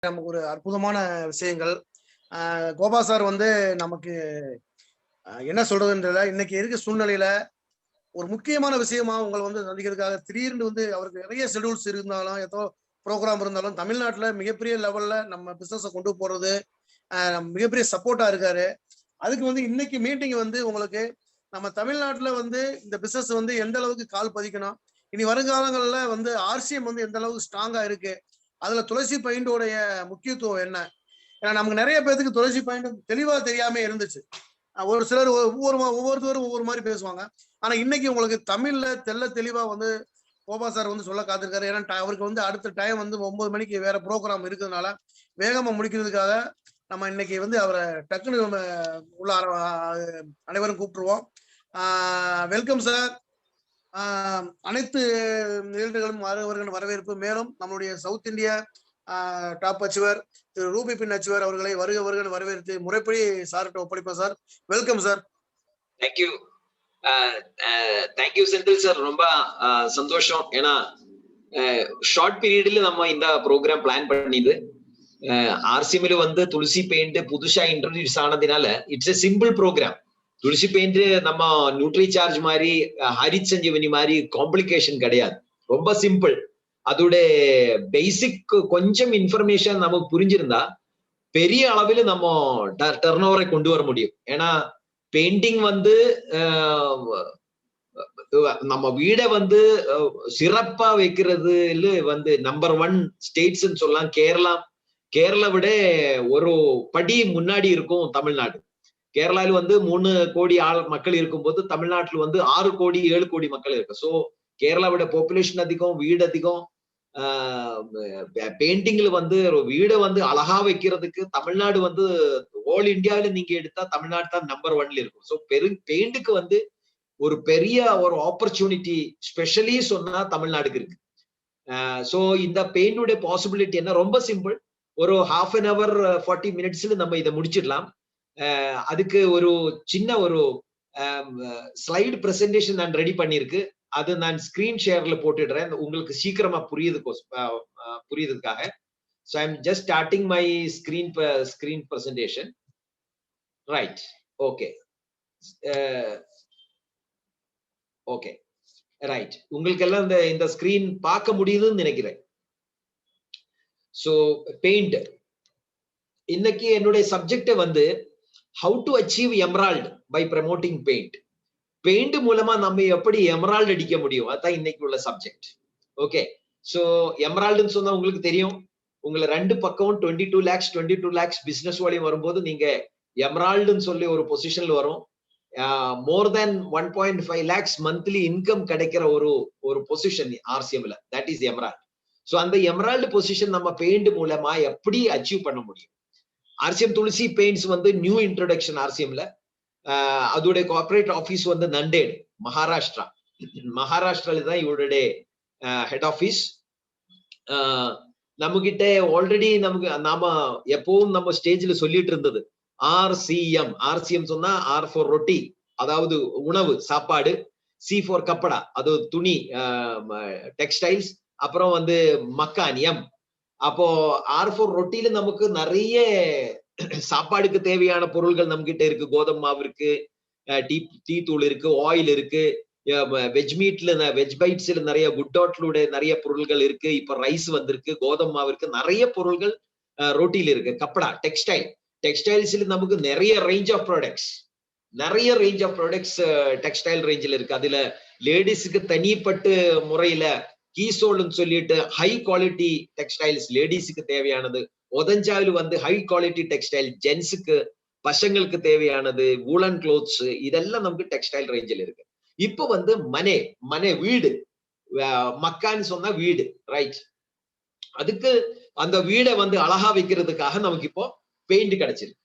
நமக்கு ஒரு அற்புதமான விஷயங்கள். கோபா சார் வந்து நமக்கு என்ன சொல்றதுன்றத இன்னைக்கு இருக்க சூழ்நிலையில ஒரு முக்கியமான விஷயமா உங்களை வந்து சந்திக்கிறதுக்காக திடீர்னு வந்து அவருக்கு நிறைய ஷெடியூல்ஸ் இருந்தாலும் ஏதோ ப்ரோக்ராம் இருந்தாலும் தமிழ்நாட்டில் மிகப்பெரிய லெவல்ல நம்ம பிசினஸை கொண்டு போறது மிகப்பெரிய சப்போர்ட்டா இருக்காரு. அதுக்கு வந்து இன்னைக்கு மீட்டிங் வந்து உங்களுக்கு நம்ம தமிழ்நாட்டில் வந்து இந்த பிசினஸ் வந்து எந்த அளவுக்கு கால் பதிக்கணும், இனி வருங்காலங்களில் வந்து ஆர்சிஎம் வந்து எந்த அளவுக்கு ஸ்ட்ராங்கா இருக்கு, அதுல துளசி பெயிண்டோடைய முக்கியத்துவம் என்ன. ஏன்னா நமக்கு நிறைய பேருக்கு துளசி பாயிண்ட் தெளிவா தெரியாம இருந்துச்சு. ஒரு சிலர் ஒவ்வொருத்தரும் ஒவ்வொரு மாதிரி பேசுவாங்க. ஆனா இன்னைக்கு உங்களுக்கு தமிழ்ல தெளிவா வந்து கோபா சார் வந்து சொல்ல காத்திருக்காரு. ஏன்னா அவருக்கு வந்து அடுத்த டைம் வந்து 9 மணிக்கு வேற ப்ரோக்ராம் இருக்கிறதுனால வேகமா முடிக்கிறதுக்காக நம்ம இன்னைக்கு வந்து அவரை டக்குன்னு உள்ள அனைவரும் கூப்பிட்டுருவோம். Welcome sir. அனைத்து நிகழ்வுகளும் வருவர்கள் வரவேற்பு. மேலும் நம்மளுடைய south India top achiever Thiru ruby pin achiever அவர்களை வருக வரவேற்று முறைப்படி சார்கிட்ட ஒப்படைப்போம் sir. Welcome sir. Thank you thank you Senthil sir. ரொம்ப சந்தோஷம். ஏன்னா ஷார்ட் பீரியட்ல நம்ம இந்த ப்ரோக்ராம் பிளான் பண்ணிது. ஆர்சிஎம்ல வந்து துளசி பெயிண்ட் புதுசா இன்ட்ரோடியூஸ் ஆனதுனால it's a simple program. Tulsi paint நம்ம நியூட்ரி சார்ஜ் மாதிரி ஹரித் சஞ்சீவனி மாதிரி காம்ப்ளிகேஷன் கிடையாது. ரொம்ப சிம்பிள். அதோட பேசிக் கொஞ்சம் இன்ஃபர்மேஷன் நமக்கு புரிஞ்சிருந்தா பெரிய அளவில் நம்ம டர்ன் ஓவரை கொண்டு வர முடியும். ஏன்னா பெயிண்டிங் வந்து நம்ம வீடை வந்து சிறப்பா வைக்கிறது வந்து நம்பர் 1 ஸ்டேட்ஸ் சொல்லலாம். கேரளா விட ஒரு படி முன்னாடி இருக்கும் தமிழ்நாடு. கேரளால வந்து 3 கோடி மக்கள் இருக்கும்போது தமிழ்நாட்டில் வந்து 6 கோடி 7 கோடி மக்கள் இருக்கு. ஸோ கேரளாவோட பாப்புலேஷன் அதிகம், வீடு அதிகம். பெயிண்டிங்ல வந்து வீடை வந்து அழகா வைக்கிறதுக்கு தமிழ்நாடு வந்து ஆல் இந்தியாவில நீங்க எடுத்தா தமிழ்நாடு தான் நம்பர் 1ல இருக்கும். ஸோ பெயிண்ட்டுக்கு வந்து ஒரு பெரிய ஒரு ஆப்பர்ச்சுனிட்டி ஸ்பெஷலி சொன்னா தமிழ்நாடுக்கு இருக்கு. ஸோ இந்த பெயிண்டோட பாசிபிலிட்டி என்ன, ரொம்ப சிம்பிள். ஒரு half an hour 40 minutesல நம்ம இதை முடிச்சிடலாம். அதுக்கு ஒரு சின்ன ஒரு ஸ்லைடு பிரசன்டேஷன் நான் ரெடி பண்ணிருக்கு. அது நான் ஸ்கிரீன் ஷேர்ல போட்டுடுறேன் உங்களுக்கு சீக்கிரமா புரியுதுக்காக. So I'm just starting my screen presentation. Right. Okay. Okay. Right. உங்களுக்கு எல்லாம் இந்த ஸ்கிரீன் பார்க்க முடியுதுன்னு நினைக்கிறேன். So paint. இன்னைக்கு என்னுடைய சப்ஜெக்ட் வந்து how to achieve emerald by promoting paint. Paint மூலமா நம்ம எப்படி எமரால்டு அடிக்க முடியும், அதான் இன்னைக்கு உள்ள சப்ஜெக்ட். ஓகே. சோ எமரால்டுன்னு சொன்னா உங்களுக்கு தெரியும், உங்களை 2 பக்கம் 22 lakhs பிசினஸ் வால்யூம் வரும்போது நீங்க எமரால்டுன்னு சொல்லி ஒரு பொசிஷன்ல வரும். More than 1.5 lakhs monthly income கிடைக்கிற ஒரு பொசிஷன் ஆர்சிஎம்ல, தட் இஸ் எமரால்டு. சோ அந்த எமரால்டு பொசிஷன் நம்ம பெயிண்ட் மூலமா எப்படி அச்சீவ் பண்ண முடியும். ஆர்சிஎம் துளசி பெயிண்ட்ஸ் வந்து நியூ இன்ட்ரோடக்ஷன் ஆர்சிஎம்ல. அதோட கார்பரேட் ஆபீஸ் வந்து நண்டேட், மகாராஷ்டிரால தான் இவருடைய ஹெட் ஆபீஸ். நம்ம கிட்ட ஆல்ரெடி நாம எப்பவும் நம்ம ஸ்டேஜ்ல சொல்லிட்டு இருந்தது ஆர்சிஎம் சொன்னா ஆர் ஃபார் ரொட்டி, அதாவது உணவு சாப்பாடு, சி ஃபார் கப்படா, அது துணி டெக்ஸ்டைல்ஸ், அப்புறம் வந்து மக்கான் எம். அப்போ ஆர் ஃபார் ரொட்டியில நமக்கு நிறைய சாப்பாடுக்கு தேவையான பொருள்கள் நம்ம கிட்ட இருக்கு. கோதுமை மாவு இருக்கு, டீ தூள் இருக்கு, ஆயில் இருக்கு, வெஜ் பைட்ஸ்ல நிறைய குட் டாட்லோட நிறைய பொருள்கள் இருக்கு. இப்ப ரைஸ் வந்திருக்கு, கோதுமை மாவு இருக்கு, நிறைய பொருள்கள் ரொட்டியில இருக்கு. கப்படா டெக்ஸ்டைல்ஸ்ல நமக்கு நிறைய ரேஞ்ச் ஆஃப் ப்ராடக்ட்ஸ் டெக்ஸ்டைல் ரேஞ்சில் இருக்கு. அதுல லேடிஸுக்கு தனிப்பட்டு முறையில கீசோல்னு சொல்லிட்டு ஹை குவாலிட்டி டெக்ஸ்டைல்ஸ் லேடிஸுக்கு தேவையானது. ஒதஞ்சாவில் வந்து ஹை குவாலிட்டி டெக்ஸ்டைல் ஜென்ஸுக்கு, பசங்களுக்கு தேவையானது, வூலன் கிளோத்ஸ், இதெல்லாம் நமக்கு டெக்ஸ்டைல் ரேஞ்சில் இருக்கு. இப்ப வந்து மனை வீடு, மக்கான்னு சொன்னா வீடு, ரைட். அதுக்கு அந்த வீடை வந்து அழகா வைக்கிறதுக்காக நமக்கு இப்போ பெயிண்ட் கிடைச்சிருக்கு.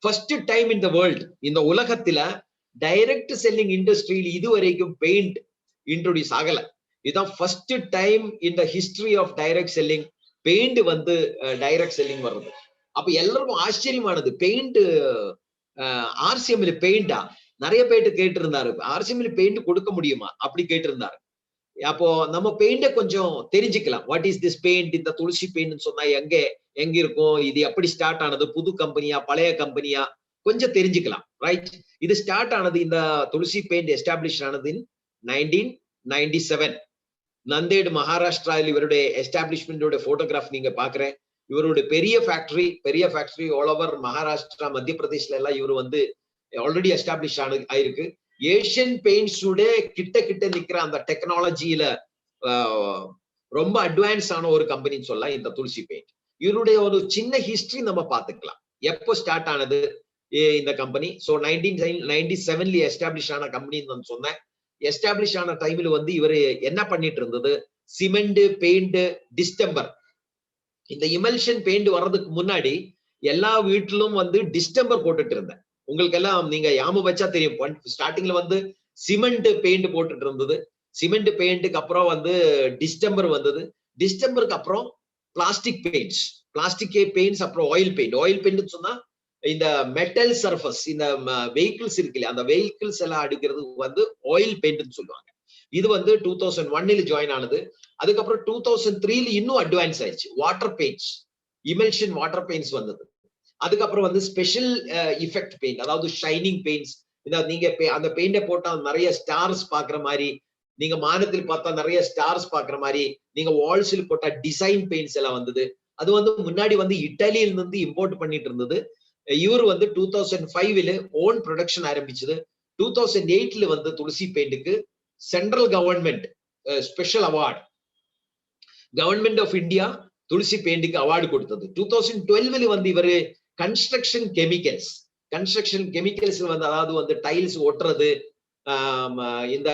First time in the world, இந்த உலகத்துல டைரக்ட் செல்லிங் இண்டஸ்ட்ரியில் இதுவரைக்கும் பெயிண்ட் இன்ட்ரோடியூஸ் ஆகல. இதுதான் first time in the history of direct selling paint வந்து டைரக்ட் செல்லிங் வர்றது. அப்ப எல்லாருக்கும் ஆச்சரியமானது, பெயிண்ட் ஆர்சிஎம்ல பெயிண்டா, நிறைய பேர்ட்டு கேட்டு இருந்தாரு, ஆர்சிஎம்ல பெயிண்ட் கொடுக்க முடியுமா அப்படி கேட்டிருந்தாரு. அப்போ நம்ம பெயிண்ட கொஞ்சம் தெரிஞ்சுக்கலாம். What is this paint? இந்த துளசி பெயிண்ட் சொன்னா எங்க இருக்கும்? இது எப்படி ஸ்டார்ட் ஆனது? புது கம்பெனியா, பழைய கம்பெனியா? கொஞ்சம் தெரிஞ்சுக்கலாம், ரைட்? இது ஸ்டார்ட் ஆனது, இந்த துளசி பெயிண்ட் எஸ்டாப்ளிஷ் ஆனது இன் 1997. நந்தேட் மகாராஷ்டிராவில் இவருடைய எஸ்டாப்ளிஷ்மெண்டோட போட்டோகிராஃப் நீங்க பாக்குறேன். இவருடைய பெரிய ஃபேக்டரி ஆல் ஓவர் மகாராஷ்டிரா, மத்திய பிரதேஷ்ல எல்லாம் இவர் வந்து ஆல்ரெடி எஸ்டாப்ளிஷ் ஆயிருக்கு. ஏசியன் பெயிண்ட்ஸோட கிட்ட நிக்கிற அந்த டெக்னாலஜியில ரொம்ப அட்வான்ஸ் ஆன ஒரு கம்பெனின்னு சொல்லலாம் இந்த துளசி பெயிண்ட். இவருடைய ஒரு சின்ன ஹிஸ்டரி நம்ம பாத்துக்கலாம். எப்போ ஸ்டார்ட் ஆனது இந்த கம்பெனி? சோ 1997 எஸ்டாப்ளிஷ் ஆன கம்பெனின்னு சொன்னேன். எஸ்டாப்ளிஷ் ஆன டைம்ல வந்து இவரு என்ன பண்ணிட்டு இருந்தது? Cement, paint, distemper. இந்த இமல்ஷன் பெயிண்ட் வர்றதுக்கு முன்னாடி எல்லா வீட்டிலும் வந்து டிஸ்டம்பர் போட்டுட்டு இருந்தேன். உங்களுக்கு எல்லாம் நீங்க ஞாபகம் வச்சா தெரியும். ஸ்டார்டிங்ல வந்து சிமெண்ட் பெயிண்ட் போட்டுட்டு இருந்தது. சிமெண்ட் பெயிண்ட்டுக்கு அப்புறம் வந்து டிஸ்டம்பர் வந்தது. டிஸ்டம்பருக்கு அப்புறம் பிளாஸ்டிக் பெயிண்ட்ஸ், அப்புறம் ஆயில் பெயிண்ட் சொன்னா இந்த மெட்டல் சர்ஃபஸ், இந்த வெஹிக்கிள்ஸ் இருக்கு இல்லையா, அந்த வெஹிக்கிள்ஸ் எல்லாம் அடிக்கிறது வந்து ஆயில் பெயிண்ட் சொல்லுவாங்க. இது வந்து 2001 ஜாயின் ஆனது. அதுக்கப்புறம் 2003 இன்னும் அட்வான்ஸ் ஆயிடுச்சு. Water paints, emulsion water paints வந்தது. அதுக்கப்புறம் வந்து ஸ்பெஷல் இஃபெக்ட் பெயிண்ட், அதாவது ஷைனிங் பெயிண்ட்ஸ். நீங்க அந்த பெயிண்ட போட்டா நிறைய ஸ்டார்ஸ் பாக்குற மாதிரி, நீங்க மானத்தில் பார்த்தா நிறைய ஸ்டார்ஸ் பாக்குற மாதிரி, நீங்க வால்ஸில் போட்டா டிசைன் பெயிண்ட்ஸ் எல்லாம் வந்தது. அது வந்து முன்னாடி வந்து இட்டாலியில இருந்து இம்போர்ட் பண்ணிட்டு இருந்தது. இவர் வந்து 2005 ஓன் ப்ரொடக்ஷன் ஆரம்பிச்சது. 2008 வந்து துளசி பெயிண்ட்டுக்கு central government special award, government of India Tulsi பெயிண்ட்டுக்கு அவார்டு கொடுத்தது. 2012 வந்து இவரு கன்ஸ்ட்ரக்ஷன் கெமிக்கல்ஸ் வந்து, அதாவது வந்து டைல்ஸ் ஒட்டுறது, இந்த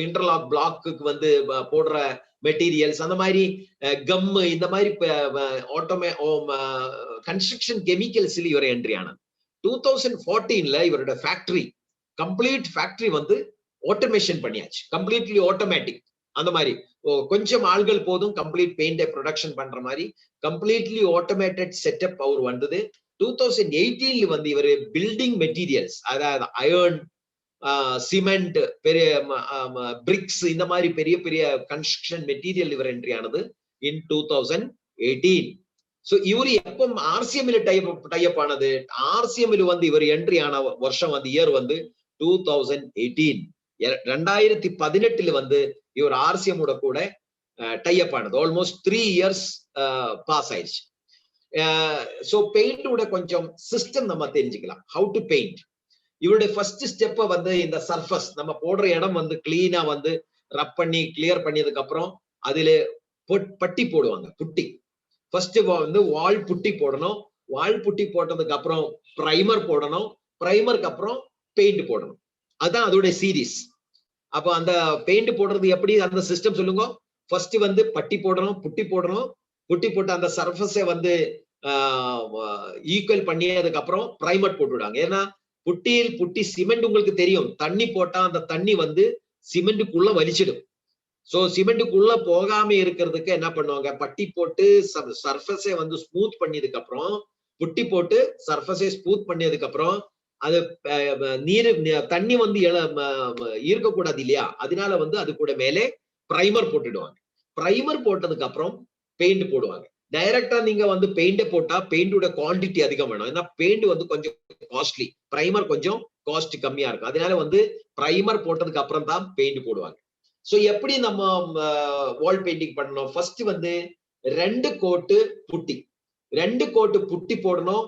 இன்டர்லாக் பிளாக்கு வந்து போடுற மெட்டீரியல்ஸ், அந்த மாதிரி கம், இந்த மாதிரி கன்ஸ்ட்ரக்ஷன் கெமிக்கல்ஸ்ல இவர் என்ட்ரி ஆனது. 2014 இவரோட கம்ப்ளீட் ஃபேக்டரி வந்து ஆட்டோமேஷன் பண்ணியாச்சு. Completely automatic. அந்த மாதிரி கொஞ்சம் ஆள்கள் போதும் கம்ப்ளீட் பெயிண்ட் ப்ரொடக்ஷன் பண்ற மாதிரி கம்ப்ளீட்லி ஆட்டோமேட்டட் செட்டப் அவர் வந்தது. 2018 வந்து இவர் பில்டிங் மெட்டீரியல்ஸ், அதாவது அயர்ன், சிமெண்ட், பெரிய பிரிக்ஸ், இந்த மாதிரி பெரிய கன்ஸ்ட்ரக்ஷன் மெட்டீரியல் இவர் என்ட்ரி ஆனது இன் 2018. சோ இவர் எப்போ ஆர்சிஎம்ல டைப் ஆனது? ஆர்சிஎம்ல வந்து இவர் என்ட்ரி ஆன வருஷம் வந்து இயர் வந்து 2018. 2018 வந்து இவர் ஆர்சிஎம் கூட டைப் ஆனது. ஆல்மோஸ்ட் 3 இயர்ஸ் பாஸ் ஆயிடுச்சு. சோ பெயிண்டோட கொஞ்சம் சிஸ்டம் நம்ம தெரிஞ்சுக்கலாம். How to paint. இவருடைய ஃபர்ஸ்ட் ஸ்டெப்ப வந்து இந்த சர்ஃபஸ் நம்ம போடுற இடம் வந்து கிளீனா வந்து ரப் பண்ணி கிளியர் பண்ணியதுக்கு அப்புறம் அதுல பட்டி போடுவாங்க. புட்டி ஃபர்ஸ்ட் வந்து வால் புட்டி போடணும். வால் புட்டி போட்டதுக்கு அப்புறம் பிரைமர் போடணும். பிரைமருக்கு அப்புறம் பெயிண்ட் போடணும். அதுதான் அதோட சீரீஸ். அப்போ அந்த பெயிண்ட் போடுறது எப்படி, அந்த சிஸ்டம் சொல்லுங்க. ஃபர்ஸ்ட் வந்து பட்டி போடணும், புட்டி போடணும். புட்டி போட்டு அந்த சர்ஃபஸை வந்து ஈக்குவல் பண்ணியதுக்கு அப்புறம் பிரைமர் போட்டு விடுவாங்க. ஏன்னா புட்டி சிமெண்ட் உங்களுக்கு தெரியும், தண்ணி போட்டா அந்த தண்ணி வந்து சிமெண்ட்டுக்குள்ள வலிச்சிடும். சோ சிமெண்ட்டுக்குள்ள போகாம இருக்கிறதுக்கு என்ன பண்ணுவாங்க, பட்டி போட்டு சர்ஃபஸை வந்து ஸ்மூத் பண்ணியதுக்கு அப்புறம், புட்டி போட்டு சர்ஃபஸை ஸ்மூத் பண்ணியதுக்கு அப்புறம், அது தண்ணி வந்து இருக்கக்கூடாது இல்லையா, அதனால வந்து அது கூட மேலே பிரைமர் போட்டுடுவாங்க. பிரைமர் போட்டதுக்கு அப்புறம் பெயிண்ட் போடுவாங்க. டைரக்டா நீங்க வந்து பெயிண்ட் போட்டா பெயிண்டோட குவான்டிட்டி அதிகம் வேணும். ஏன்னா பெயிண்ட் வந்து கொஞ்சம் காஸ்ட்லி, பிரைமர் கொஞ்சம் காஸ்ட் கம்மியா இருக்கும். அதனால வந்து பிரைமர் போட்டதுக்கு அப்புறம் தான் பெயிண்ட் போடுவாங்க. சோ எப்படி நம்ம வால் பெயிண்டிங் பண்ணணும்? ஃபர்ஸ்ட் வந்து 2 கோட்டு புட்டி போடணும்.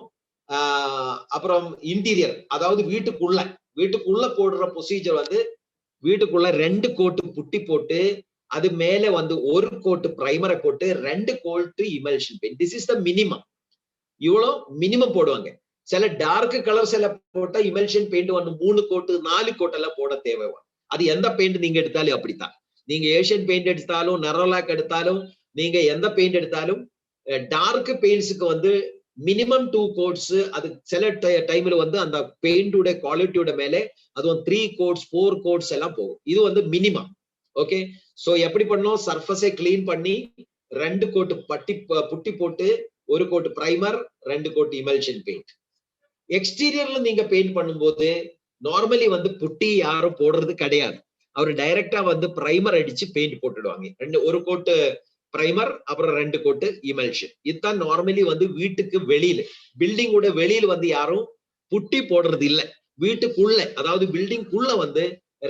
அப்புறம் இன்டீரியர், அதாவது வீட்டுக்குள்ள போடுற ப்ரொசீஜர் வந்து வீட்டுக்குள்ள 2 கோட்டு புட்டி போட்டு, அது மேல வந்து 1 கோட்டு பிரைமரை போட்டு 2 coat emulsion paint. This is the minimum. இவ்வளவு மினிமம் போடுவாங்க. சில டார்க் கலர்ஸ் எல்லாம் போட்டா இமல்ஷன் பெயிண்ட் வந்து 3 கோட்டு 4 கோட்டு எல்லாம் போட தேவை. அது எந்த பெயிண்ட் நீங்க எடுத்தாலும் அப்படித்தான். நீங்க ஏஷியன் பெயிண்ட் எடுத்தாலும், நெரோலாக் எடுத்தாலும், நீங்க எந்த பெயிண்ட் எடுத்தாலும் டார்க் பெயிண்ட்ஸுக்கு வந்து மினிமம் 2 கோட்ஸ். அது சில டைம்ல வந்து அந்த பெயிண்டோட குவாலிட்டியோட மேலே அதுவும் 3 கோட்ஸ் 4 கோட்ஸ் எல்லாம் போகும். இது வந்து மினிமம். ஓகே, சோ எப்படி பண்ணோம்? சர்ஃபஸை கிளீன் பண்ணி 2 கோட்டு புட்டி போட்டு 1 கோட்டு பிரைமர், 2 கோட்டு இமல்ஷன் பெயிண்ட். எக்ஸ்டீரியர்ல நீங்க பெயிண்ட் பண்ணும்போது நார்மலி வந்து புட்டி யாரும் போடுறது கிடையாது. அவர் டைரக்டா வந்து பிரைமர் அடிச்சு பெயிண்ட் போட்டுடுவாங்க. ஒரு கோட்டு பிரைமர், அப்புறம் 2 கோட்டு இமல்ஷன். இதுதான் நார்மலி வந்து வீட்டுக்கு வெளியில, பில்டிங்கோட வெளியில வந்து யாரும் புட்டி போடுறது இல்ல. வீட்டுக்குள்ள, அதாவது பில்டிங்குள்ள வந்து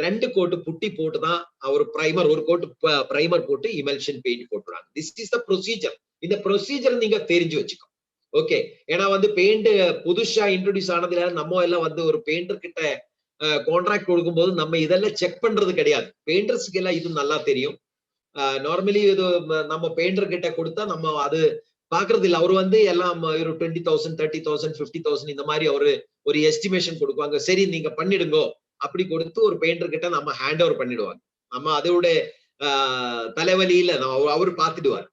2 கோட்டு புட்டி போட்டுதான் அவர் பிரைமர், ஒரு கோட்டு பிரைமர் போட்டு இமல்ஷன் பெயிண்ட் போட்டுறாங்க. This is the procedure. இந்த ப்ரொசீஜர் நீங்க தெரிஞ்சு வச்சுக்கோ. ஓகே, ஏன்னா வந்து பெயிண்ட் புதுசா இன்ட்ரோடியூஸ் ஆனதுல நம்ம எல்லாம் வந்து ஒரு பெயிண்டர் கிட்ட கான்ட்ராக்ட் கொடுக்கும்போது நம்ம இதெல்லாம் செக் பண்றது கிடையாது. பெயிண்டர்ஸ்க்கு எல்லாம் இது நல்லா தெரியும். நார்மலி இது நம்ம பெயிண்டர் கிட்ட கொடுத்தா நம்ம அது பாக்குறது இல்ல. அவர் வந்து எல்லாம் ஒரு 20,000, 30,000, 50,000 இந்த மாதிரி அவரு ஒரு எஸ்டிமேஷன் கொடுக்குவாங்க. சரி நீங்க பண்ணிடுங்க அப்படி கொடுத்து ஒரு பெயிண்டர் கிட்ட நம்ம ஹேண்ட் ஓவர் பண்ணிடுவாங்க. நம்ம அதோட தலைவலியில அவர் பார்த்துடுவார்.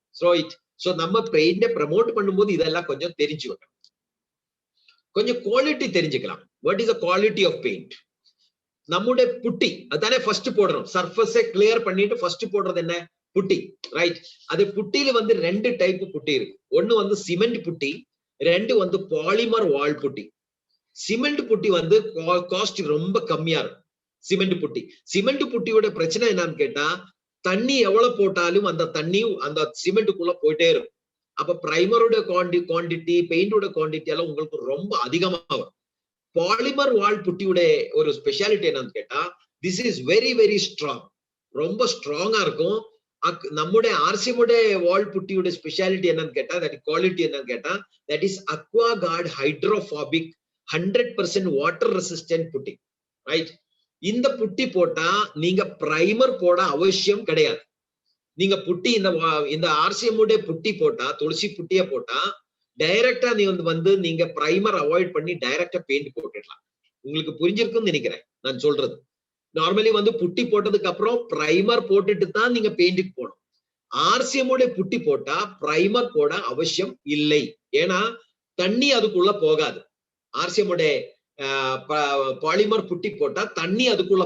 சோ நம்ம பெயிண்ட ப்ரமோட் பண்ணும்போது இதெல்லாம் கொஞ்சம் தெரிஞ்சு வைக்கணும். கொஞ்சம் குவாலிட்டி தெரிஞ்சுக்கலாம். What is the quality of paint? நம்முடைய புட்டி அதானே ஃபர்ஸ்ட் போடுறோம். சர்ஃபேஸை கிளியர் பண்ணிட்டு ஃபர்ஸ்ட் போடுறது என்ன? புட்டி, ரைட்? அது புட்டியில வந்து 2 டைப் புட்டி இருக்கு. ஒன்னு வந்து சிமெண்ட் புட்டி, 2 வந்து பாலிமர் வால் புட்டி. சிமெண்ட் புட்டி வந்து காஸ்ட் ரொம்ப கம்மியா இருக்கும். சிமெண்ட் புட்டியோட பிரச்சனை என்னன்னு கேட்டா, தண்ணி எவ்வளவு போட்டாலும் அந்த தண்ணி அந்த சிமெண்ட்டுக்குள்ள போயிட்டே இருக்கும். அப்ப பிரைமரோட குவாண்டிட்டி, பெயிண்டோட குவாண்டிட்டி எல்லாம் உங்களுக்கு ரொம்ப அதிகமா வரும். பாலிமர் வால் புட்டியோட ஒரு ஸ்பெஷாலிட்டி என்னன்னு கேட்டா, this is very very strong, ரொம்ப ஸ்ட்ராங்கா இருக்கும். நம்முடைய ஆர்சிஎமோட வால் புட்டியோட ஸ்பெஷாலிட்டி என்னன்னு கேட்டா, தட் குவாலிட்டி என்னன்னு கேட்டா, that is aqua guard hydrophobic 100% water resistant putty, right? இந்த புட்டி போட்டா நீங்க பிரைமர் போட அவசியம் கிடையாது. நீங்க புட்டி இந்த ஆர்சிஎமோட புட்டி போட்டா, துளசி புட்டிய போட்டா டைரக்டா நீங்க பிரைமர் அவாய்ட் பண்ணி டைரக்டா பெயிண்ட் போட்டுடலாம். உங்களுக்கு புரிஞ்சிருக்கும்னு நினைக்கிறேன் நான் சொல்றது. நார்மலி வந்து புட்டி போட்டதுக்கு அப்புறம் பிரைமர் போட்டுட்டு தான் நீங்க பெயிண்ட்டுக்கு போகணும். ஆர்சிஎமோட புட்டி போட்டா பிரைமர் போட அவசியம் இல்லை. ஏன்னா தண்ணி அதுக்குள்ள போகாது. ஆர்சிஎமோட பாலிமர் புட்டி போட்டா தண்ணி அதுக்குள்ள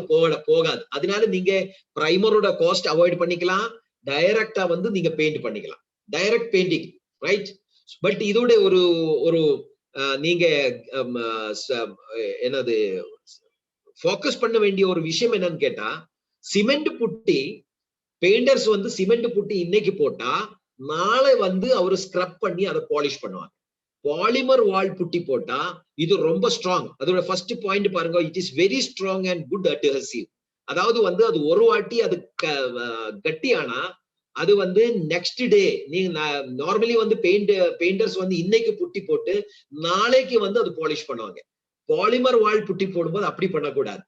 போகாது. அதனால நீங்க பிரைமரோட காஸ்ட் அவாய்ட் பண்ணிக்கலாம். டைரக்டா வந்து நீங்க பெயிண்ட் பண்ணிக்கலாம். Direct painting, right? பட் இதோட ஒரு நீங்க என்னது ஃபோக்கஸ் பண்ண வேண்டிய ஒரு விஷயம் என்னன்னு கேட்டா, சிமெண்ட் புட்டி பெயிண்டர்ஸ் வந்து சிமெண்ட் புட்டி இன்னைக்கு போட்டா நாளை வந்து அவரு ஸ்க்ரப் பண்ணி அதை பாலிஷ் பண்ணுவாங்க. பாலிமர் வால் புட்டி போட்டா இது ரொம்ப ஸ்ட்ராங். அதோட ஃபர்ஸ்ட் பாயிண்ட் பாருங்க, it is very strong and good adhesive. அதாவது வந்து அது ஒரு வாட்டி அது கட்டியானா அது வந்து நெக்ஸ்ட் டே நீங்க நார்மலி வந்து பெயிண்டர்ஸ் வந்து இன்னைக்கு புட்டி போட்டு நாளைக்கு வந்து அது பாலிஷ் பண்ணுவாங்க. பாலிமர் வால் புட்டி போடும்போது அப்படி பண்ணக்கூடாது.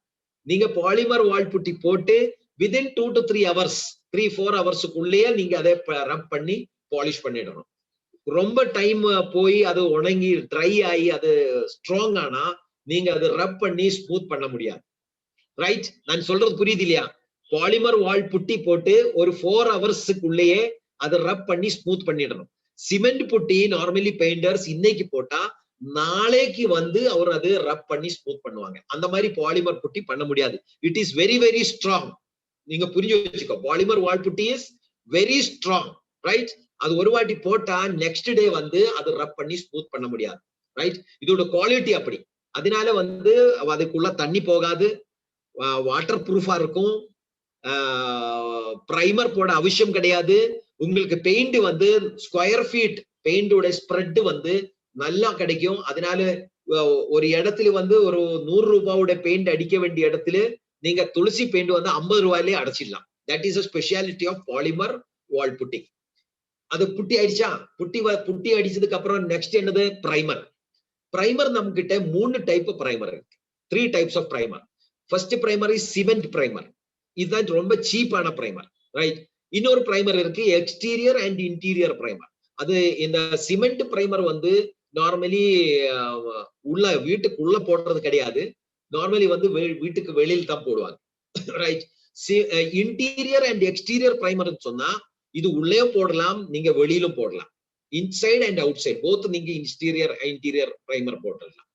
நீங்க பாலிமர் வால் புட்டி போட்டு வித்தின் 2 to 3 hours, 3-4 ஹவர்ஸுக்குள்ளேயே நீங்க அதை ரப் பண்ணி பாலிஷ் பண்ணிடணும். ரொம்ப டைம் போய் அது உணங்கி ட்ரை ஆகி அது ஸ்ட்ராங் ஆனா நீங்க அது ரப் பண்ணி ஸ்மூத் பண்ண முடியாது, ரைட்? நான் சொல்றது புரியுது இல்லையா? பாலிமர் வால் புட்டி போட்டு ஒரு 4 ஹவர்ஸுக்குள்ளேயே அதை ரப் பண்ணி ஸ்மூத் பண்ணிடணும். சிமெண்ட் புட்டி நார்மலி பெயிண்டர்ஸ் இன்னைக்கு போட்டா நாளைக்கு வந்து அவர் அது ரப் பண்ணி ஸ்மூத் பண்ணுவாங்க. அந்த மாதிரி பாலிமர் புட்டி பண்ண முடியாது. It is very very strong. நீங்க புரிஞ்சு வச்சுக்கோ, polymer wall Buti is very strong, right? அது ஒரு வாட்டி போட்டா நெக்ஸ்ட் டே வந்து அது ரப் பண்ணி ஸ்மூத் பண்ண முடியாது, ரைட்? இதோட குவாலிட்டி அப்படி. அதனால வந்து அதுக்குள்ள தண்ணி போகாது, வாட்டர் ப்ரூஃபா இருக்கும், பிரைமர் போட அவசியம் கிடையாது. உங்களுக்கு பெயிண்ட் வந்து ஸ்கொயர் ஃபீட் பெயிண்டோட ஸ்ப்ரெட் வந்து நல்லா கிடைக்கும். அதனால ஒரு இடத்துல வந்து ஒரு 100 ரூபாயோட பெயிண்ட் அடிக்க வேண்டிய இடத்துல நீங்க துளசி பெயிண்ட் வந்து 50 ரூபாயிலே அடைச்சிடலாம். That is a speciality of polymer wall putty. அது புட்டி ஆயிடுச்சா? புட்டி அடிச்சதுக்கு அப்புறம் நெக்ஸ்ட் என்னது? பிரைமர். பிரைமர் நம்ம கிட்ட 3 டைப் பிரைமர் இருக்கு. 3 types of primer. First primer is cement primer. இதுதான் ரொம்ப சீப்பான பிரைமர், ரைட்? இன்னொரு பிரைமர் இருக்கு, எக்ஸ்டீரியர் அண்ட் இன்டீரியர் பிரைமர். அது இந்த சிமெண்ட் பிரைமர் வந்து நார்மலி வீட்டுக்குள்ள போடுறது கிடையாது. நார்மலி வந்து வீட்டுக்கு வெளியில தான் போடுவாங்க, right? Interior and exterior primer சொன்னா இது உள்ளே போடலாம், நீங்க வெளியிலும் போடலாம். Inside and outside both நீங்க இன்டீரியர் பிரைமர் போடலாம்.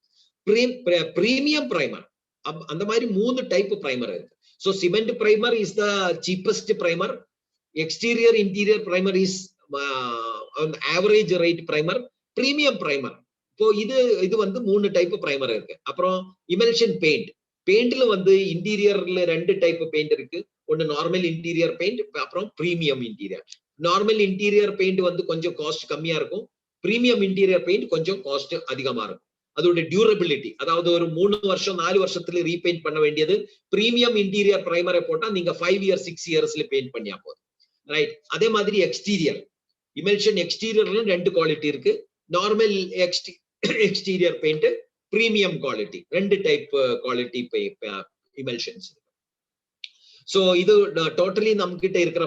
பிரீமியம் பிரைமர், அந்த மாதிரி 3 டைப் பிரைமர் இருக்கு. So cement primer is the cheapest primer. Exterior interior primer is an average rate primer. Premium primer. இப்போ இது வந்து 3 டைப் பிரைமர் இருக்கு. அப்புறம் emulsion paint. பெயிண்ட்ல வந்து இன்டீரியர்ல 2 டைப் பெயிண்ட் இருக்கு. ஒன்னு நார்மல் இன்டீரியர் பெயிண்ட், அப்புறம் premium interior. Normal interior paint வந்து கொஞ்சம் காஸ்ட் கம்மியா இருக்கும். பிரீமியம் இன்டீரியர் பெயிண்ட் கொஞ்சம் காஸ்ட் அதிகமா இருக்கும். அதோட டியூரபிலிட்டி, அதாவது ஒரு 3 வருஷம் 4 வருஷத்துல ரீபெயிண்ட் பண்ண வேண்டியது பிரீமியம் இன்டீரியர் பிரைமரை போட்டா நீங்க 5 இயர்ஸ் 6 இயர்ஸ்ல பெயிண்ட் பண்ணியா போதும். ரைட். அதே மாதிரி எக்ஸ்டீரியர் இமல்ஷன் எக்ஸ்டீரியர்ல 2 குவாலிட்டி இருக்கு. Normal exterior paint, premium quality, 2 type quality emulsions. So இது டோட்டலி நம்ம கிட்ட இருக்கிற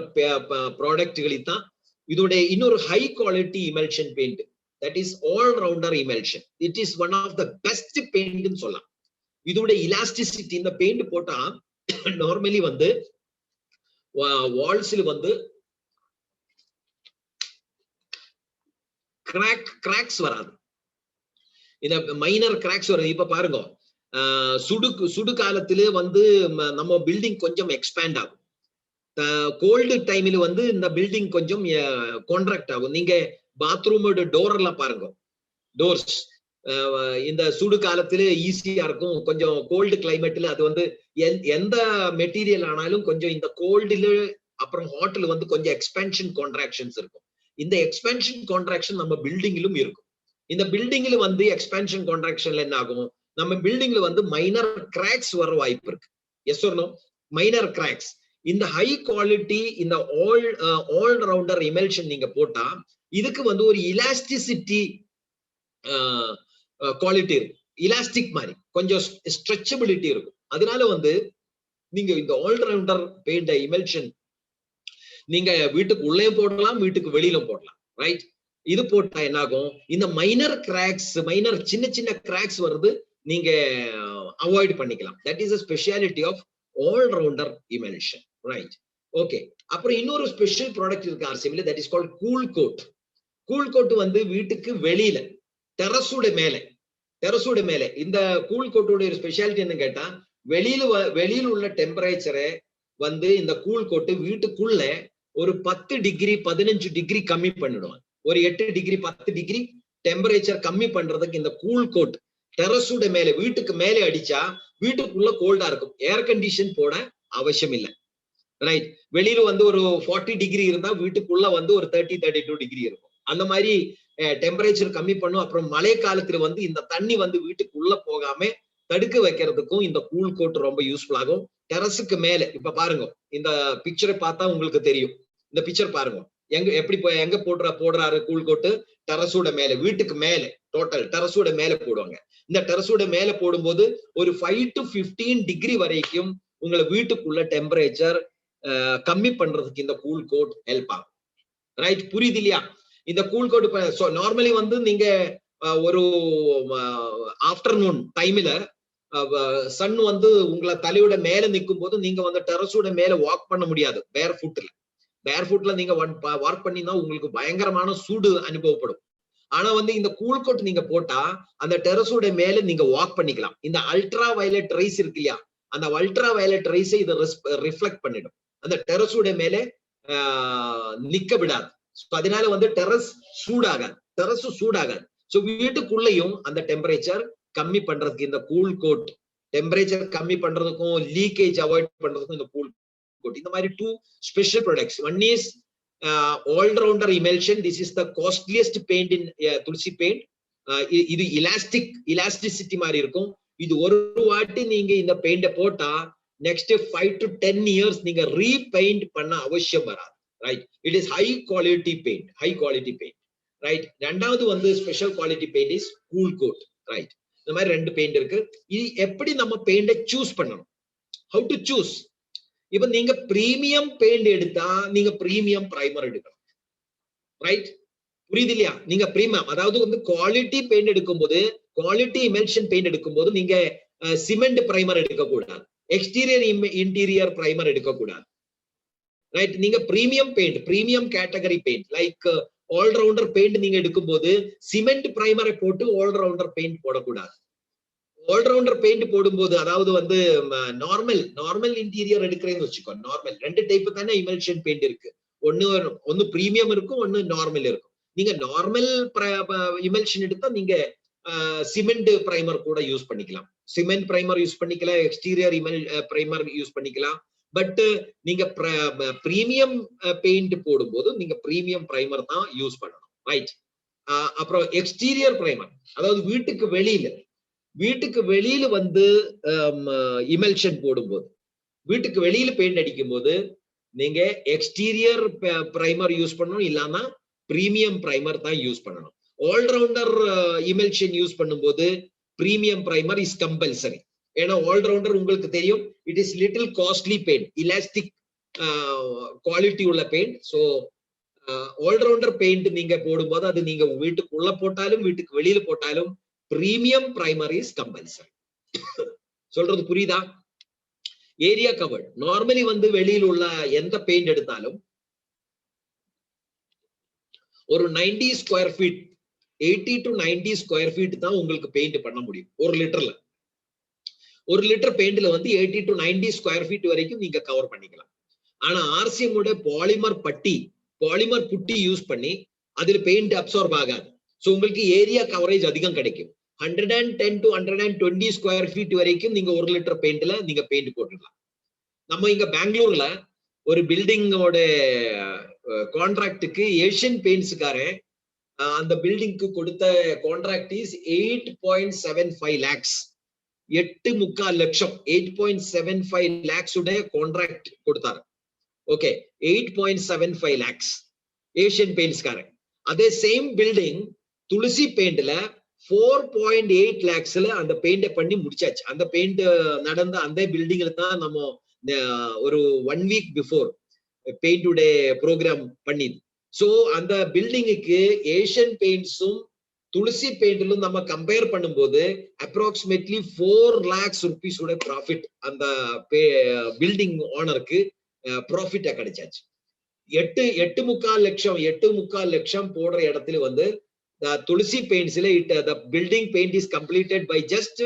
ப்ராடக்ட்களில் தான். இதோட இன்னொரு high quality emulsion paint, that is all rounder emulsion. It is one of the best பெயிண்ட்னு சொல்லலாம். இதோட இலாஸ்டிசிட்டி, இந்த பெயிண்ட் போட்டா நார்மலி வந்து வால்ஸ்ல வந்து கிராக்ஸ் வராது. இந்த மைனர் கிராக்ஸ் வராது. இப்ப பாருங்க, சுடு காலத்திலே வந்து நம்ம பில்டிங் கொஞ்சம் எக்ஸ்பேண்ட் ஆகும். கோல்டு டைம்ல வந்து இந்த பில்டிங் கொஞ்சம் கான்ட்ராக்ட் ஆகும். நீங்க பாத்ரூமோட டோர் எல்லாம் பாருங்க, டோர்ஸ் இந்த சுடு காலத்துல ஈஸியா இருக்கும். கொஞ்சம் கோல்டு கிளைமேட்ல அது வந்து எந்த மெட்டீரியல் ஆனாலும் கொஞ்சம் இந்த கோல்டுல அப்புறம் ஹாட்ல வந்து கொஞ்சம் எக்ஸ்பென்ஷன் கான்ட்ராக்ஷன்ஸ் இருக்கும். இந்த எக்ஸ்பென்ஷன் கான்ட்ராக்ஷன் நம்ம பில்டிங்லும் இருக்கும். இந்த பில்டிங்ல வந்து எக்ஸ்பென்ஷன் கான்ட்ராக்ஷன்ல என்ன ஆகும், நம்ம பில்டிங்ல வந்து மைனர் கிராக்ஸ் வர வாய்ப்பு இருக்கு. Yes or no? Minor cracks. இந்த ஹை குவாலிட்டி இந்த ஆல் ரவுண்டர் எமல்ஷன் நீங்க போட்டா இதுக்கு வந்து ஒரு இலாஸ்டிசிட்டி குவாலிட்டி இருக்கும். இலாஸ்டிக் மாதிரி கொஞ்சம் ஸ்ட்ரெச்சபிலிட்டி இருக்கும். அதனால வந்து நீங்க இந்த ஆல் ரவுண்டர் பெயிண்ட் எமல்ஷன் நீங்க வீட்டுக்கு உள்ளே போடலாம், வீட்டுக்கு வெளியில போடலாம். ரைட். இது போட்டா என்ன ஆகும், இந்த மைனர் கிராக்ஸ், மைனர் சின்ன சின்ன கிராக்ஸ் வருது, நீங்க அவாய்ட் பண்ணிக்கலாம். That is a speciality of all rounder emulsion. Right. Okay. அப்புறம் இன்னொரு ஸ்பெஷல் ப்ராடக்ட் இருக்கு ஆர்சிஎம்ல, that is called cool coat. Cool coat வந்து வீட்டுக்கு வெளியில டெரஸோட மேல இந்த கூல் கோட்டோட ஒரு ஸ்பெஷாலிட்டி என்ன கேட்டா, வெளியில உள்ள டெம்பரேச்சரை வந்து இந்த கூல் கோட்டு வீட்டுக்குள்ள ஒரு 10 டிகிரி 15 டிகிரி கம்மி பண்ணிடுவாங்க. ஒரு 8 டிகிரி 10 டிகிரி டெம்பரேச்சர் கம்மி பண்றதுக்கு இந்த கூல் கோட் டெரஸோட மேல வீட்டுக்கு மேலே அடிச்சா வீட்டுக்குள்ள கோல்டா இருக்கும். ஏர் கண்டிஷன் போட அவசியம் இல்லை. ரைட். வெளியில வந்து ஒரு 40 டிகிரி இருந்தா வீட்டுக்குள்ள வந்து ஒரு 30-32 டிகிரி இருக்கும். அந்த மாதிரி டெம்பரேச்சர் கம்மி பண்ணும். அப்புறம் மழை காலத்துல வந்து இந்த தண்ணி வந்து வீட்டுக்குள்ள போகாம தடுக்க வைக்கிறதுக்கும் இந்த கூல் கோட் ரொம்ப யூஸ்ஃபுல் ஆகும். டெரஸுக்கு மேல இப்ப பாருங்க, இந்த பிக்சரை பார்த்தா உங்களுக்கு தெரியும். இந்த பிக்சர் பாருங்க, எங்க போடுறாரு கூல் கோட்டு, டெரஸோட மேல, வீட்டுக்கு மேல, டோட்டல் டெரஸோட மேல போடுவாங்க. இந்த டெரஸோட மேல போடும்போது ஒரு 5 to 15 டிகிரி வரைக்கும் உங்களை வீட்டுக்குள்ள டெம்பரேச்சர் கம்மி பண்றதுக்கு இந்த கூல் கோட் ஹெல்ப் ஆகும். ரைட். புரியுது இல்லையா? இந்த கூல் கோட் நார்மலி வந்து நீங்க ஒரு ஆஃப்டர்நூன் டைம்ல சன் வந்து உங்களை தலையோட மேல நிற்கும் போது நீங்க வந்து டெரஸோட மேல வாக் பண்ண முடியாது. பேர் ஃபுட்ல நீங்க வாக் பண்ணினா உங்களுக்கு பயங்கரமான சூடு அனுபவப்படும். ஆனா வந்து இந்த கூல் கோட் நீங்க போட்டா அந்த டெரஸோட மேல நீங்க வாக் பண்ணிக்கலாம். இந்த அல்ட்ரா வயலட் ரைஸ் இருக்கு இல்லையா, அந்த அல்ட்ரா வயலட் ரைஸை இதை ரிஃப்ளெக்ட் பண்ணிடும். அந்த டெரஸோட மேல நிக்க விடாது. அதனால வந்து டெரஸ் சூடாகாது. சோ வீட்டுக்குள்ளேயும் அந்த டெம்பரேச்சர் கம்மி பண்றதுக்கு இந்த கூல் கோட், டெம்பரேச்சர் கம்மி பண்றதுக்கும் லீக்கேஜ் அவாய்ட் பண்றதுக்கும் இந்த கூல் கோட். இந்த மாதிரி 2 special products. One is all rounder emulsion. This is the costliest paint in Tulsi paint. இது இலாஸ்டிசிட்டி மாதிரி இருக்கும். இது ஒரு வாட்டி நீங்க இந்த பெயிண்ட போட்டா நெக்ஸ்ட் 5 to 10 இயர்ஸ் நீங்க ரீபெயிண்ட் பண்ண அவசியம் வராது. Right. It is high quality paint. Right. ரெண்டாவது வந்து special quality paint is cool coat. Right. இந்த மாதிரி 2 பெயிண்ட் இருக்கு. இது எப்படி நம்ம பெயிண்ட சூஸ் பண்ணணும், ஹவு டு சூஸ்? இப்ப நீங்க பிரீமியம் பெயிண்ட் எடுத்தா நீங்க பிரீமியம் பிரைமர் எடுக்கணும். ரைட். புரியுது இல்லையா? நீங்க பிரீமியம், அதாவது வந்து குவாலிட்டி பெயிண்ட் எடுக்கும்போது, குவாலிட்டி எமல்ஷன் பெயிண்ட் எடுக்கும்போது நீங்க சிமெண்ட் பிரைமர் எடுக்க கூடாது, எக்ஸ்டீரியர் இன்டீரியர் பிரைமர் எடுக்க கூடாது. ரைட். நீங்க premium category paint like all rounder paint நீங்க எடுக்கும்போது சிமெண்ட் பிரைமரை போட்டு ஆல் ரவுண்டர் பெயிண்ட் போடக்கூடாது. ஆல் ரவுண்டர் பெயிண்ட் போடும்போது, அதாவது வந்து நார்மல் இன்டீரியர் எடுக்கிறேன்னு வச்சுக்கோ. நார்மல் 2 டைப் தானே எமல்ஷன் பெயிண்ட் இருக்கு. ஒன்னு பிரீமியம் இருக்கும், ஒன்னு நார்மல் இருக்கும். நீங்க நார்மல் எமல்ஷன் எடுத்தா நீங்க சிமெண்ட் பிரைமர் கூட யூஸ் பண்ணிக்கலாம். சிமெண்ட் பிரைமர் யூஸ் பண்ணிக்கலாம், எக்ஸ்டீரியர் பிரைமர் யூஸ் பண்ணிக்கலாம். பட் நீங்க பிரீமியம் பெயிண்ட் போடும்போது நீங்க பிரீமியம் பிரைமர் தான் யூஸ் பண்ணணும், ரைட்? அப்புறம் எக்ஸ்டீரியர் பிரைமர், அதாவது வீட்டுக்கு வெளியில வந்து இமல்ஷன் போடும்போது, வீட்டுக்கு வெளியில பெயிண்ட் அடிக்கும் போது நீங்க எக்ஸ்டீரியர் பிரைமர் யூஸ் பண்ணணும், இல்லன்னா பிரீமியம் பிரைமர் தான் யூஸ் பண்ணணும். ஆல்ரவுண்டர் இமல்ஷன் யூஸ் பண்ணும்போது பிரீமியம் பிரைமர் இஸ் கம்பல்சரி. ஏன்னா ஆல்ரவுண்டர் உங்களுக்கு தெரியும், it is little costly paint, elastic quality உள்ள பெயிண்ட். ஸோ ஆல்ரவுண்டர் பெயிண்ட் நீங்க போடும்போது அது நீங்க வீட்டுக்குள்ள போட்டாலும் வீட்டுக்கு வெளியில போட்டாலும் பிரீமியம் பிரைமர் இஸ் கம்பல்சரி. சொல்றது புரியுதா? ஏரியா கவர்ட், நார்மலி வந்து வெளியில் உள்ள எந்த பெயிண்ட் எடுத்தாலும் ஒரு 90 square feet, 80 to 90 square feet தான் உங்களுக்கு பெயிண்ட் பண்ண முடியும் ஒரு லிட்டர்ல. ஒரு லிட்டர் பெயிண்ட்ல வந்து 80 to 90 ஸ்கொயர் ஃபீட் வரைக்கும் நீங்க கவர் பண்ணிக்கலாம். ஆனா ஆர்சிஎம் உடைய பாலிமர் புட்டி யூஸ் பண்ணி அதுல பெயிண்ட் அப்சார்ப் ஆகாது. சோ உங்களுக்கு ஏரியா கவரேஜ் அதிகம் கிடைக்கும். 110 to 120 ஸ்கொயர் ஃபீட் வரைக்கும் நீங்க ஒரு லிட்டர் பெயிண்ட்ல நீங்க பெயிண்ட் போட்டுக்கலாம். நம்ம இங்க பெங்களூர்ல ஒரு பில்டிங்கோட கான்ட்ராக்டுக்கு ஏஷியன் பெயிண்ட்ஸ்காரன் அந்த பில்டிங்க்கு கொடுத்த கான்ட்ராக்ட் இஸ் 8.75 lakhs, 8.25 லட்சம், 8.75 lakhs உடைய கான்ட்ராக்ட் கொடுத்தாரு. ஓகே, 8.75 lakhs ஏஷியன் பெயிண்ட்ஸ்காரன். அதே சேம் பில்டிங் துளசி பெயிண்ட்ல 4.8 lakhsல அந்த பெயிண்ட பண்ணி முடிச்சாச்சு. அந்த பெயிண்ட் நடந்த அந்த பில்டிங்ல தான் நம்ம ஒரு 1 week பிஃபோர் பெயிண்ட் உடைய ப்ரோக்ராம் பண்ணிது. சோ அந்த பில்டிங்குக்கு ஏஷியன் பெயிண்ட்ஸும் துளசி பெயிண்ட்லும் நம்ம கம்பேர் பண்ணும்போது அப்ராக்சிமேட்லி 4 lakhs rupees உடைய ப்ராஃபிட் அந்த பில்டிங் ஓனருக்கு ப்ராஃபிட்டா கிடைச்சாச்சு. 8.25 லட்சம் போடுற இடத்துல வந்து துளசி பெயிண்ட்ஸ்ல the building paint is completed by just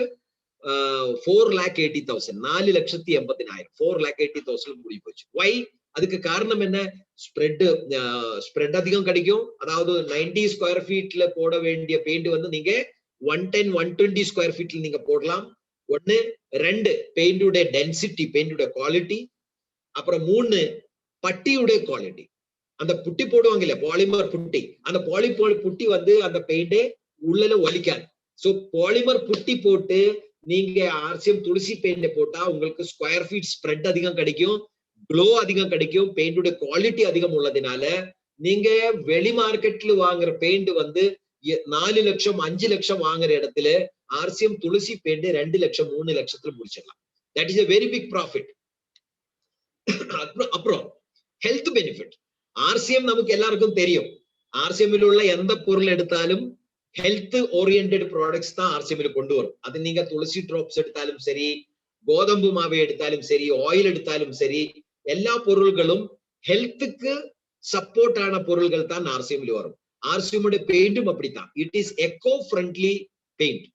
4,80,000, 4,80,000, 4,80,000 முடிஞ்சு போச்சு. Why? அதுக்கு காரணம் என்ன? ஸ்ப்ரெட் அதிகம் கிடைக்கும். அதாவது 90 ஸ்கொயர் ஃபீட்ல போட வேண்டிய பெயிண்ட் வந்து நீங்க 110, 120 ஸ்கொயர் ஃபீட்ல நீங்க போடலாம். 1, 2 பெயிண்டோட டென்சிட்டி, பெயிண்டோட குவாலிட்டி. அப்புறம் 3 பட்டியுடைய குவாலிட்டி. அந்த புட்டி போடுவாங்க இல்ல, பாலிமர் புட்டி, அந்த புட்டி வந்து அந்த பெயிண்டே உள்ளல ஒலிக்காது. சோ பாலிமர் புட்டி போட்டு நீங்க ஆர்சிஎம் துளசி பெயிண்ட் போட்டா உங்களுக்கு ஸ்கொயர் ஃபீட் ஸ்ப்ரெட் அதிகம் கிடைக்கும், க்ளோ அதிகம் கிடைக்கும், பெயிண்டோட குவாலிட்டி அதிகம் உள்ளதுனால நீங்க வெளி மார்க்கெட்ல வாங்குற பெயிண்ட் வந்து 4 லட்சம் 5 லட்சம் வாங்குற இடத்துல ஆர்சிஎம் துளசி பெயிண்ட் 2 லட்சம் 3 லட்சத்துல முடிச்சிடலாம். That is a very big profit. அப்புறம் ஹெல்த் பெனிஃபிட். ஆர்சிஎம் நமக்கு எல்லாருக்கும் தெரியும், ஆர்சிஎம்ல உள்ள எந்த பொருள் எடுத்தாலும் ஹெல்த் ஓரியன்டட் ப்ராடக்ட்ஸ் தான் ஆர்சிஎம்ல கொண்டு வரும். அது நீங்க துளசி ட்ராப்ஸ் எடுத்தாலும் சரி, கோதம்பு மாவை எடுத்தாலும் சரி, ஆயில் எடுத்தாலும் சரி, எல்லா பொருள்களும் ஹெல்த்துக்கு சப்போர்ட் ஆன பொருள்கள் தான் ஆர்சிஎம்ல வரும். ஆர்சிஎம் பெயிண்டும் அப்படித்தான். It is echo friendly paint.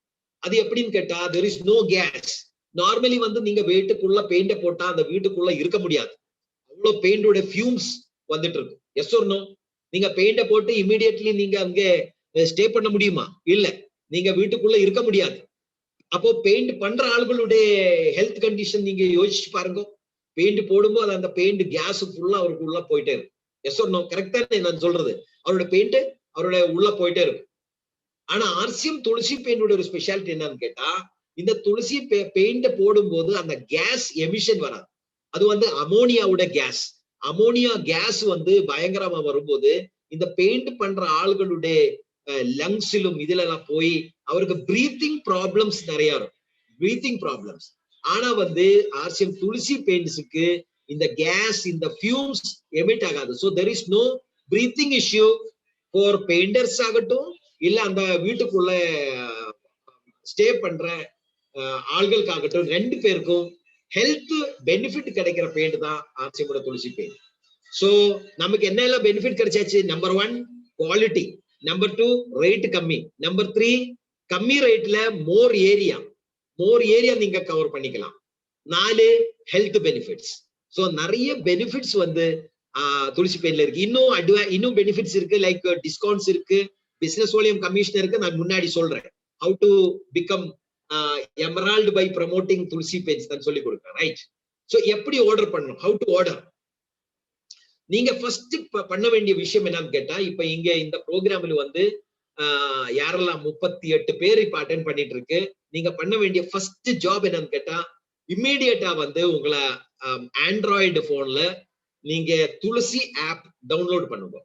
அது எப்படின்னு கேட்டா, there is no gas. Normally வந்து நீங்க வீட்டுக்குள்ள பெயிண்ட போட்டா அந்த வீட்டுக்குள்ள இருக்க முடியாது, அவ்வளவு பெயிண்டோட ஃபியூம்ஸ் வந்துட்டு இருக்கும். Yes or no? நீங்க பெயிண்ட போட்டு இமிடியட்லி நீங்க அங்க ஸ்டே பண்ண முடியுமா? இல்ல, நீங்க வீட்டுக்குள்ள இருக்க முடியாது. அப்போ பெயிண்ட் பண்ற ஆளுகளுடைய ஹெல்த் கண்டிஷன் நீங்க யோசிச்சு பாருங்க. பெயிண்ட் போடும்போது அந்த பெயிண்ட் கேஸ் ஃபுல்லா அவருக்கு உள்ள போயிட்டே இருக்கும். Yes or no? கரெக்டா நான் சொல்றது? அவரோட பெயிண்ட் அவருடைய உள்ள போயிட்டே இருக்கும். ஆனா ஆர்சிஎம் துளசி பெயிண்டோட ஒரு ஸ்பெஷாலிட்டி என்னன்னு கேட்டா, இந்த துளசி பெயிண்ட போடும்போது அந்த கேஸ் எமிஷன் வராது. அது வந்து அமோனியாவோட கேஸ். அமோனியா கேஸ் வந்து பயங்கரமா வரும்போது இந்த பெயிண்ட் பண்ற ஆளுகளுடைய லங்ஸிலும் இதுல எல்லாம் போய் அவருக்கு பிரீத்திங் ப்ராப்ளம்ஸ் நிறைய இருக்கும், பிரீத்திங் ப்ராப்ளம்ஸ். ஆனா வந்து ஆர்சிஎம் துளசி பெயிண்ட்ஸுக்கு இந்த கேஸ், இந்த ஃபியூம்ஸ் எமிட் ஆகாது. So there is no breathing issue for painters ஆகட்டும், இல்ல அந்த வீட்டுக்குள்ள ஸ்டே பண்ற ஆள்களுக்காகட்டும், 2 பேருக்கும் ஹெல்த் பெனிஃபிட் கிடைக்கிற பெயிண்ட் தான் ஆர்சிஎம் துளசி பெயிண்ட். சோ நமக்கு என்ன எல்லாம் பெனிஃபிட் கிடைச்சாச்சு? நம்பர் 1 குவாலிட்டி, நம்பர் 2 ரேட் கம்மி, நம்பர் 3 கம்மி ரேட்ல மோர் ஏரியா நீங்க கவர் பண்ணிக்கலாம், 4 ஹெல்த் பெனிஃபிட்ஸ். சோ நிறைய பெனிஃபிட்ஸ் வந்து துளசி பெயிண்ட்ல இருக்கு. இன்னும் பெனிஃபிட்ஸ் இருக்கு, லைக் டிஸ்கவுண்ட்ஸ் இருக்கு, பிசினஸ் வால்யூம் கமிஷன் இருக்கு. நான் முன்னாடி சொல்றேன் how to become emerald by promoting Tulsi paints தான் சொல்லி கொடுக்குறேன். ரைட். சோ எப்படி ஆர்டர் பண்ணணும், ஹவு டு ஆர்டர். நீங்க ஃபர்ஸ்ட் பண்ண வேண்டிய விஷயம் என்னன்னு கேட்டா, இப்ப இங்க இந்த ப்ரோக்ராம்ல வந்து யாரெல்லாம் 38 பேர் இப்ப அட்டென்ட் பண்ணிட்டு இருக்கு. நீங்க பண்ண வேண்டிய ஃபர்ஸ்ட் ஜாப் என்னன்னு கேட்டா, இம்மீடியட்டா வந்து உங்களை ஆண்ட்ராய்டு போன்ல நீங்க துளசி ஆப் டவுன்லோட் பண்ணுங்க.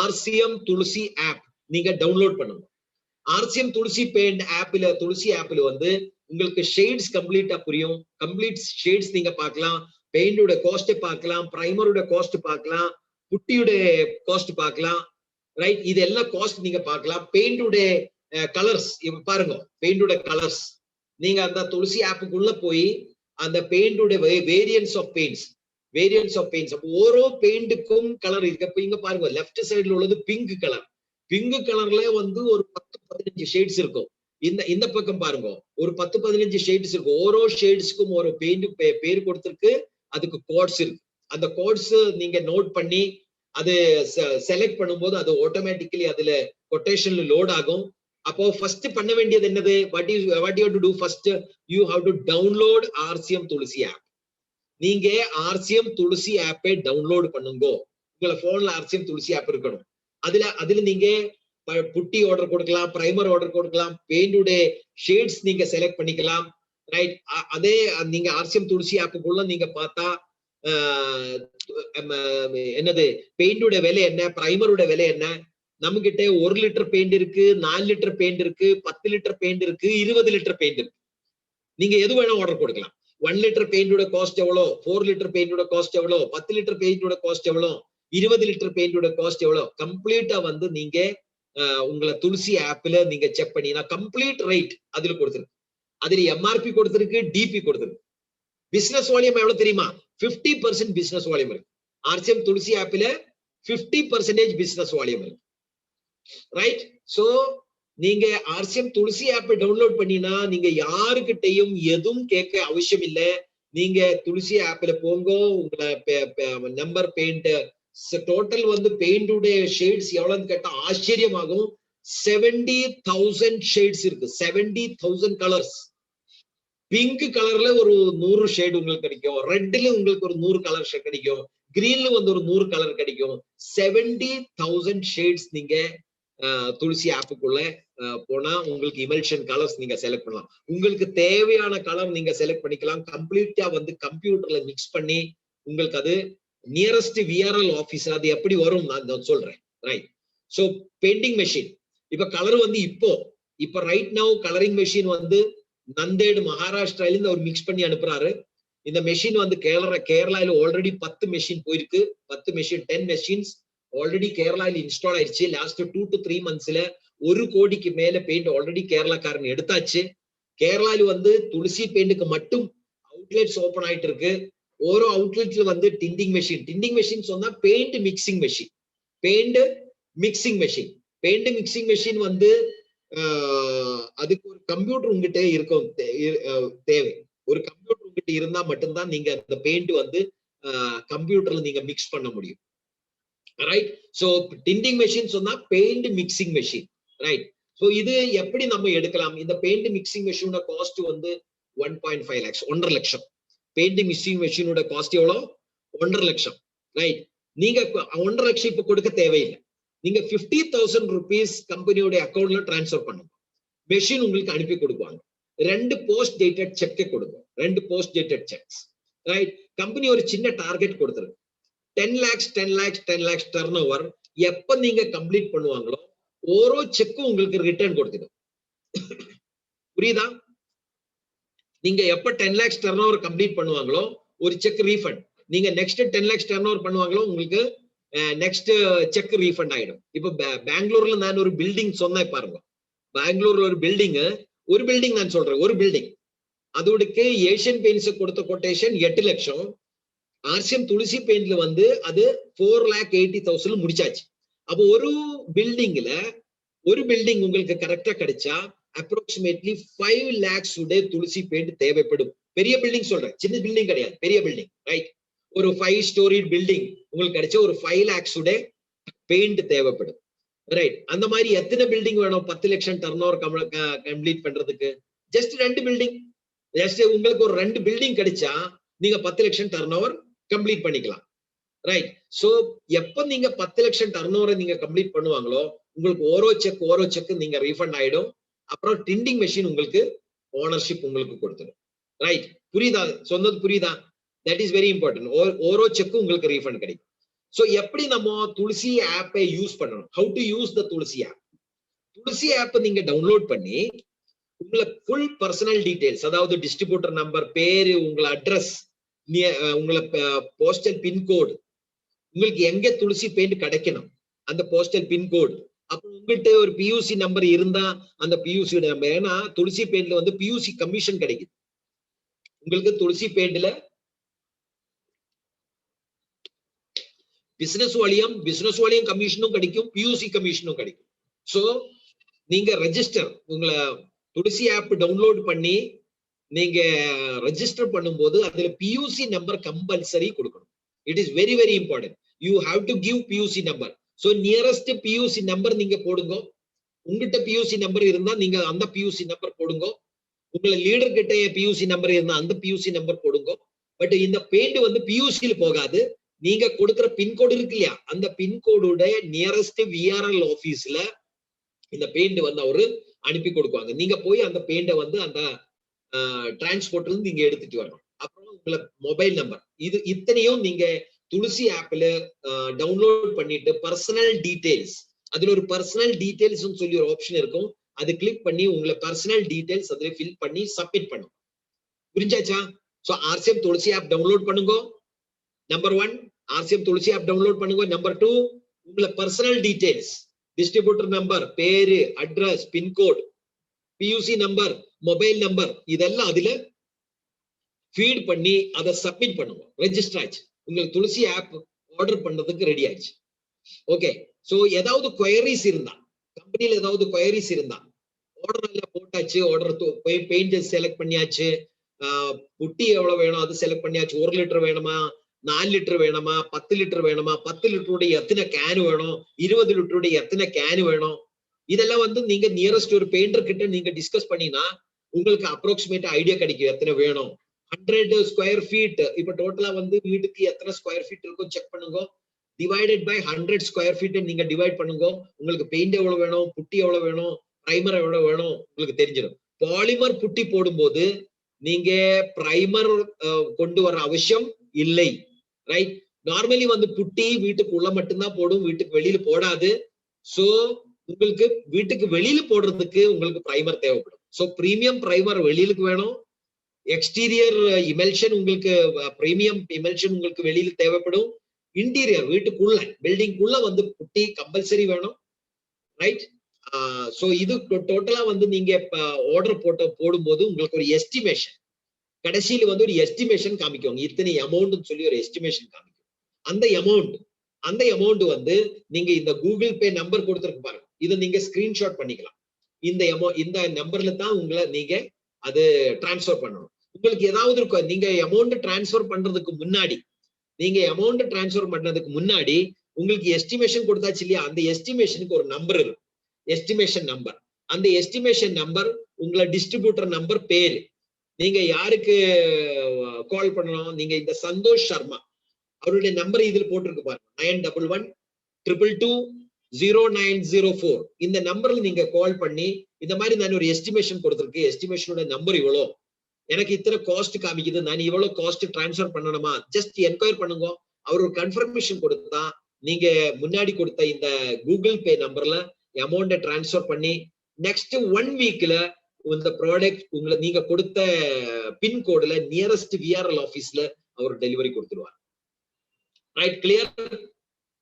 RCM துளசி ஆப் நீங்க டவுன்லோட் பண்ணுங்க. RCM துளசி பெயிண்ட் ஆப்ல, துளசி ஆப்ல வந்து உங்களுக்கு ஷேட்ஸ் கம்ப்ளீட்டா புரியும். கம்ப்ளீட் ஷேட்ஸ் நீங்க பார்க்கலாம், பெயிண்டோட காஸ்ட் பார்க்கலாம், பிரைமரோட காஸ்ட் பார்க்கலாம், புட்டியோட காஸ்ட் பார்க்கலாம். ரைட், இது எல்லாம் காஸ்ட் நீங்க பார்க்கலாம். பெயிண்டோட கலர்ஸ் பாருங்க, பெயிண்டோட கலர்ஸ் நீங்க அந்த துளசி ஆப்புக்குள்ள போய் அந்த பெயிண்டோட வேரியன்ஸ் ஆஃப் பெயிண்ட்ஸ் அப்போ ஓரோ பெயிண்ட்டுக்கும் கலர் இருக்கு. அப்ப இங்க பாருங்க, லெஃப்ட் சைடுல உள்ளது பிங்க் கலர். பிங்க் கலர்ல வந்து ஒரு 10-15 ஷேட்ஸ் இருக்கும். இந்த பக்கம் பாருங்க, ஒரு 10-15 ஷேட்ஸ் இருக்கும். ஓரோ ஷேட்ஸ்க்கும் ஒரு பெயிண்ட் பேர் கொடுத்திருக்கு, அதுக்கு கோட்ஸ் இருக்கு. அந்த கோட்ஸ் நீங்க நோட் பண்ணி அது செலக்ட் பண்ணும்போது அது ஆட்டோமேட்டிக்கலி அதுல கொட்டேஷன்ல லோட் ஆகும். அப்போ ஃபர்ஸ்ட் பண்ண வேண்டியது என்னது, what you have to do first, you have to download RCM Tulsi app. நீங்க RCM துளசி ஆப்பை டவுன்லோட் பண்ணுங்க. உங்கள போன்ல RCM துளசி ஆப் இருக்கணும். அதுல நீங்க புட்டி ஆர்டர் கொடுக்கலாம், பிரைமர் ஆர்டர் கொடுக்கலாம், பெயிண்டோட ஷேட்ஸ் நீங்க செலக்ட் பண்ணிக்கலாம். ரைட், அதே நீங்க RCM துளசி ஆப்புக்குள்ள நீங்க பார்த்தா என்னது பெயிண்டோட விலை என்ன, பிரைமரோட விலை என்ன. நம்ம கிட்ட 1 லிட்டர் பெயிண்ட் இருக்கு, 4 லிட்டர் பெயிண்ட் இருக்கு, 10 லிட்டர் பெயிண்ட் இருக்கு, 20 லிட்டர் பெயிண்ட் இருக்கு. நீங்க எது வேணா ஆர்டர் கொடுக்கலாம். 1 லிட்டர் பெயிண்டோட காஸ்ட் எவ்வளோ, 4 லிட்டர் பெயிண்டோட காஸ்ட் எவ்வளோ, 10 லிட்டர் பெயிண்டோட காஸ்ட் எவ்வளோ, 20 லிட்டர் பெயிண்டோட காஸ்ட் எவ்வளோ, கம்ப்ளீட்டா வந்து நீங்க உங்களை துளசி ஆப்ல நீங்க செக் பண்ணீங்கன்னா கம்ப்ளீட் ரேட் அதுல கொடுத்துருக்கு. அதுல MRP கொடுத்திருக்கு, DP கொடுத்திருக்கு. பிசினஸ் வால்யூம் எவ்வளவு தெரியுமா, 50% பிசினஸ் வால்யூம் இருக்கு. RCM துளசி ஆப்ல 50% பிசினஸ் வால்யூம் இருக்கு. ரைட், சோ நீங்க RCM துளசி ஆப் டவுன்லோட் பண்ணினா நீங்க யாருக்கிட்டையும் எதுவும் கேட்க அவசியம் இல்லை. நீங்க துளசி ஆப்ல போங்க, உங்களை நம்பர் பெயிண்ட் டோட்டல் வந்து பெயிண்டோட ஷேட்ஸ் எவ்வளவுன்னு கேட்டா ஆச்சரியமாகும். 70,000 ஷேட்ஸ் இருக்கு, 70,000 கலர்ஸ். பிங்க் கலர்ல ஒரு 100 ஷேட் உங்களுக்கு கிடைக்கும், ரெட்ல உங்களுக்கு ஒரு 100 கலர் கிடைக்கும், கிரீன்ல வந்து ஒரு 100 கலர் கிடைக்கும். 70,000 ஷேட்ஸ் நீங்க துளசி ஆப்புக்குள்ள போனா உங்களுக்கு இமல்ஷன் கலர்ஸ் நீங்க செலக்ட் பண்ணலாம். உங்களுக்கு தேவையான கலர் நீங்க செலக்ட் பண்ணிக்கலாம். கம்ப்ளீட்டா வந்து கம்ப்யூட்டர்ல மிக்ஸ் பண்ணி உங்களுக்கு அது நியரஸ்ட் VRL ஆபீஸ் அது எப்படி வரும் நான் சொல்றேன். ரைட், சோ பெயிண்டிங் மெஷின் இப்ப கலர் வந்து இப்ப ரைட் நவ் கலரிங் மெஷின் வந்து நந்தேடு மகாராஷ்டிரால இருந்து அவர் மிக்ஸ் பண்ணி அனுப்புறாரு. இந்த மெஷின் வந்து கேரளால ஆல்ரெடி 10 மெஷின் போயிருக்கு. 10 மெஷின்ஸ் ஆல்ரெடி கேரளால இன்ஸ்டால் ஆயிடுச்சு. லாஸ்ட் 2 to 3 மந்த்ஸ்ல 1 கோடிக்கு மேல பெயிண்ட் ஆல்ரெடி கேரளாக்காரன் எடுத்தாச்சு. கேரளால வந்து துளசி பெயிண்ட்க்கு மட்டும் அவுட்லெட்ஸ் ஓபன் ஆயிட்டு இருக்கு. ஓரோ அவுட்லெட்ல வந்து டிண்டிங் மெஷின் சொன்னா பெயிண்ட் மிக்சிங் மெஷின் வந்து அதுக்கு ஒரு கம்ப்யூட்டர் உங்ககிட்ட இருக்கும் தேவை. ஒரு கம்ப்யூட்டர் உங்ககிட்ட இருந்தா மட்டும்தான் நீங்க அந்த பெயிண்ட் வந்து கம்ப்யூட்டர்ல நீங்க மிக்ஸ் பண்ண முடியும். ரைட், சோ டிண்டிங் மெஷின் சொன்னா paint mixing machine. Right, so இது எப்படி நம்ம எடுக்கலாம். இந்த பெயிண்ட் மிக்சிங் மெஷினோட காஸ்ட் வந்து 1.5 lakhs, 1.5 லட்சம். பெயிண்ட் மிக்சிங் மெஷினோட காஸ்ட் எவ்வளவு, 1.5 லட்சம். ரைட், நீங்க 1.5 லட்சம் இப்ப கொடுக்க தேவையில்லை. நீங்க 50,000 rupees கம்பெனியோட அக்கௌண்ட்ல டிரான்ஸ்பர் பண்ணுங்க. மெஷின் உங்களுக்கு அனுப்பி கொடுப்பாங்க. 2 போஸ்ட் டேட்டட் செக் கொடுங்க, 2 post dated sex. Right, company ஒரு சின்ன டார்கெட் கொடுத்துருக்கு, 10 lakhs டர்ன் ஓவர். எப்ப நீங்க கம்ப்ளீட் பண்ணுவாங்களோ ஓரோ செக்கும் உங்களுக்கு ரிட்டர்ன் கொடுத்துடும். புரியுதா? நீங்க எப்ப 10 lakhs டர்ன் ஓவர் கம்ப்ளீட் பண்ணுவாங்களோ ஒரு செக் ரீஃபண்ட். நீங்க நெக்ஸ்ட் 10 lakhs டர்ன் ஓவர் பண்ணுவாங்களோ உங்களுக்கு நெக்ஸ்ட் செக் ரீஃபண்ட் ஆயிடும். இப்ப பெங்களூர்ல நான் ஒரு பில்டிங் சொன்னேன் பாருங்க. பெங்களூர்ல ஒரு பில்டிங் நான் சொல்றேன், ஒரு பில்டிங் அதோடக்கு ஏசியன் பெயிண்ட்ஸ் கொடுத்த கொட்டேஷன் 8 லட்சம். RCM துளசி பெயிண்ட்ல வந்து அது 4,80,000 முடிச்சாச்சு. அப்போ ஒரு பில்டிங் உங்களுக்கு கரெக்டா கிடைச்சா அப்ராக்சிமேட்லி 5 lakhs உடைய துளசி பெயிண்ட் தேவைப்படும். பெரிய பில்டிங் சொல்றேன், சின்ன பில்டிங் கிடையாது, பெரிய பில்டிங். ரைட், ஒரு 5 story பில்டிங் உங்களுக்கு கிடைச்ச ஒரு 5 lakhs உடைய பெயிண்ட் தேவைப்படும். ரைட், அந்த மாதிரி எத்தனை பில்டிங் வேணும் 10 லட்சம் டர்ன் ஓவர் கம்ப்ளீட் பண்றதுக்கு? ஜஸ்ட் 2 பில்டிங், ஜஸ்ட் உங்களுக்கு ஒரு 2 பில்டிங் கிடைச்சா நீங்க 10 லட்சம் டர்ன் ஓவர் கம்ப்ளீட் பண்ணிக்கலாம். ரைட். சோ எப்ப நீங்க 10 லட்சம் டர்ன் ஓவரை நீங்க கம்ப்ளீட் பண்ணுவாங்களோ உங்களுக்கு ஓரோ செக் நீங்க ரீஃபண்ட் ஆயிடும். அப்புறம் டிண்டிங் மெஷின் உங்களுக்கு ஓனர்ஷிப் உங்களுக்கு கொடுத்துடும். ரைட். புரியுதா? சொன்னது புரியுதா? That is very important. ஓரோ செக் உங்களுக்கு ரீஃபண்ட் கிடைக்கும். சோ எப்படி நம்ம துளசி ஆப்பை யூஸ் பண்ணணும்? How to use the Tulsi app? Tulsi app நீங்க டவுன்லோட் பண்ணி உங்களை ஃபுல் பர்சனல் டீடைல்ஸ், அதாவது டிஸ்ட்ரிபியூட்டர் நம்பர், பேரு, உங்களை அட்ரஸ், உங்களை போஸ்டல் பின்கோடு, உங்களுக்கு எங்க துளசி பெயிண்ட் கிடைக்கணும் அந்த போஸ்டல் பின்கோடு, அப்புறம் உங்கள்கிட்ட ஒரு பியூசி நம்பர் இருந்தா அந்த பியூசி நம்பர். ஏன்னா துளசி பெயிண்ட்ல வந்து பியூசி கமிஷன் கிடைக்குது. உங்களுக்கு துளசி பெயிண்ட்ல பிசினஸ் வழியும் கமிஷனும் கிடைக்கும், பியூசி கமிஷனும் கிடைக்கும். சோ நீங்க ரெஜிஸ்டர், உங்களை துளசி ஆப் டவுன்லோட் பண்ணி நீங்க ரெஜிஸ்டர் பண்ணும்போது அதுல பியூசி நம்பர் கம்பல்சரி கொடுக்கணும். It is very very important. You have to give PUC number. So nearest PUC number நீங்க போடுங்க. உங்ககிட்ட பியூசி நம்பர் இருந்தா நீங்க அந்த பியூசி நம்பர் போடுங்க. உங்களை லீடர் கிட்ட பியூசி நம்பர் இருந்தா அந்த பியூசி நம்பர் போடுங்க. பட் இந்த பெயிண்ட் வந்து பியூசில போகாது. நீங்க கொடுக்கிற பின்கோடு இருக்கு இல்லையா, அந்த பின்கோடுடைய நியரஸ்ட் விஆர்எல் ஆபீஸ்ல இந்த பெயிண்ட் வந்து அவரு அனுப்பி கொடுக்குவாங்க. நீங்க போய் அந்த பெயிண்ட வந்து அந்த டிரான்ஸ்போர்ட்ல இருந்து நீங்க எடுத்துட்டு வரணும். அப்புறம் உங்களை மொபைல் நம்பர், இது இத்தனையும் நீங்க துளசி ஆப்ல டவுன்லோட் பண்ணிட்டு பர்சனல் டீடைல்ஸ், அதுல ஒரு பர்சனல் டீடைல்ஸ் சொல்லி ஒரு ஆப்ஷன் இருக்கும். அது கிளிக் பண்ணி உங்களை பர்சனல் டீடைல்ஸ் அதுல ஃபில் பண்ணி சப்மிட் பண்ணுங்க. புரிஞ்சாச்சா? So RCM Tulsi app download பண்ணுங்க. Number 1 RCM Tulsi app download பண்ணுங்க. நம்பர் 2 உங்களை பர்சனல் டீடைல்ஸ், டிஸ்ட்ரிபியூட்டர் நம்பர், பேரு, address, pincode, PUC number, mobile number, இதெல்லாம் அதுல ஃபீட் பண்ணி அதை சப்மிட் பண்ணுங்க. ரெஜிஸ்டர் ஆச்சு, உங்களுக்கு துளசி ஆப் ஆர்டர் பண்றதுக்கு ரெடி ஆயிடுச்சு. ஓகே. சோ ஏதாவது குயரிஸ் இருந்தா, கம்பெனில ஏதாவது குயரிஸ் இருந்தா, ஆர்டர் எல்லாம் போட்டாச்சு, ஆர்டர் பெயிண்ட் செலக்ட் பண்ணியாச்சு, புட்டி எவ்வளவு வேணும் அது செலக்ட் பண்ணியாச்சு, 1 லிட்டர் வேணுமா, 4 லிட்டர் வேணுமா, 10 லிட்டர் வேணுமா, 10 லிட்டருடைய எத்தனை கேன் வேணும், 20 லிட்டருடைய எத்தனை கேன் வேணும், இதெல்லாம் வந்து நீங்க நியரஸ்ட் ஒரு பெயிண்டர் கிட்ட நீங்க டிஸ்கஸ் பண்ணினா உங்களுக்கு அப்ராக்சிமேட் ஐடியா கிடைக்கும் எத்தனை வேணும். 100 ஸ்கொயர் ஃபீட், இப்ப டோட்டலா வந்து வீட்டுக்கு எத்தனை ஸ்கொயர் ஃபீட் இருக்கும் செக் பண்ணுங்க. டிவைடட் பை 100 ஸ்கொயர் ஃபீட் நீங்க டிவைட் பண்ணுங்க. உங்களுக்கு பெயிண்ட் எவ்வளவு வேணும், புட்டி எவ்வளவு வேணும், பிரைமர் எவ்வளவு வேணும் உங்களுக்கு தெரிஞ்சிடும். பாலிமர் புட்டி போடும்போது நீங்க பிரைமர் கொண்டு வர அவசியம் இல்லை. ரைட். நார்மலி வந்து புட்டி வீட்டுக்குள்ள மட்டும்தான் போடும், வீட்டுக்கு வெளியில போடாது. சோ உங்களுக்கு வீட்டுக்கு வெளியில போடுறதுக்கு உங்களுக்கு பிரைமர் தேவைப்படும். சோ பிரீமியம் பிரைமர் வெளியிலுக்கு வேணும். எக்ஸ்டீரியர் இமெல்ஷன் உங்களுக்கு பிரீமியம் இமெல்ஷன் உங்களுக்கு வெளியில தேவைப்படும். இன்டீரியர் வீட்டுக்குள்ள பில்டிங்குள்ள வந்து புட்டி கம்பல்சரி வேணும். ரைட். சோ இது டோட்டலா வந்து நீங்க ஆர்டர் போடும்போது உங்களுக்கு ஒரு எஸ்டிமேஷன், கடைசியில வந்து ஒரு எஸ்டிமேஷன் காமிக்கும், இத்தனை அமௌண்ட் சொல்லி ஒரு எஸ்டிமேஷன் காமிக்கும். அந்த அமௌண்ட் வந்து நீங்க இந்த கூகுள் பே நம்பர் கொடுத்துருக்கு பாருங்க, இதை நீங்க ஸ்கிரீன்ஷாட் பண்ணிக்கலாம். இந்த நம்பர்ல தான் உங்களை நீங்க அது டிரான்ஸ்பர் பண்ணணும். உங்களுக்கு ஏதாவது இருக்கும், நீங்க அமௌண்ட் டிரான்ஸ்பர் பண்றதுக்கு முன்னாடி உங்களுக்கு எஸ்டிமேஷன் கொடுத்தாச்சு இல்லையா, அந்த எஸ்டிமேஷனுக்கு ஒரு நம்பர் இருக்கும், எஸ்டிமேஷன் நம்பர். அந்த எஸ்டிமேஷன் நம்பர் உங்களை டிஸ்ட்ரிபியூட்டர் நம்பர், பேரு, நீங்க யாருக்கு கால் பண்ணணும், நீங்க இந்த சந்தோஷ் சர்மா அவருடைய நம்பர் இதுல போட்டிருக்கு பாருங்க, 9112220904. இந்த நம்பர்ல நீங்க கால் பண்ணி இந்த மாதிரி நான் ஒரு எஸ்டிமேஷன் கொடுத்திருக்கு, எஸ்டிமேஷனோட நம்பர் இவ்வளோ, எனக்கு இத்தனை காஸ்ட் காமிக்குது, நான் இவ்வளவு காஸ்ட் டிரான்ஸ்பர் பண்ணணுமா, ஜஸ்ட் என்கொயர் பண்ணுங்க. அவர் ஒரு கன்ஃபர்மேஷன் கொடுத்தா நீங்க முன்னாடி கொடுத்த இந்த கூகுள் பே நம்பர்ல அமௌண்ட்டை டிரான்ஸ்பர் பண்ணி நெக்ஸ்ட் 1 வீக்ல இந்த ப்ராடக்ட் உங்களை நீங்க கொடுத்த பின்கோடுல நியரஸ்ட் விஆர்எல் ஆபீஸ்ல அவர் டெலிவரி கொடுத்துருவார். Right, clear?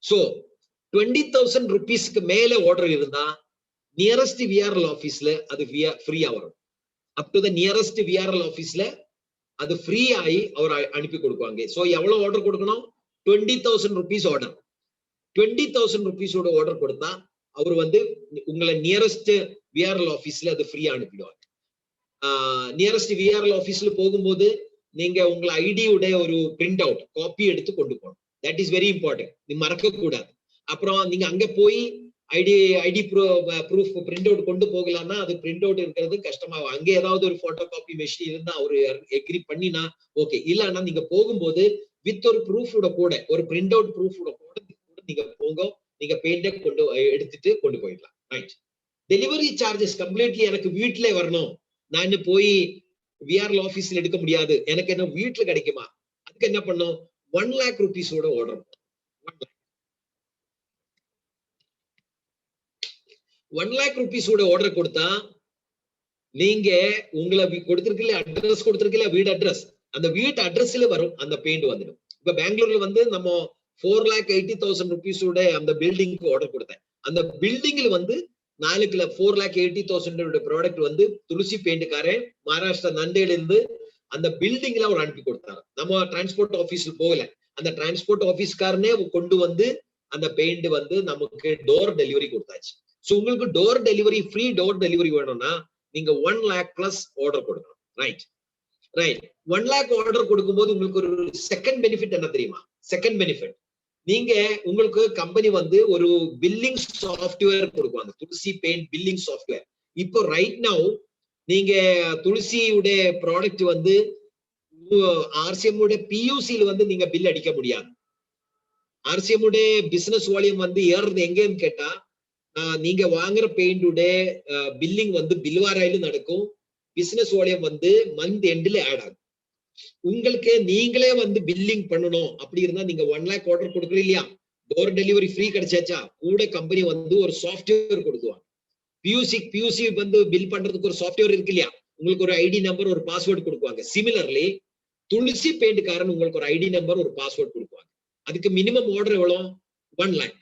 சோ 20,000 rupeesக்கு மேல ஆர்டர் இருந்தா நியரஸ்ட் விஆர்எல் ஆபீஸ்ல அது ஃப்ரீயா வரும். Up to the nearest VRL ஆபீஸ்ல அது ஃப்ரீ ஆகி அவர் அனுப்பி கொடுப்பாங்க. சோ எவ்வளவு ஆர்டர் கொடுக்கணும்? 20,000 rupees ஆர்டர். 20,000 rupeesோட ஆர்டர் கொடுத்தா அவர் வந்து உங்களை நியரஸ்ட் விஆர்எல் ஆபீஸ்ல அது ஃப்ரீயா அனுப்பிடுவாங்க. நியரஸ்ட் விஆர்எல் ஆபீஸ்ல போகும்போது நீங்க உங்களை ஐடி உடைய ஒரு பிரிண்ட் அவுட் காப்பி எடுத்து கொண்டு போகணும். தட் இஸ் வெரி இம்பார்ட்டன்ட், நீ மறக்க கூடாது. அப்புறம் நீங்க அங்க போய் ஐடி ப்ரூஃப் பிரிண்ட் அவுட் கொண்டு போகலாம்னா அது பிரிண்ட் அவுட் இருக்கிறது கஷ்டமாகும். அங்கே ஏதாவது ஒரு போட்டோ காப்பி மெஷின் இருந்தா அவரு எக்ரி பண்ணினா ஓகே. இல்லன்னா நீங்க போகும்போது வித் ஒரு ப்ரூஃபோட கூட ஒரு பிரிண்ட் அவுட் ப்ரூஃபோட கூட நீங்க போங்க. நீங்க பெயிண்ட கொண்டு எடுத்துட்டு கொண்டு போயிடலாம். ரைட். டெலிவரி சார்ஜஸ் கம்ப்ளீட்லி எனக்கு வீட்டுல வரணும், நான் போய் விஆர்எல் ஆபீஸ்ல எடுக்க முடியாது, எனக்கு என்ன வீட்டுல கிடைக்குமா? அதுக்கு என்ன பண்ணும், 1 lakh rupees-ஓட ஆர்டர். 1 lakh rupees-ஓட ஆர்டர் கொடுத்தா நீங்க உங்களை கொடுத்திருக்கல அட்ரஸ் கொடுத்திருக்கல வீடு அட்ரஸ், அந்த வீட்டு அட்ரஸ்ல வரும் அந்த பெயிண்ட் வந்துடும். இப்ப பெங்களூர்ல வந்து நம்ம 4,80,000 rupees-ஓட அந்த பில்டிங்க்கு ஆர்டர் கொடுத்தேன். அந்த பில்டிங்ல வந்து 4,80,000 ப்ராடக்ட் வந்து துளசி பெயிண்ட்காரன் மகாராஷ்டிரா நண்டேல இருந்து அந்த பில்டிங்ல அவர் அனுப்பி கொடுத்தாரு. நம்ம டிரான்ஸ்போர்ட் ஆபீஸ்ல போகல, அந்த டிரான்ஸ்போர்ட் ஆபீஸ்காரனே கொண்டு வந்து அந்த பெயிண்ட் வந்து நமக்கு டோர் டெலிவரி கொடுத்தாச்சு. சோ உங்களுக்கு door delivery, free door delivery வேணும்னா நீங்க 1 lakh plus ஆர்டர் கொடுக்கணும். Right right. 1 lakh ஆர்டர் கொடுக்கும்போது உங்களுக்கு ஒரு செகண்ட் பெனிஃபிட் என்ன தெரியுமா? செகண்ட் பெனிஃபிட், நீங்க உங்களுக்கு கம்பெனி வந்து ஒரு பில்லிங் சாஃப்ட்வேர் கொடுக்குவாங்க, துளசி பெயிண்ட் பில்லிங் சாஃப்ட்வேர். இப்போ ரைட் நவ் நீங்க துளசியுடைய ப்ராடக்ட் வந்து ஆர்சிஎம் உடைய பியூசில வந்து நீங்க பில் அடிக்க முடியாது. ஆர்சிஎம் உடைய பிசினஸ் வால்யூம் வந்து ஏறது எங்கன்னு கேட்டா, நீங்க வாங்குற பெயிண்டுடைய பில்லிங் வந்து பில்வாராயில நடக்கும், பிசினஸ் வால்யூம் வந்து மந்த் எண்ட்ல ஆட் ஆகும். உங்களுக்கு நீங்களே வந்து பில்லிங் பண்ணணும் அப்படி இருந்தா நீங்க 1 lakh ஆர்டர் கொடுக்குறீங்க இல்லையா, டோர் டெலிவரி ஃப்ரீ கிடைச்சாச்சா, கூட கம்பெனி வந்து ஒரு சாஃப்ட்வேர் கொடுக்குவாங்க. பியூசி வந்து பில் பண்றதுக்கு ஒரு சாஃப்ட்வேர் இருக்கு இல்லையா, உங்களுக்கு ஒரு ஐடி நம்பர் ஒரு பாஸ்வேர்டு கொடுக்குவாங்க. சிமிலர்லி துளசி பெயிண்ட்காரன் உங்களுக்கு ஒரு ஐடி நம்பர் ஒரு பாஸ்வேர்ட் கொடுக்குவாங்க. அதுக்கு மினிமம் ஆர்டர் எவ்வளவு? 1 lakh.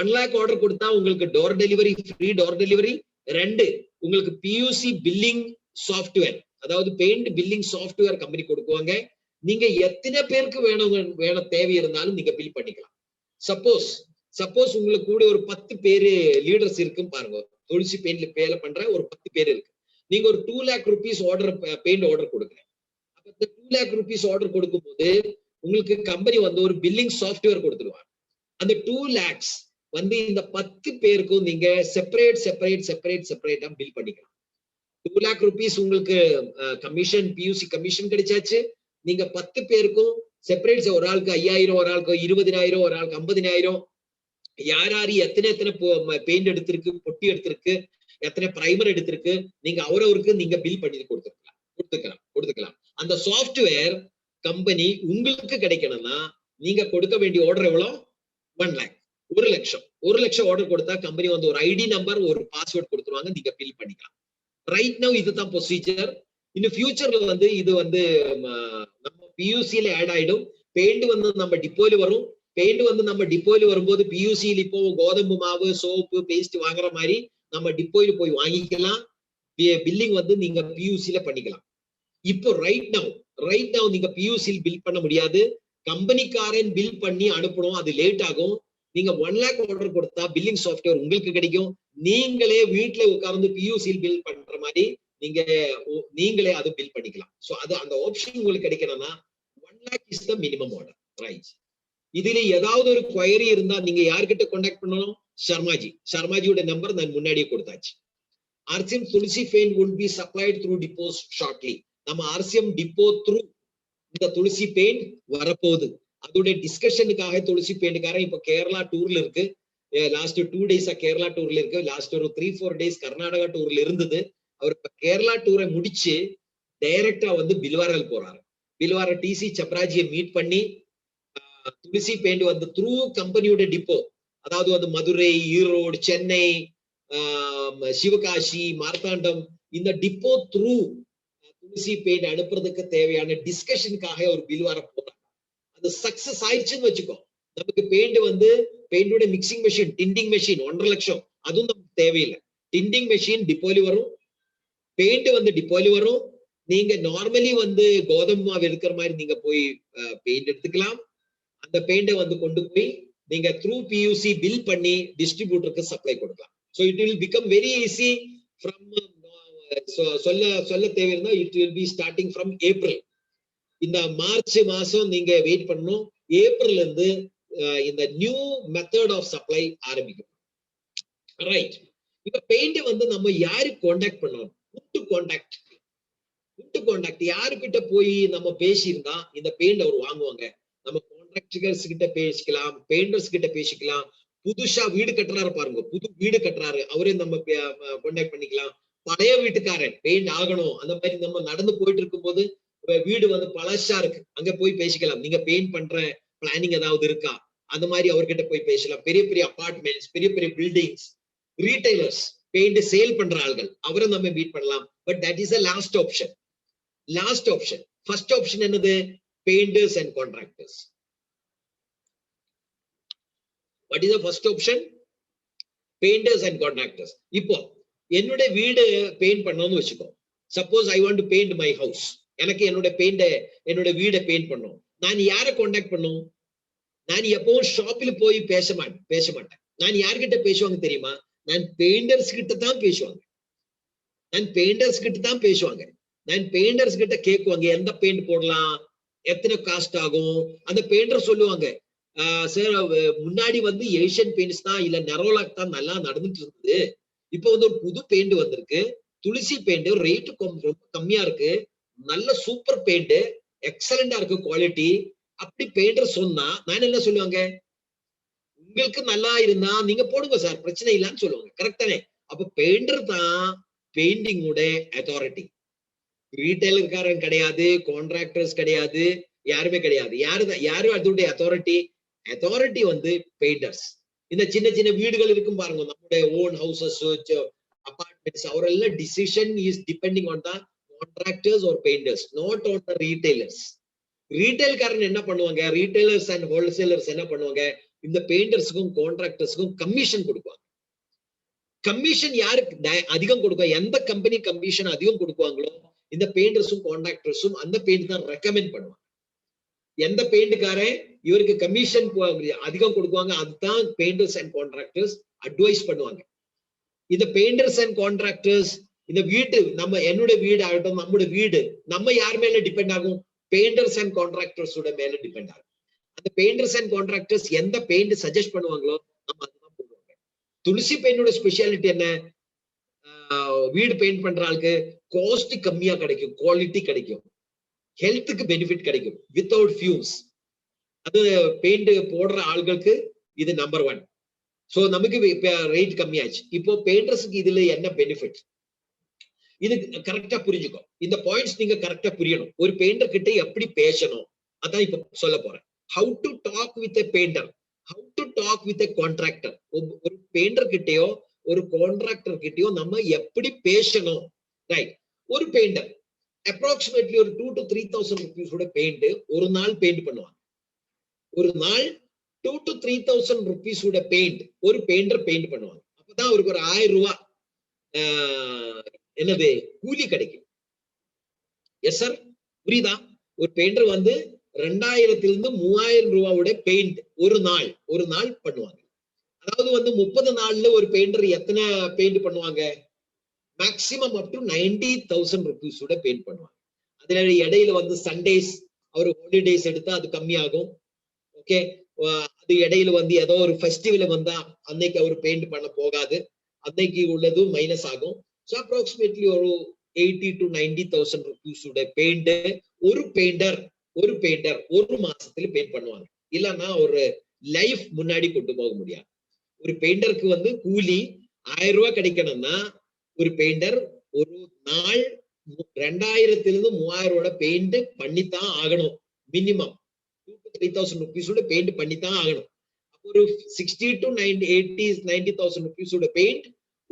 1 lakh ஆர்டர் கொடுத்தா உங்களுக்கு door delivery free door delivery, 2 உங்களுக்கு பியூசி பில்லிங் சாஃப்ட்வேர், அதாவது பெயிண்ட் பில்லிங் சாஃப்ட்வேர் கம்பெனி கொடுக்குவாங்க. நீங்க எத்தனை பேருக்கு வேணும் தேவை இருந்தாலும் நீங்க பில் பண்ணிக்கலாம். சப்போஸ் உங்களுக்கு கூட ஒரு 10 பேரு லீடர்ஸ் இருக்குன்னு பாருங்க, துளசி பெயிண்ட்ல வேலை பண்ற ஒரு 10 பேர் இருக்கு, நீங்க ஒரு 2 lakh rupees order paint order கொடுக்குறேன். அப்ப 2 lakh rupees ஆர்டர் கொடுக்கும் போது உங்களுக்கு கம்பெனி வந்து ஒரு பில்லிங் சாஃப்ட்வேர் கொடுத்துருவாங்க. அந்த 2 lakhs வந்து இந்த 10 பேருக்கும் நீங்க செப்பரேட்டா பில் பண்ணிக்கலாம். 2 lakh rupees உங்களுக்கு கமிஷன், பியூசி கமிஷன் கிடைச்சாச்சு. நீங்க 10 பேருக்கும் செப்பரேட், ஒரு ஆளுக்கு 5,000, ஒரு ஆளுக்கு 20,000, ஒரு ஆளுக்கு 50,000, யார் எத்தனை பெயிண்ட் எடுத்திருக்கு, பொட்டி எடுத்திருக்கு, எத்தனை பிரைமர் எடுத்திருக்கு, நீங்க அவரவருக்கு நீங்க பில் பண்ணி கொடுத்துக்கலாம். அந்த சாஃப்ட்வேர் கம்பெனி உங்களுக்கு கிடைக்கணும்னா நீங்க கொடுக்க வேண்டிய ஆர்டர் எவ்வளவு? 1 lakh, 1 லட்சம் ஆர்டர் கொடுத்தா கம்பெனி வந்து ஒரு ஐடி நம்பர் ஒரு பாஸ்வேர்ட் கொடுத்துருவாங்க, நீங்க பில் பண்ணிக்கலாம். ரைட் நவ் இதுதான் ப்ரொசீஜர். இன்னும் ஃபியூச்சர்ல வந்து இது வந்து நம்ம பியூசில ஆட் ஆயிடும். பெயிண்ட் வந்து நம்ம டிப்போல வரும். பெயிண்ட் வந்து நம்ம டிப்போல வரும்போது பியூசில இப்போ கோதம்பு மாவு, சோப்பு, பேஸ்ட் வாங்குற மாதிரி நம்ம டிப்போயில போய் வாங்கிக்கலாம். பில்லிங் வந்து நீங்க பியூசில பண்ணிக்கலாம். இப்போ ரைட் நவ் நீங்க பியூசில பில் பண்ண முடியாது. கம்பெனிக்காரன் பில் பண்ணி அனுப்பணும், அது லேட் ஆகும். நீங்க 1 lakh ஆர்டர் கொடுத்தா பில்லிங் சாஃப்ட்வேர் உங்களுக்கு கிடைக்கும். நீங்களே வீட்டுல உட்கார்ந்து பியூசில் பில் பண்ற மாதிரி நீங்களே அது பில் பண்ணிக்கலாம். சோ அது அந்த ஆப்ஷன் உங்களுக்கு கிடைக்கணும்னா 1 lakh is the minimum order. Right. இதுல ஏதாவது ஒரு குவரி இருந்தா நீங்க யார்கிட்ட கான்டாக்ட் பண்ணணும்? சர்மாஜியோட நம்பர் நான் முன்னாடியே கொடுத்தாச்சு. RCM Tulsi paint would be supplied through depots shortly. நம்ம RCM டிப்போ த்ரூ இந்த துளசி பெயிண்ட் வரப்போகுது. அதோட டிஸ்கஷனுக்காக துளசி பெயிண்ட்காரன் இப்ப கேரளா டூர்ல இருக்கு. லாஸ்ட் 2 டேஸா கேரளா டூர்ல இருக்கு. லாஸ்ட் ஒரு 3-4 டேஸ் கர்நாடகா டூர்ல இருந்தது. அவர் இப்ப கேரளா டூரை முடிச்சு டைரக்டா வந்து பில்வாரல் போறாரு. பில்வாரா டிசி சப்ராஜியை மீட் பண்ணி துளசி பெயிண்ட் வந்து த்ரூ கம்பெனியோட டிப்போ, அதாவது வந்து மதுரை, ஈரோடு, சென்னை, சிவகாசி, மார்த்தாண்டம், இந்த டிப்போ த்ரூ துளசி பெயிண்ட் அனுப்புறதுக்கு தேவையான டிஸ்கஷனுக்காக ஒரு பில்வார போறாங்க. அது சக்சஸ் ஆயிடுச்சுன்னு வச்சுக்கோ, நமக்கு பெயிண்ட் வந்து பெயிண்டோட மிக்சிங் மெஷின், டிண்டிங் மெஷின் 1.5 லட்சம் அதுவும் நமக்கு தேவையில்லை. டிண்டிங் மெஷின் டிப்போலி வரும், பெயிண்ட் வந்து டிப்போலி வரும். நீங்க நார்மலி வந்து கோதம்பு மாவு இருக்கிற மாதிரி நீங்க போய் பெயிண்ட் எடுத்துக்கலாம். அந்த பெயிண்டை வந்து கொண்டு போய் நீங்க த்ரூ பியூசி பில் பண்ணி டிஸ்ட்ரிபியூட்டருக்கு சப்ளை கொடுக்கலாம். So it will become very easy from சொல்ல தேவை இருந்தா it will be starting from April. இந்த மார்ச் மாசம் நீங்க வெயிட் பண்ணணும். ஏப்ரல்ல இருந்து இந்த நியூ மெத்தட் ஆஃப் சப்ளை ஆரம்பிக்கும். ரைட். இப்ப பெயிண்ட் வந்து நம்ம யாரு காண்டாக்ட் பண்ணணும்? காண்டாக்ட் யாருக்கிட்ட போய் நம்ம பேசியிருந்தா இந்த பெயிண்ட் அவர் வாங்குவாங்க? நம்ம கான்ட்ராக்டர்ஸ் கிட்ட பேசிக்கலாம், பெயிண்டர்ஸ் கிட்ட பேசிக்கலாம். புதுசா வீடு கட்டுறாரு பாருங்க, புது வீடு கட்டுறாரு, அவரே நம்ம காண்டாக்ட் பண்ணிக்கலாம். பழைய வீட்டுக்காரன் பெயிண்ட் ஆகணும், அந்த மாதிரி நம்ம நடந்து போயிட்டு இருக்கும் போது வீடு வந்து பழசா இருக்கு, அங்க போய் பேசிக்கலாம். நீங்க பெயிண்ட் பண்ற பிளானிங் ஏதாவது இருக்கா? அந்த மாதிரி அவர்கிட்ட போய் பேசலாம். பெரிய பெரிய அபார்ட்மெண்ட்ஸ், பெரிய பெரிய பில்டிங்ஸ், ரீட்டைலர்ஸ், பெயிண்ட் சேல் பண்ற ஆள்கள், அவரை நம்ம மீட் பண்ணலாம். But that is a last option. First option என்னது? Painters and contractors. What is the first option? Painters and contractors. இப்போ என்னோட வீடு பெயிண்ட் பண்ணணும்னு வச்சுக்கோ. Suppose I want to paint my house. எனக்கு என்னோட வீடை பெயிண்ட் பண்ணணும். நான் யாரை காண்டாக்ட் பண்ணும்? நான் எப்பவும் ஷாப்பில் போய் பேச மாட்டேன். நான் யார்கிட்ட பேசுவாங்க தெரியுமா? நான் பெயிண்டர்ஸ் கிட்ட தான் பேசுவாங்க. நான் பெயிண்டர்ஸ் கிட்ட கேட்குவாங்க, எந்த பெயிண்ட் போடலாம், எத்தனை காஸ்ட் ஆகும். அந்த பெயிண்டர் சொல்லுவாங்க, சார் முன்னாடி வந்து ஏசியன் பெயிண்ட்ஸ் தான், இல்ல நெரோலாக் தான் நல்லா நடந்துட்டு இருந்தது. இப்போ வந்து ஒரு புது பெயிண்ட் வந்திருக்கு, துளசி பெயிண்ட், ரேட்டு ரொம்ப கம்மியா இருக்கு, நல்ல சூப்பர் பெயிண்ட், எக்ஸலண்டா இருக்கு குவாலிட்டி. அப்படி பெயிண்டர் சொன்னா நான் என்ன சொல்லுவாங்க? உங்களுக்கு நல்லா இருந்தா நீங்க போடுங்க சார், பிரச்சனை இல்லைன்னு சொல்லுவாங்க. கரெக்ட் தானே? அப்ப பெயிண்டர் தான் பெயிண்டிங்கோட அத்தாரிட்டி. ரீட்டைலர்காரன் கிடையாது, கான்ட்ராக்டர்ஸ் கிடையாது, யாருமே கிடையாது. யாரும் அதோடைய அத்தாரிட்டி வந்து பெயிண்டர்ஸ். இந்த சின்ன சின்ன வீடுகள் இருக்கும் பாருங்க, நம்முடைய ஓன் ஹவுசஸ், அபார்ட்மெண்ட்ஸ், அவரெல்லாம் decision is depending on the contractors or painters, not on the retailers. ரீட்டைல்காரன் என்ன பண்ணுவாங்க? ரீட்டைலர்ஸ் அண்ட் ஹோல்சேலர்ஸ் என்ன பண்ணுவாங்க? இந்த பெயிண்டர்ஸுக்கும் கான்ட்ராக்டர்ஸுக்கும் கமிஷன் கொடுப்பாங்க. கமிஷன் யாருக்கு அதிகம் கொடுக்கும்? எந்த கம்பெனி கமிஷன் அதிகம் கொடுக்குவாங்களோ இந்த பெயிண்டர்ஸும் கான்ட்ராக்டர்ஸும் அந்த பெயிண்ட் தான் ரெக்கமெண்ட் பண்ணுவாங்க. எந்த பெயிண்ட்காரன் இவருக்கு கமிஷன் அதிகம் கொடுக்குவாங்க, அதுதான் பெயிண்டர்ஸ் அண்ட் கான்ட்ராக்டர்ஸ் அட்வைஸ் பண்ணுவாங்க. இந்த பெயிண்டர்ஸ் அண்ட் கான்ட்ராக்டர்ஸ் இந்த வீட்டு என்னோட வீடு ஆகட்டும், நம்மளோட வீடு நம்ம யார் மேல டிபெண்ட் ஆகும்? பெயிண்டர்ஸ் அண்ட் கான்ட்ராக்டர்ஸோட மேல டிபெண்ட் ஆகும். அந்த பெயிண்டர்ஸ் அண்ட் கான்ட்ராக்டர்ஸ் எந்த பெயிண்ட் சஜஸ்ட் பண்ணுவாங்களோ நம்ம அதுதான் போடுவாங்க. துளசி பெயிண்டோட ஸ்பெஷாலிட்டி என்ன? வீடு பெயிண்ட் பண்ற ஆளுக்கு காஸ்ட் கம்மியா கிடைக்கும், குவாலிட்டி கிடைக்கும், ஹெல்த்துக்கு பெனிஃபிட் கிடைக்கும், வித்தவுட் ஃபியூம்ஸ். அது பெயிண்ட் போடுற ஆளுகளுக்கு இது நம்பர் 1. சோ நமக்கு ரேட் கம்மியாச்சு. இப்போ பெயிண்டர்ஸுக்கு இதுல என்ன பெனிஃபிட்? இது கரெக்டா புரிஞ்சுக்கோ. இந்த பாயிண்ட்ஸ் நீங்க கரெக்டா புரியணும். ஒரு பெயிண்டர் கிட்ட எப்படி பேசணும் அதான் இப்ப சொல்ல போறேன். How to talk with a painter, how to talk with a contractor. ஒரு பெயிண்டர் கிட்டயோ ஒரு கான்ட்ராக்டர் கிட்டயோ நம்ம எப்படி பேசணும்? ரைட். ஒரு பெயிண்டர் அப்ராக்சிமேட்லி ஒரு 2,000 to 3,000 rupees பெயிண்ட் ஒரு நாள் பெயிண்ட் பண்ணுவாங்க. ஒரு நாள் 2,000 to 3,000 rupees பெயிண்ட் ஒரு பெயிண்டர் பெயிண்ட் பண்ணுவாங்க. அப்பதான் அவருக்கு ஒரு 1000 ரூபாய் என்னது கூலி கிடைக்கும். எஸ் சார், புரியுதா? ஒரு பெயிண்டர் வந்து 2000 to 3000 ரூபாயோட பெயிண்ட் ஒரு நாள் பண்ணுவாங்க. அதாவது வந்து 30 நாள்ல ஒரு பெயிண்டர் எத்தனை பெயிண்ட் பண்ணுவாங்க? Maximum up to 90,000 rupees paint பண்ணுவாங்க. அதுல இடையில வந்து சண்டேஸ், அவர் ஹாலிடேஸ் எடுத்தா அது கம்மியாகும். ஓகே, அது இடையில வந்து ஏதோ ஒரு ஃபெஸ்டிவல் வந்தா அன்னைக்கு அவர் பெயிண்ட் பண்ண போகாது, அன்னைக்கு உள்ளதும் மைனஸ் ஆகும். ஸோ அப்ராக்சிமேட்லி ஒரு 80,000 to 90,000 rupees பெயிண்ட் ஒரு பெயிண்டர் ஒரு மாசத்துல பெயிண்ட் பண்ணுவாங்க. இல்லைன்னா ஒரு லைஃப் முன்னாடி கொண்டு போக முடியாது. ஒரு பெயிண்டருக்கு வந்து கூலி 1000 ரூபாய் கிடைக்கணும்னா ஒரு பெயிண்டர் ஒரு நாள் 2000 to 3000 பெயிண்ட் பண்ணித்தான் ஆகணும். மினிமம் 2,000 to 3,000 rupees பெயிண்ட் பண்ணித்தான் ஆகணும். ஒரு 60,000 to 90,000 rupees பெயிண்ட்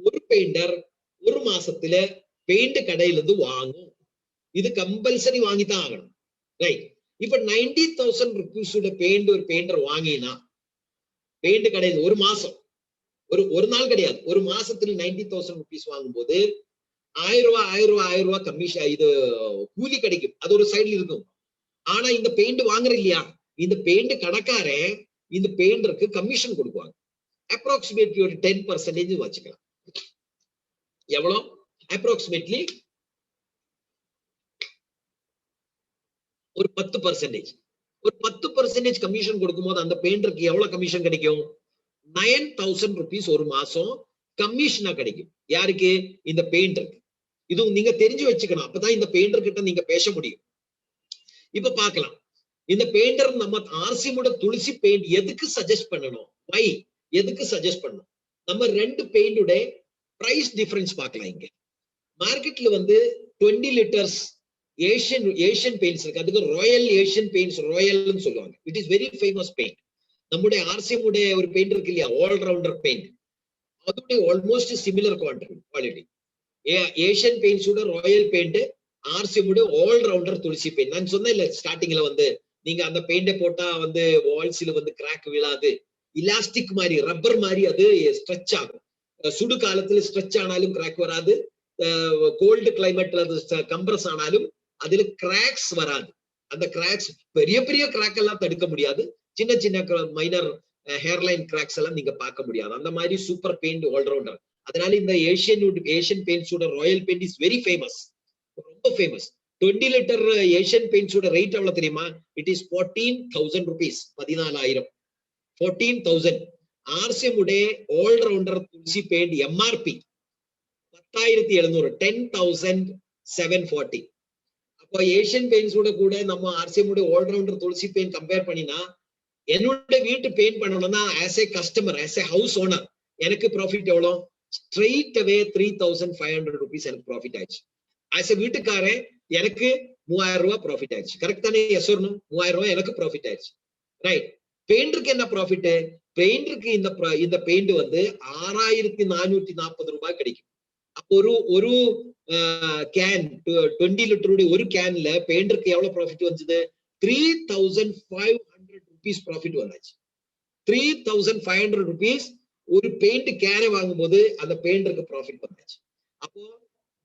ஒரு பெயிண்டர் ஒரு மாசத்துல பெயிண்ட் கடையில இருந்து வாங்கும். இது கம்பல்சரி வாங்கித்தான் ஆகணும். ரைட். இப்ப 90,000 rupees பெயிண்ட் ஒரு பெயிண்டர் வாங்கினா பெயிண்ட் கடையில் ஒரு மாசம் ஒரு நாள் கிடையாது, ஒரு மாசத்துல 90,000 rupees வாங்கும்போது 1000 ரூபாய் கமிஷன் இது கூலி கிடைக்கும். அது ஒரு சைடுல இருக்கும். ஆனா இந்த பெயிண்ட் வாங்குற இல்லையா, இந்த பெயிண்ட் கடைக்காரன் இந்த பெயிண்டருக்கு கமிஷன் கொடுக்குவாங்க. அப்ராக்சிமேட்லி ஒரு 10% வச்சுக்கலாம். எவ்வளவு? அப்ராக்சிமேட்லி ஒரு 10%. ஒரு 10% கமிஷன் கொடுக்கும்போது அந்த பெயிண்டருக்கு எவ்வளவு கமிஷன் கிடைக்கும்? 9,000 rupees ஒரு மாசம் கமிஷனா கிடைக்கும். யாருக்கு? இந்த பெயிண்டருக்கு. இதுவும் நீங்க தெரிஞ்சு வச்சுக்கணும். அப்பதான் இந்த பெயிண்டர் கிட்ட நீங்க பேச முடியும். இப்ப பார்க்கலாம். இந்த பெயிண்டர் நம்ம ஆர்சிஎமோட துளசி பெயிண்ட் எதுக்கு சஜஸ்ட் பண்ணணும்? வை எதுக்கு சஜஸ்ட் பண்ணணும்? நம்ம ரெண்டு பெயிண்டோட பிரைஸ் டிஃபரன்ஸ் பார்க்கலாம். இங்க மார்க்கெட்ல வந்து 20 லிட்டர்ஸ் ஏஷியன் பெயிண்ட்ஸ் இருக்கு. அதுக்கு ராயல் ஏஷியன் பெயிண்ட்ஸ், ராயல்னு சொல்லுவாங்க. It is very famous paint. நம்முடைய ஆர்சிஎம் உடைய ஒரு பெயிண்ட் இருக்கு இல்லையா, ஆல் ரவுண்டர் பெயிண்ட், அதோட ஆல்மோஸ்ட் சிமிலர் குவாலிட்டி. ஏஷியன் பெயிண்ட்ஸோட ராயல் பெயிண்ட், ஆர்சிஎம் உடைய ஆல் ரவுண்டர் துளசி பெயிண்ட். நான் சொன்னேன் இல்ல ஸ்டார்டிங்ல வந்து நீங்க அந்த பெயிண்ட போட்டா வந்து வால்ஸ்ல வந்து கிராக் விழாது, இலாஸ்டிக் மாதிரி ரப்பர் மாதிரி அது ஸ்ட்ரெச் ஆகும். சுடு காலத்துல ஸ்ட்ரெச் ஆனாலும் கிராக் வராது, கோல்டு கிளைமேட்ல அது கம்ப்ரஸ் ஆனாலும் அதுல கிராக்ஸ் வராது. அந்த கிராக்ஸ் பெரிய பெரிய கிராக் எல்லாம் தடுக்க முடியாது, சின்ன சின்ன மைனர் ஹேர்லைன் கிராக்ஸ் எல்லாம் நீங்க பார்க்க முடியாது. அந்த மாதிரி சூப்பர் பெயிண்ட் ஆல்ரவுண்டர். அதனால இந்த ஏஷியன் பெயிண்ட்ஸோட royal paint is very famous, ரொம்ப ஃபேமஸ். 20 லிட்டர் ஏஷியன் பெயிண்ட்ஸோட ரேட் எவ்வளவு தெரியுமா? It is 14,000 rupees, 14,000. 14,000. ஆர்சிஎம் உடைய ஆல்ரவுண்டர் துளசி பெயிண்ட் எம்ஆர்பி 10,700, 10,740. அப்போ ஏஷியன் பெயிண்ட்ஸோட கூட நம்ம ஆர்சிஎம் உடைய ஆல்ரவுண்டர் துளசி பெயிண்ட் கம்பேர் பண்ணினா, என்னோட வீட்டு பெயிண்ட் பண்ணணும்னா as a customer, as a house owner, எனக்கு ப்ராஃபிட் எவ்வளோ? ஸ்ட்ரெயிட் அவே 3,500 rupees எனக்கு ப்ராஃபிட் ஆயிடுச்சு. ஆஸ் ஏ வீட்டுக்காரன் எனக்கு 3,000 ரூபாய் ப்ராஃபிட் ஆயிடுச்சு. கரெக்ட் தானே? Yes or no? 3,000 ரூபாய் எனக்கு ப்ராஃபிட் ஆயிடுச்சு. ரைட். பெயிண்டருக்கு என்ன ப்ராஃபிட்? பெயிண்டருக்கு இந்த பெயிண்ட் வந்து 6,440 ரூபாய் கிடைக்கும். அப்போ ஒரு கேன் 20 லிட்டருடைய ஒரு கேன்ல பெயிண்டருக்கு எவ்வளவு ப்ராஃபிட் வந்தது? 3,500 rupees ப்ராஃபிட் வந்தாச்சு. 3,500 rupees ஒரு பெயிண்ட் கேனை வாங்கும்போது அந்த பெயிண்டருக்கு ப்ராஃபிட் வந்தாச்சு. அப்போ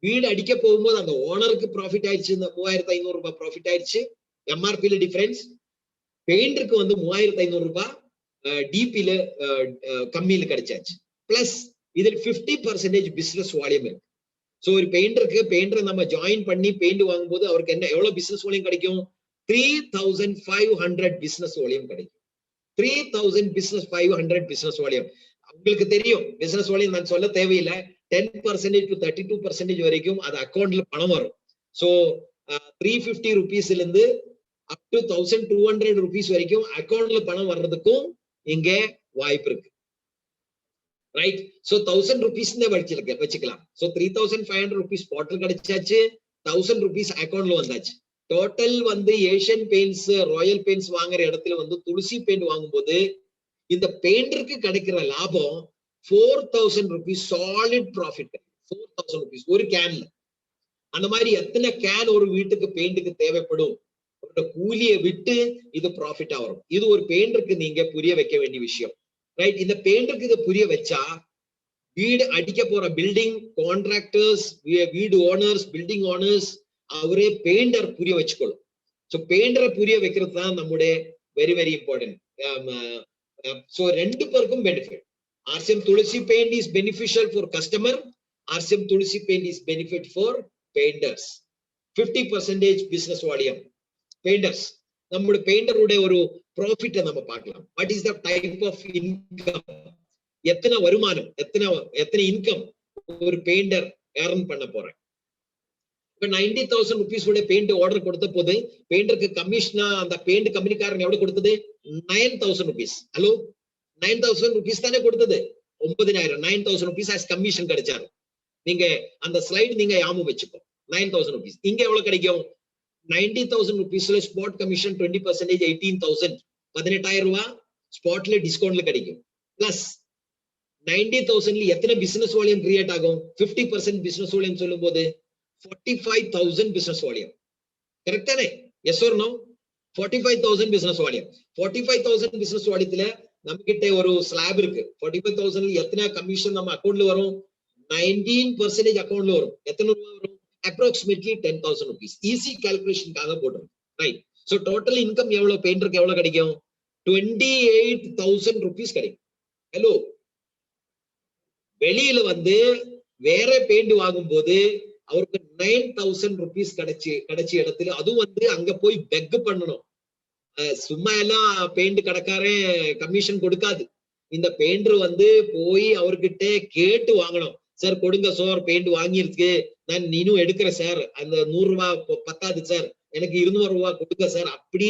வீடு அடிக்க போகும்போது அந்த ஓனருக்கு ப்ராஃபிட் ஆயிடுச்சு, இந்த 3,500 ரூபாய் ப்ராஃபிட் ஆயிடுச்சு. எம்ஆர்பியில டிஃபரன்ஸ். பெயிண்டருக்கு வந்து 3,500 ரூபாய் டிபியில கம்மியில கிடைச்சாச்சு. பிளஸ் இதில் 50% பிசினஸ் வால்யூம் இருக்கு. சோ ஒரு பெயிண்டரை நம்ம ஜாயின் பண்ணி பெயிண்ட் வாங்கும்போது அவருக்கு என்ன எவ்வளவு பிசினஸ் வால்யூம் கிடைக்கும்? 3,500 பிசினஸ் வால்யூம் கிடைக்கும். 3,000 பிசினஸ் பிசினஸ் வால்யூம். உங்களுக்கு தெரியும் பிசினஸ் வால்யூம் நான் சொல்ல தேவையில்லை. 10% to 32% வரைக்கும் அது அக்கௌண்ட்ல பணம் வரும். சோ 350 rupeesல இருந்து அப் டு 1,200 rupees வரைக்கும் அக்கௌண்ட்ல பணம் வர்றதுக்கும் இங்க வாய்ப்பு இருக்கு. ரைட். சோ 1,000 rupees வச்சுக்கலாம். சோ 3,500 rupees பாட்டில் கிடைச்சாச்சு, 1,000 rupees அக்கௌண்ட்ல வந்தாச்சு. டோட்டல் வந்து ஏஷியன் பெயிண்ட்ஸ், ராயல் பெயிண்ட்ஸ் வாங்குற இடத்துல வந்து துளசி பெயிண்ட் வாங்கும்போது இந்த பெயிண்டருக்கு கிடைக்கிற லாபம் 4,000 rupees சாலிட் ப்ராஃபிட். 4,000 rupees ஒரு கேன்ல. அந்த மாதிரி எத்தனை கேன் ஒரு வீட்டுக்கு பெயிண்ட்டுக்கு தேவைப்படும், கூலியை விட்டு இது ப்ராஃபிட்டா வரும். இது ஒரு பெயிண்டருக்கு நீங்க புரிய வைக்க வேண்டிய விஷயம். ரைட். இந்த பெயிண்டருக்கு இதை புரிய வச்சா வீடு அடிக்க போற பில்டிங் கான்ட்ராக்டர்ஸ், வீடு ஓனர்ஸ், பில்டிங் ஓனர்ஸ், அவரே பெயிண்டர் புரிய வச்சுக்கணும். சோ பெயிண்டரை புரிய வைக்கிறது தான் நம்முடைய வெரி வெரி இம்பார்ட்டன்ட். சோ ரெண்டு பேருக்கும் benefit. RCM Tulsi paint is beneficial for customer. RCM Tulsi paint is benefit for painters. 50% business volume. Painters. நம்முடைய பெயிண்டர் உடைய ஒரு ப்ராஃபிட் நம்ம பார்க்கலாம். What is the type of income? எத்தனை வருமானம், எத்தனை இன்கம் ஒரு பெயிண்டர் ஏர்ன் பண்ண போறேன். இப்ப 90,000 rupees உடைய பெயிண்ட் ஆர்டர் கொடுத்த போது பெயிண்டருக்கு கமிஷனா அந்த பெயிண்ட் கம்பெனிக்காரன் எவ்வளவு கொடுத்தது? 9,000 rupees. ஹலோ, 9,000 rupees தானே கொடுத்தது. 9,000 9,000 rupees as கமிஷன் கிடைச்சாரு. நீங்க அந்த ஸ்லைடு நீங்க ஞாபகம் வச்சுக்கோ. 9,000 rupees. இங்க எவ்வளவு கிடைக்கும்? 90,000 rupeesல ஸ்பாட் கமிஷன் 20% 18,000, 18,000 ரூபாய் ஸ்பாட்ல டிஸ்கவுண்ட்ல கிடைக்கும். பிளஸ் 90,000ல எத்தனை பிசினஸ் வால்யூம் கிரியேட் ஆகும்? 50% பிசினஸ் வால்யூம் சொல்லும் போது 45,000 பிசினஸ் வால்யூம். கரெக்ட் தானே? Yes or no? 45,000 business volume. 45,000 business வால்யூத்துல நம்ம கிட்ட ஒரு ஸ்லாப் இருக்கு. 45,000ல எத்தனை கமிஷன் நம்ம அக்கௌண்ட்ல வரும்? 19% அக்கௌண்ட்ல வரும். எத்தனை ரூபாய் வரும்? Approximately 10,000 rupees. ஈஸி கால்குலேஷனுக்காக போடுறோம். ரைட். சோ டோட்டல் இன்கம் எவ்வளவு பெயிண்டருக்கு எவ்வளவு கிடைக்கும்? 28,000 rupees கிடைக்கும். ஹலோ, வெளியில வந்து வேற பெயிண்ட் வாங்கும் போது அவருக்கு 9,000 rupees கிடைச்ச இடத்துல அதுவும் வந்து அங்க போய் பெக் பண்ணணும். சும்மா எல்லாம் பெயிண்ட் கடைக்காரன் கமிஷன் கொடுக்காது. இந்த பெயிண்டர் வந்து போய் அவர்கிட்ட கேட்டு வாங்கணும். சார் கொடுங்க சார், பெயிண்ட் வாங்கியிருக்கு, நான் இன்னும் எடுக்கிறேன் சார், அந்த 100 ரூபாய் பத்தாது சார், எனக்கு 200 ரூபாய் கொடுங்க சார், அப்படி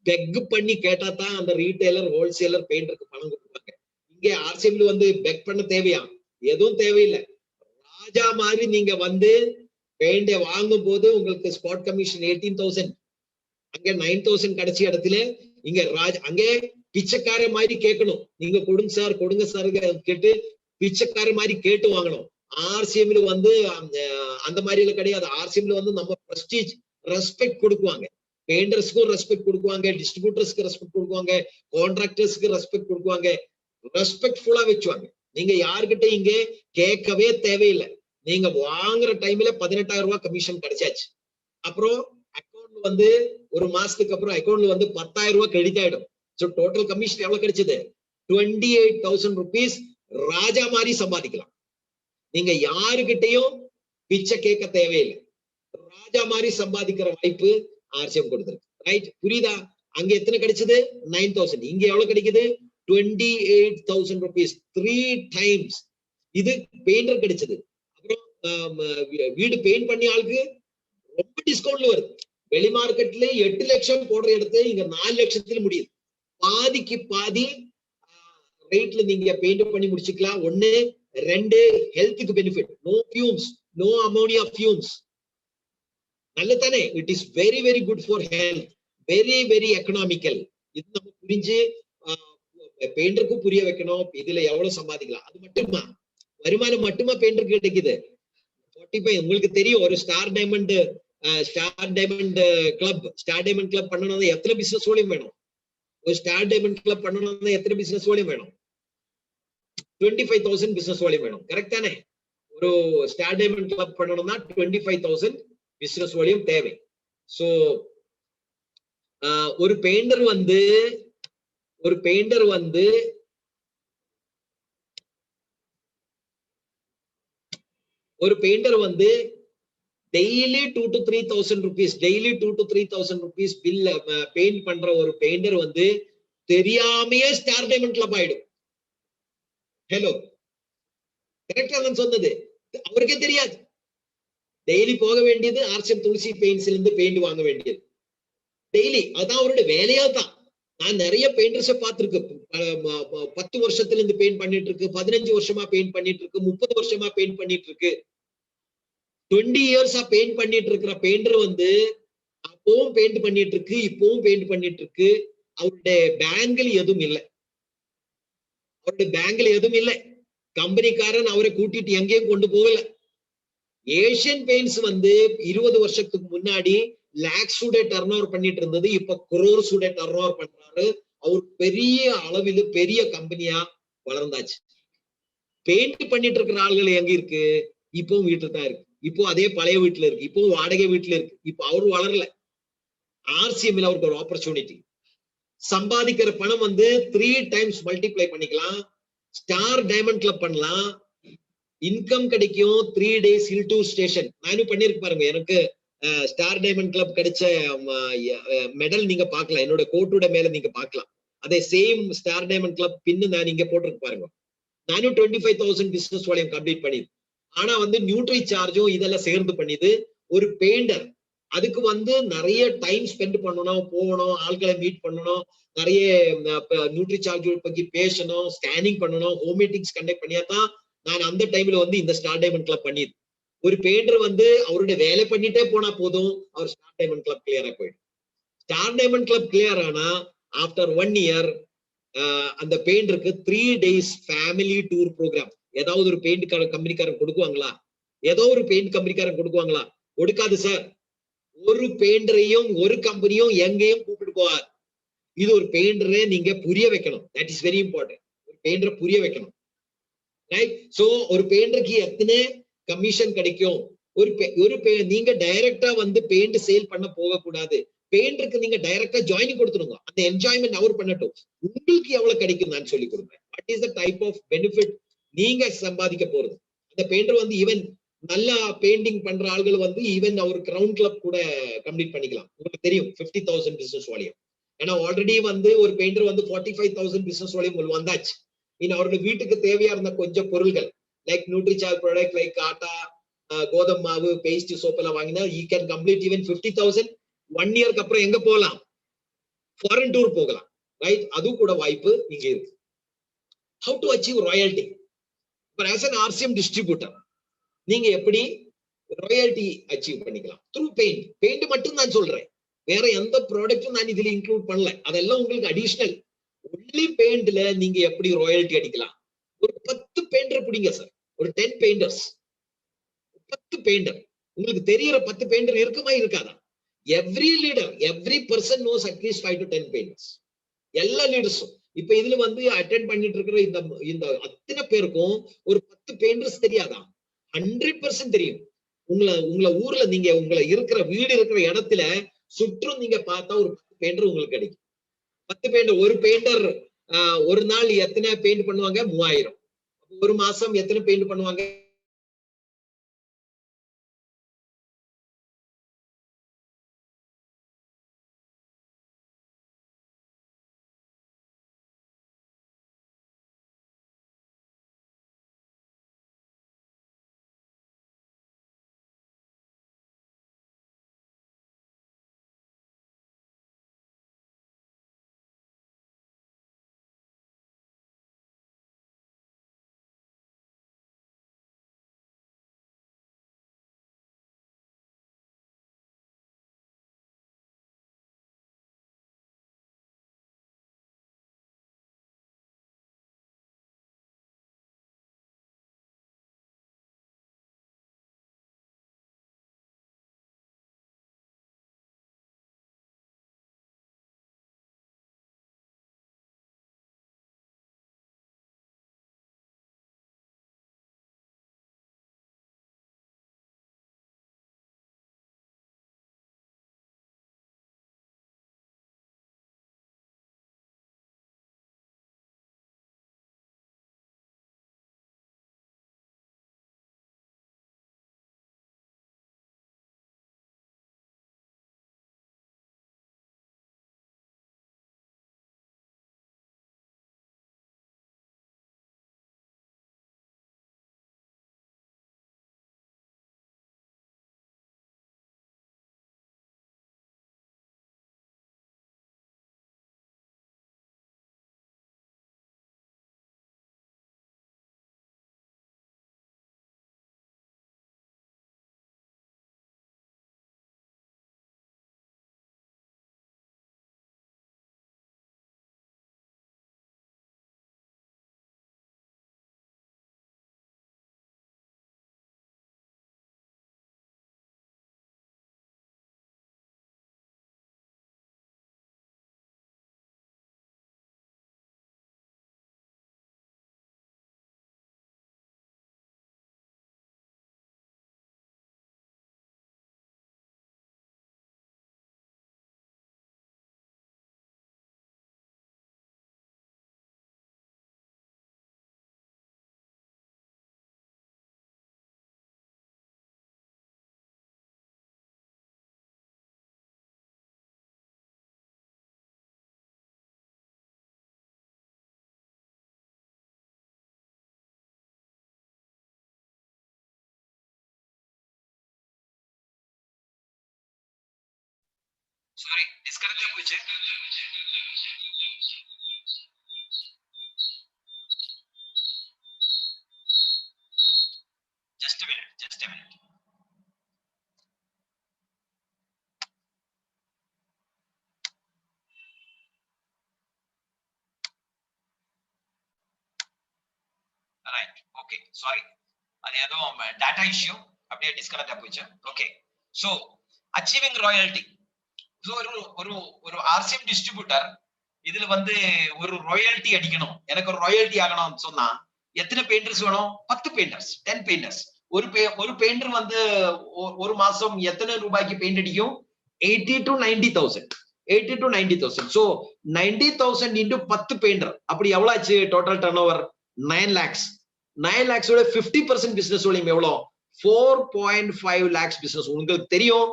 பெக் பண்ணி கேட்டா தான் அந்த ரீட்டைலர் ஹோல்சேலர் பெயிண்டருக்கு பணம் கொடுப்பாங்க. இங்கே ஆர்சிஎம்ல வந்து பெக் பண்ண தேவையா? எதுவும் தேவையில்லை. ராஜா மாதிரி நீங்க வந்து பெயிண்டை வாங்கும் போது உங்களுக்கு ஸ்பாட் கமிஷன் 18,000, அங்க 9,000 கடைசி இடத்துல. இங்க அங்கே பிச்சைக்கார மாதிரி கேட்கணும். நீங்க கொடுங்க சார் கேட்டு பிச்சைக்கார மாதிரி கேட்டு வாங்கணும். ஆர்சிஎம்ல வந்து அந்த மாதிரி எல்லாம் கிடையாது. ஆர்சிஎம்ல வந்து நம்ம பிரஸ்டீஜ் ரெஸ்பெக்ட் கொடுக்குவாங்க. பெயிண்டர்ஸ்க்கும் ரெஸ்பெக்ட் கொடுக்குவாங்க, டிஸ்ட்ரிபியூட்டர்ஸ்க்கு ரெஸ்பெக்ட் கொடுக்குவாங்க, கான்ட்ராக்டர்ஸ்க்கு ரெஸ்பெக்ட் கொடுக்குவாங்க, ரெஸ்பெக்ட்ஃபுல்லா வச்சுவாங்க. நீங்க யாருக்கிட்ட இங்க கேட்கவே தேவையில்லை. நீங்க வாங்குற டைம்ல 18,000 ரூபாய் கமிஷன் கிடைச்சாச்சு. அப்புறம் அக்கௌண்ட் வந்து ஒரு மாசத்துக்கு அப்புறம் அக்கௌண்ட்ல வந்து 10,000 ரூபாய் கிரெடிட் ஆயிடும். சோ டோட்டல் கமிஷன் எவ்வளவு கிடைச்சது? 28,000 rupees ராஜா மாதிரி சம்பாதிக்கலாம். நீங்க யாருக்கிட்டையும் பிச்சை கேட்க தேவையில்லை. ராஜா மாதிரி சம்பாதிக்கிற வாய்ப்பு ஆர்சிஎம் கொடுத்திருக்கு. ரைட், புரியுதா? அங்க எத்தனை கிடைச்சது? 9,000. இங்க எவ்வளவு கிடைக்குது? 28,000 rupees, 3 times. இது பெயிண்டர் கிடைச்சது. அப்புறம் வீடு பெயிண்ட் பண்ணி ஆளுக்கு ரொம்ப டிஸ்கவுண்ட்ல வருது. வெளி மார்க்கெட்ல 8 லட்சம் போடுற இடத்துல இங்க 4 லட்சத்துல முடியுது. பாதிக்கு பாதி ரேட்ல நீங்க பெயிண்ட் பண்ணி முடிச்சுக்கலாம். 1, 2 ஹெல்த்துக்கு benefit. No fumes, no ammonia fumes. நல்லதானே? It is very very good for health, very very economical. இது நம்ம புரிஞ்சு பெயிண்டருக்கும் புரிய வைக்கணும். இதுல எவ்வளவு சம்பாதிக்கலாம். அது மட்டுமா வருமானம் மட்டுமா பெயிண்டருக்கு கிடைக்குது? 45 உங்களுக்கு தெரியும். ஒரு ஸ்டார் டைமண்ட் கிளப் பண்ணணும் எத்தனை பிசினஸ் ஓலியம் வேணும்? ஒரு ஸ்டார் டைமண்ட் கிளப் பண்ணணும் எத்தனை பிசினஸ் ஓலியம் வேணும்? 25,000 பிசினஸ் ஓலியம் வேணும். கரெக்ட் தானே? ஒரு ஸ்டார் டைமண்ட் கிளப் பண்ணணும்னா 25,000 பிசினஸ் ஓலியம் தேவை. சோ ஒரு பெயிண்டர் வந்து daily 2 to 3,000 rupees, daily 2 to 3,000 rupees bill paint பண்ற ஒரு பெயிண்டர் வந்து தெரியாமையே ஸ்டார் டைமண்ட் கிளப் ஆயிடும். ஹலோ, கரெக்டா நான் சொன்னது? அவருக்கே தெரியாது. டெய்லி போக வேண்டியது ஆர்சிஎம் துளசி பெயிண்ட்ஸ்ல இருந்து பெயிண்ட் வாங்க வேண்டியது டெய்லி. அதான் அவருடைய வேலையா தான். நான் நிறைய பெயிண்டர்ஸை பார்த்திருக்கு. 10 வருஷத்துல இருந்து பெயிண்ட் பண்ணிட்டு இருக்கு, 15 வருஷமா பெயிண்ட் பண்ணிட்டு இருக்கு, 30 வருஷமா பெயிண்ட் பண்ணிட்டு இருக்கு, 20 இயர்ஸா பெயிண்ட் பண்ணிட்டு இருக்கிற பெயிண்டர் வந்து அப்பவும் பெயிண்ட் பண்ணிட்டு இருக்கு, இப்பவும் பெயிண்ட் பண்ணிட்டு இருக்கு. அவருடைய பேங்கில் எதுவும் இல்லை. கம்பெனிக்காரன் அவரை கூட்டிட்டு எங்கேயும் கொண்டு போகல. ஏசியன் பெயிண்ட்ஸ் வந்து 20 வருஷத்துக்கு முன்னாடி லேக்ஸ் டர்ன் ஓவர் பண்ணிட்டு இருந்தது. இப்ப crores டர்ன் ஓவர் பண்றாரு. அவர் பெரிய அளவில் பெரிய கம்பெனியா வளர்ந்தாச்சு. பெயிண்ட் பண்ணிட்டு இருக்கிற ஆள்கள் எங்க இருக்கு? இப்பவும் வீட்டுல தான் இருக்கு. இப்போ அதே பழைய வீட்டுல இருக்கு, இப்போ வாடகை வீட்டுல இருக்கு. இப்போ அவரு வளரல. ஆர்சிஎம்ல அவருக்கு ஒரு ஆப்பர்ச்சுனிட்டி. சம்பாதிக்கிற பணம் வந்து 3 times மல்டிப்ளை பண்ணிக்கலாம். ஸ்டார் டைமண்ட் கிளப் பண்ணலாம். இன்கம் கிடைக்கும். 3 days ஹில் டூர் ஸ்டேஷன். நானும் பண்ணிருக்கு பாருங்க. எனக்கு ஸ்டார் டைமண்ட் கிளப் கிடைச்ச மெடல் நீங்க பாக்கலாம். என்னோட கோட்டோட மேல நீங்க பாக்கலாம். அதே சேம் ஸ்டார் டைமண்ட் கிளப் பின்னு நான் இங்க போட்டிருக்கு பாருங்க. நானும் 25,000 பிசினஸ் வால்யூம் கம்ப்ளீட் பண்ணிது. ஆனா வந்து நியூட்ரி சார்ஜும் இதெல்லாம் சேர்ந்து பண்ணிது. ஒரு பெயிண்டர் அதுக்கு வந்து நிறைய டைம் ஸ்பெண்ட் பண்ணணும், போகணும், ஆட்களை மீட் பண்ணணும், நிறைய நியூட்ரி சார்ஜ் பத்தி பேசணும், ஸ்கேனிங் பண்ணணும், ஹோம் மீட்டிங்ஸ் கண்டக்ட் பண்ணியாதான் நான் அந்த டைம்ல வந்து இந்த ஸ்டார் டைமண்ட் கிளப் பண்ணிது. ஒரு பெயிண்டர் வந்து அவருடைய வேலை பண்ணிட்டே போனா போதும், அவர் ஸ்டார் டைமண்ட் கிளப் கிளியரா போயிடும். ஸ்டார் டைமண்ட் கிளப் கிளியர் ஆனா ஆஃப்டர் 1 year அந்த பெயிண்டருக்கு 3 days ஃபேமிலி டூர் ப்ரோக்ராம் ஏதாவது ஒரு பெயிண்ட் கம்பெனிக்காரன் கொடுக்குவாங்களா? ஏதோ ஒரு பெயிண்ட் கம்பெனிக்காரன் கொடுக்குவாங்களா? கொடுக்காது சார். ஒரு பெயிண்டரையும் ஒரு கம்பெனியும் எங்கேயும் கூப்பிட்டு போவார். இது ஒரு பெயிண்டரை நீங்க புரிய வைக்கணும். That is very important. ஒரு பெயிண்டரை புரிய வைக்கணும். ரைட்? சோ ஒரு பெயிண்டருக்கு எத்தனை கமிஷன் கிடைக்கும்? நீங்க டைரக்டா வந்து பெயிண்ட் சேல் பண்ண போக கூடாது. பெயிண்டருக்கு நீங்க டைரக்டா ஜாயினிங் கொடுத்துருங்க. அந்த என்ஜாய்மெண்ட் அவர் பண்ணட்டும். உங்களுக்கு எவ்வளவு கிடைக்கும் நான் சொல்லி கொடுப்பேன். What is the type of benefit நீங்க சம்பாதிக்க போறது? அந்த பெயிண்டர் வந்து ஈவன் நல்லா பெயிண்டிங் பண்ற ஆள்கள் வந்து ஈவன் அவர் கிரவுண்ட் கிளப் கூட கம்ப்ளீட் பண்ணிக்கலாம். உங்களுக்கு தெரியும் 50,000 பிசினஸ் வால்யூம். ஏன்னா ஆல்ரெடி வந்து ஒரு பெயிண்டர் வந்து 45,000 பிசினஸ் வால்யூம் வந்தாச்சு. அவருடைய வீட்டுக்கு தேவையா இருந்த கொஞ்சம் பொருள்கள் like Nutricharge product like atta, Gautham மாவு, பேஸ்ட், சோப் எல்லாம் வாங்கினா he can complete even 50,000. 1 இயர்க்கு அப்புறம் எங்க போகலாம்? ஃபாரின் டூர் போகலாம், ரைட்? அது கூட வாய்ப்பு இங்க இருக்கு. How to achieve royalty? But as an RCM distributor, நீங்க எப்படி ராயல்டி அச்சீவ் பண்ணிக்கலாம்? த்ரூ பெயிண்ட் மட்டும் நான் சொல்றேன், வேற எந்த ப்ராடக்ட்டும் நான் இதுல இன்க்ளூட் பண்ணல. அதெல்லாம் உங்களுக்கு அடிஷனல். ஒன்லி பெயிண்ட்ல நீங்க எப்படி ராயல்டி அடிக்கலாம்? ஒரு 10 பெயிண்டர் பிடிங்க சார், ஒரு 10 பெயிண்டர்ஸ், 10 பெயிண்டர். உங்களுக்கு தெரியுற 10 பெயிண்டர் இருக்குமா இருக்காதா? Every leader, every person knows at least 5 to 10 painters. எல்லா லீடர்ஸும் இப்ப இதுல வந்து அட்டென்ட் பண்ணிட்டு இருக்கிற இந்த அத்தனை பேருக்கும் ஒரு 10 பெயிண்டர்ஸ் தெரியாதா? 100% தெரியும். உங்களை ஊர்ல நீங்க உங்களை இருக்கிற வீடு இருக்கிற இடத்துல சுற்றும் நீங்க பார்த்தா ஒரு 10 பெயிண்டர் உங்களுக்கு கிடைக்கும். 10 பெயிண்டர், ஒரு பெயிண்டர் ஒரு நாள் எத்தனை பெயிண்ட் பண்ணுவாங்க? 3000. ஒரு மாசம் எத்தனை பெயிண்ட் பண்ணுவாங்க? Sorry, disconnect போச்சு. Just a minute. Right, okay, sorry. அது ஏதோ data issue, அப்படியே disconnect போச்சு. Okay, so achieving royalty. So ஒரு RCM distributor இதுல வந்து ஒரு ராயல்டி அடிக்கணும், எனக்கு ஒரு ராயல்டி ஆகணும்னு சொன்னா எத்தனை பெயிண்டர்ஸ் வேணும்? 10 பெயிண்டர்ஸ், 10 பெயிண்டர்ஸ். ஒரு பெயிண்டர் வந்து ஒரு மாசம் எத்தனை ரூபாய்க்கு பெயிண்ட் அடிக்கும்? 80 to 90,000. 80 to 90,000. So 90,000 into 10 painter, அப்படி எவ்வளவு ஆச்சு? Total turn over 9 lakhs. 9 lakhs ஓட 50% பிசினஸ் வால்யூம் எவ்வளவு? 4.5 lakhs பிசினஸ். உங்களுக்கு தெரியும்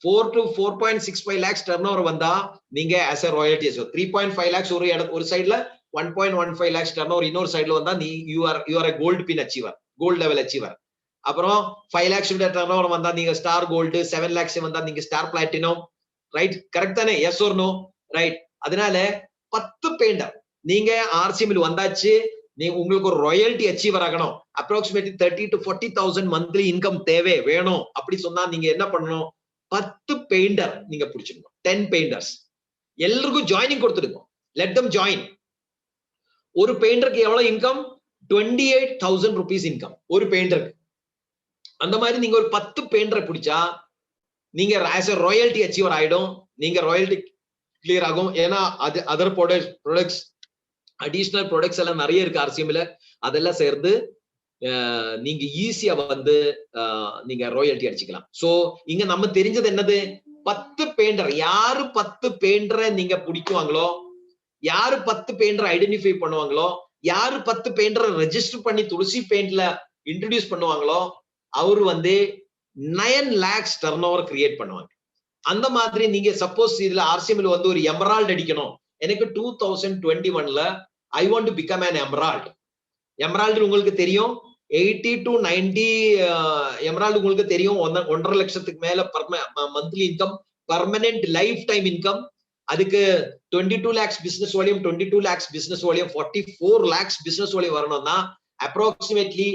4 to 4.65 lakhs turnover வந்தா நீங்க as a royalty 3.5 lakhs ஒரு சைடுல, 1.15 lakhs turnover இன்னொரு சைடுல வந்தா நீ you are a gold pin achiever, gold level achiever. அப்புறம் 5 lakhs turnover வந்தா நீங்க ஸ்டார் கோல்டு, 7 lakhs வந்தா நீங்க ஸ்டார் பிளாட்டினம். ரைட், கரெக்ட் தானே? Yes or no? ரைட். அதனால 10 பெயிண்டர் நீங்க ஆர்சிஎம்ல வந்தாச்சு, நீங்க உங்களுக்கு ஒரு ராயல்டி அச்சீவர் ஆகணும், அப்ராக்சிமேட்லி 30 to 40,000 மந்த்லி இன்கம் தேவை வேணும் அப்படி சொன்னா நீங்க என்ன பண்ணணும்? 10 பெயிண்டர் நீங்க பிடிச்சிடணும். 10 பெயிண்டர்ஸ் எல்லாருக்கும் ஜாயினிங் கொடுத்துடுங்க. Let them join. ஒரு பெயிண்டருக்கு எவ்வளவு இன்கம்? 28,000 rupees இன்கம் ஒரு பெயிண்டருக்கு. அந்த மாதிரி நீங்க ஒரு 10 பெயிண்டரை பிடிச்சா நீங்க ஆஸ் எ ராயல்டி அச்சீவர் ஆயிடும். நீங்க ராயல்டி கிளியர் ஆகும். ஏன்னா அது அதர் ப்ராடக்ட்ஸ் அடிஷனல் ப்ராடக்ட்ஸ் எல்லாம் நிறைய இருக்கு ஆர்சிஎம்ல. அதெல்லாம் சேர்ந்து நீங்க ஈஸியா வந்து நீங்க ராயல்டி அடிச்சுக்கலாம். சோ இங்க நம்ம தெரிஞ்சது என்னது? 10 பெயிண்டர். யாரு 10 பெயிண்டரை நீங்க பிடிக்குவாங்களோ, யாரு 10 பெயிண்டரை ஐடென்டிஃபை பண்ணுவாங்களோ, யாரு 10 பெயிண்டரை ரெஜிஸ்டர் பண்ணி துளசி பெயிண்ட்ல இன்ட்ரோடியூஸ் பண்ணுவாங்களோ அவரு வந்து 9 lakhs டர்ன்ஓவர் கிரியேட் பண்ணுவாங்க. அந்த மாதிரி நீங்க சப்போஸ் இதுல ஆர்சிஎம்ல வந்து ஒரு எமரால்ட் அடிக்கணும், எனக்கு 2021ல I want to become an emerald. Emerald உங்களுக்கு தெரியும் 80 to 90 எமரால்டு உங்களுக்கு தெரியும் 1.5 லட்சத்துக்கு மேல monthly income, permanent life time income. அதுக்கு 22 lakhs business volume, 22 lakhs business volume, 44 lakhs business volume வரணும்னா அப்ராக்சிமேட்லி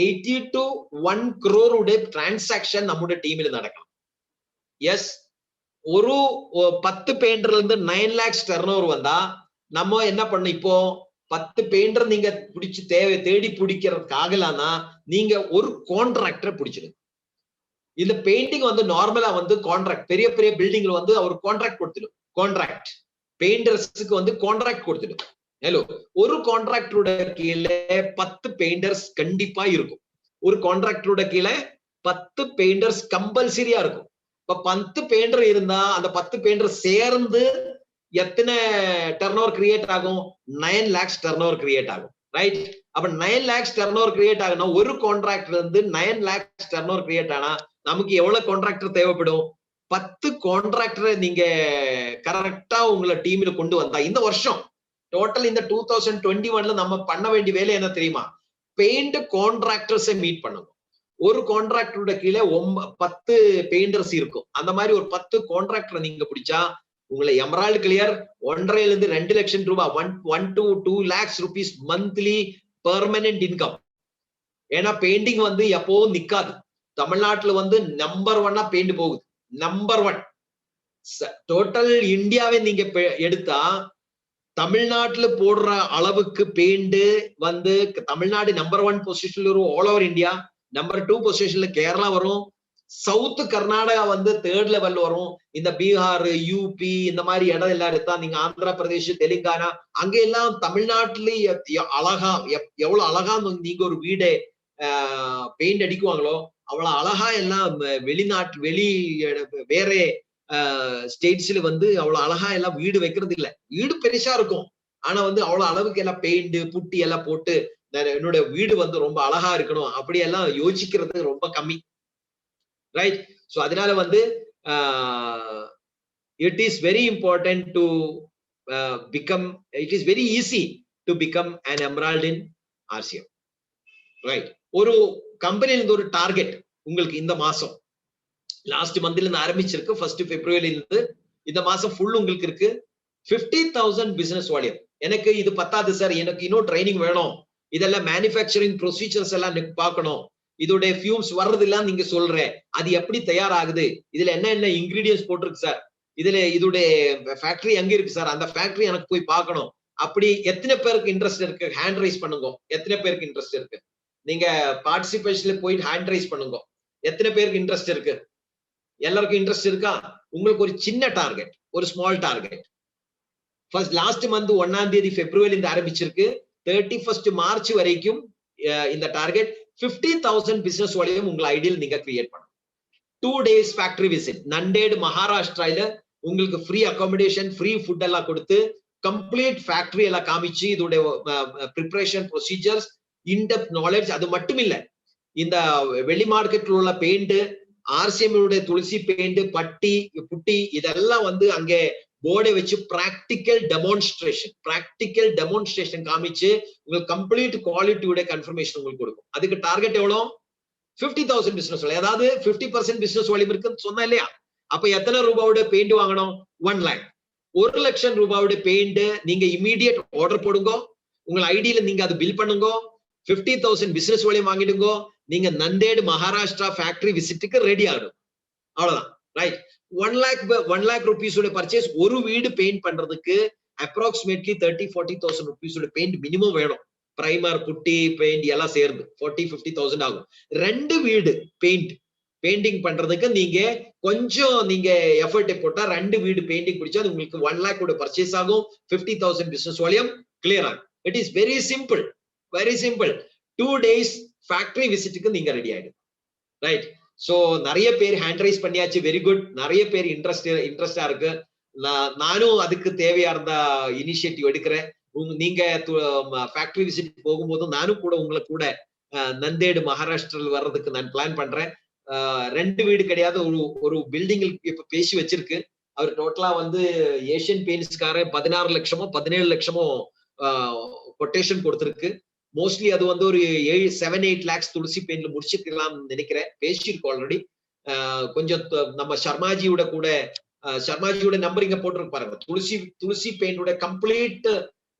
80 to 1 crore உடைய டிரான்சாக்சன் நம்முடைய டீம்ல நடக்கும். எஸ், ஒரு 10 பெயிண்டர்ல இருந்து 9 lakhs டர்ன்ஓவர் வந்தா நம்ம என்ன பண்ண? இப்போ 10 பெயிண்டர் நீங்க பிடிச்சு தேடி பிடிக்கிறதுக்கு ஆகலாம்னா நீங்க ஒரு கான்ட்ராக்டரை பிடிச்சிடுங்க. இந்த பெயிண்டிங் வந்து நார்மலா வந்து கான்ட்ராக்ட் பெரிய பெரிய பில்டிங்ல வந்து அவர் கான்ட்ராக்ட் கொடுத்துடும். கான்ட்ராக்ட் பெயிண்டர்ஸ்க்கு வந்து கான்ட்ராக்ட் கொடுத்துடும். ஹலோ, ஒரு கான்ட்ராக்டரோட கீழே 10 பெயிண்டர்ஸ் கண்டிப்பா இருக்கும். ஒரு கான்ட்ராக்டரோட கீழே 10 பெயிண்டர்ஸ் கம்பல்சரியா இருக்கும். இப்ப 10 பெயிண்டர் இருந்தா அந்த 10 பெயிண்டர் சேர்ந்து எத்தனை டர்ன்ஓவர் கிரியேட் ஆகும்? 9 lakhs டர்ன்ஓவர் கிரியேட் ஆகும். ரைட். அப்ப 9 lakhs டர்ன்ஓவர் கிரியேட் ஆகணும். ஒரு கான்ட்ராக்டர் இருந்து 9 lakhs டர்ன்ஓவர் கிரியேட் ஆனா நமக்கு எவ்வளவு கான்ட்ராக்டர் தேவைப்படும்? 10 கான்ட்ராக்டரை நீங்க கரெக்டா உங்களை டீம்ல கொண்டு வந்தா இந்த வருஷம் டோட்டல் இந்த 2021ல நம்ம பண்ண வேண்டிய வேலை என்ன தெரியுமா? பெயிண்ட் கான்ட்ராக்டர்ஸை மீட் பண்ணுங்க. ஒரு கான்ட்ராக்டரோட கீழே 10 பெயிண்டர்ஸ் இருக்கும். அந்த மாதிரி ஒரு 10 கான்ட்ராக்டரை நீங்க பிடிச்சா உங்களை எமரால்டு கிளியர் 1.5 இருந்து 2 லட்சம் ரூபாய் 1 to 2 lakhs rupees monthly permanent income. ஏன்னா பெயிண்டிங் வந்து எப்பவும் நிக்காது. தமிழ்நாட்டுல வந்து நம்பர் 1 பெயிண்ட் போகுது. நம்பர் 1 டோட்டல் இந்தியாவை நீங்க எடுத்தா தமிழ்நாட்டுல போடுற அளவுக்கு பெயிண்ட் வந்து தமிழ்நாடு நம்பர் 1 பொசிஷன்ல வரும். ஆல் ஓவர் இந்தியா நம்பர் 2 பொசிஷன்ல கேரளா வரும். சவுத் கர்நாடகா வந்து 3rd லெவல் வரும். இந்த பீகார், யூபி இந்த மாதிரி இடம் எல்லாம் எடுத்தா நீங்க ஆந்திர பிரதேஷ், தெலுங்கானா அங்க எல்லாம் தமிழ்நாட்டுல அழகா எவ்வளவு அழகா நீங்க ஒரு வீடை பெயிண்ட் அடிக்குவாங்களோ அவ்வளவு அழகா எல்லாம் வேற ஸ்டேட்ஸ்ல வந்து அவ்வளவு அழகா எல்லாம் வீடு வைக்கிறது இல்ல. வீடு பெருசா இருக்கும், ஆனா வந்து அவ்வளவு அளவுக்கு எல்லாம் பெயிண்ட் புட்டி எல்லாம் போட்டு என்னோட வீடு வந்து ரொம்ப அழகா இருக்கணும் அப்படி எல்லாம் யோசிக்கிறது ரொம்ப கம்மி. ரைட். சோ அதனால வந்து it is very important to become, it is very easy to become an emerald in RCM. Right. ஒரு கம்பெனில இருந்து ஒரு டார்கெட் உங்களுக்கு இந்த மாசம் லாஸ்ட் மந்த்ல இருந்து ஆரம்பிச்சிருக்கு. 1st February இருந்து இந்த மாசம் ஃபுல் உங்களுக்கு இருக்கு 50,000 பிசினஸ் வால்யூம். எனக்கு இது பத்தாது சார், எனக்கு இன்னும் ட்ரைனிங் வேணும், இதெல்லாம் மேனுஃபேக்சரிங் ப்ரொசீஜர்ஸ் எல்லாம் பார்க்கணும், இதோட ஃபியூம்ஸ் வர்றதெல்லாம் நீங்க சொல்ற அது எப்படி தயாராகுது, இதுல என்ன இன்கிரீடியன்ஸ் போட்டிருக்கு சார், இதுல இதோட ஃபேக்டரி எங்க இருக்கு சார், அந்த ஃபேக்டரி எனக்கு போய் பார்க்கணும். அப்படி எத்தனை பேருக்கு இன்ட்ரெஸ்ட் இருக்கு? ஹேண்ட் ரைஸ் பண்ணுங்க. எத்தனை பேருக்கு இன்ட்ரெஸ்ட் இருக்கு? நீங்க பார்ட்டிசிபேஷன்ல போயிட்டு ஹேண்ட் ரைஸ் பண்ணுங்க. எத்தனை பேருக்கு இன்ட்ரெஸ்ட் இருக்கு? எல்லாருக்கும் இன்ட்ரெஸ்ட் இருக்கா? உங்களுக்கு ஒரு சின்ன டார்கெட், ஒரு small target. First last month 1ஆம் தேதி பிப்ரவரி இருந்து ஆரம்பிச்சிருக்கு. 31st மார்ச் வரைக்கும் இந்த டார்கெட் 50,000 பிசினஸ் வால்யூம் உங்க ஐடியல் நீங்க கிரியேட் பண்ணணும். 2 days ஃபேக்டரி விசிட் நண்டேடு மகாராஷ்டிரால உங்களுக்கு ஃப்ரீ அகாமடேஷன், ஃப்ரீ ஃபுட் எல்லாம் கொடுத்து கம்ப்ளீட் ஃபேக்டரி எல்லாம் காமிச்சு இதோட ப்ரிப்பரேஷன் ப்ரொசீஜர்ஸ், இன்டெப்த் நாலேஜ். அது மட்டும் இல்ல, இந்த வெளி மார்க்கெட்ல உள்ள பெயிண்ட், ஆர்சிஎம் துளசி பெயிண்ட், பட்டி புட்டி இதெல்லாம் வந்து அங்கே போர்டை வச்சு பிராக்டிக்கல் டெமான்ஸ்ட்ரேஷன் காமிச்சு உங்களுக்கு கம்ப்ளீட் குவாலிட்டியோட கன்ஃபர்மேஷன் உங்களுக்கு கொடுக்கும். அதுக்கு டார்கெட் எவ்வளவு? 50,000 பிசினஸ். அதாவது 50% பிசினஸ் வால்யூம் இருக்குன்னு சொன்னா இல்லையா? அப்ப எத்தனை ரூபாயோட பெயிண்ட் வாங்கணும்? 1 lakh. 1 லட்சம் ரூபாயோட பெயிண்ட் நீங்க இமீடியட் ஆர்டர் போடுங்க. உங்க ஐடியில நீங்க அது பில் பண்ணுங்க. 50,000 பிசினஸ் வால்யூம் வாங்கிடுங்க. நீங்க நந்தேடு மகாராஷ்டிரா ஃபேக்டரி விசிட்டுக்கு ரெடி ஆகும். அவ்வளவுதான். ரைட். 1 lakh rupees பர்ச்சேஸ் ஒரு வீடு பெயிண்ட் பண்றதுக்கு அப்ராக்சிமேட்லி 30-40,000 rupees பெயிண்ட் மினிமம் வேணும். பிரைமர், புட்டி, பெயிண்ட் எல்லாம் சேர்ந்து 40-50,000 ஆகும். 2 வீடு பெயிண்டிங் பண்றதுக்கு நீங்க கொஞ்சம் நீங்க எஃபர்ட் போட்டா 2 வீடு பெயிண்டிங் பிடிச்சா அது உங்களுக்கு 1 lakh பர்ச்சேஸ் ஆகும். 50,000 பிசினஸ் வால்யூம் கிளியர் ஆகும். It is very simple. 2 days factory விசிட்டுக்கு நீங்க ரெடி ஆயிடும். ரைட். சோ நிறைய பேர் ஹேண்ட் ரைஸ் பண்ணியாச்சு. Very good. நிறைய பேர் இன்ட்ரெஸ்டா இருக்கு. நானும் அதுக்கு தேவையா இருந்த இனிஷியேட்டிவ் எடுக்கிறேன். நீங்க ஃபேக்டரி விசிட் போகும்போது நானும் கூட உங்களை கூட நந்தேடு மகாராஷ்டிரால வர்றதுக்கு நான் பிளான் பண்றேன். 2 வீடு கிடையாது, ஒரு பில்டிங் இப்ப பேசி வச்சிருக்கு. அவர் டோட்டலா வந்து ஏசியன் பெயிண்ட்ஸ்கார 16 லட்சமோ 17 லட்சமோ கொட்டேஷன் கொடுத்திருக்கு. மோஸ்ட்லி அது வந்து ஒரு 7-8 lakhs துளசி பெயிண்ட்ல முடிச்சிருக்கலாம் நினைக்கிறேன். பேசியிருக்கோம் ஆல்ரெடி. கொஞ்சம் நம்ம சர்மாஜியோட நம்பர் இங்க போட்டிருக்கு பாருங்க. துளசி பெயிண்டோட கம்ப்ளீட்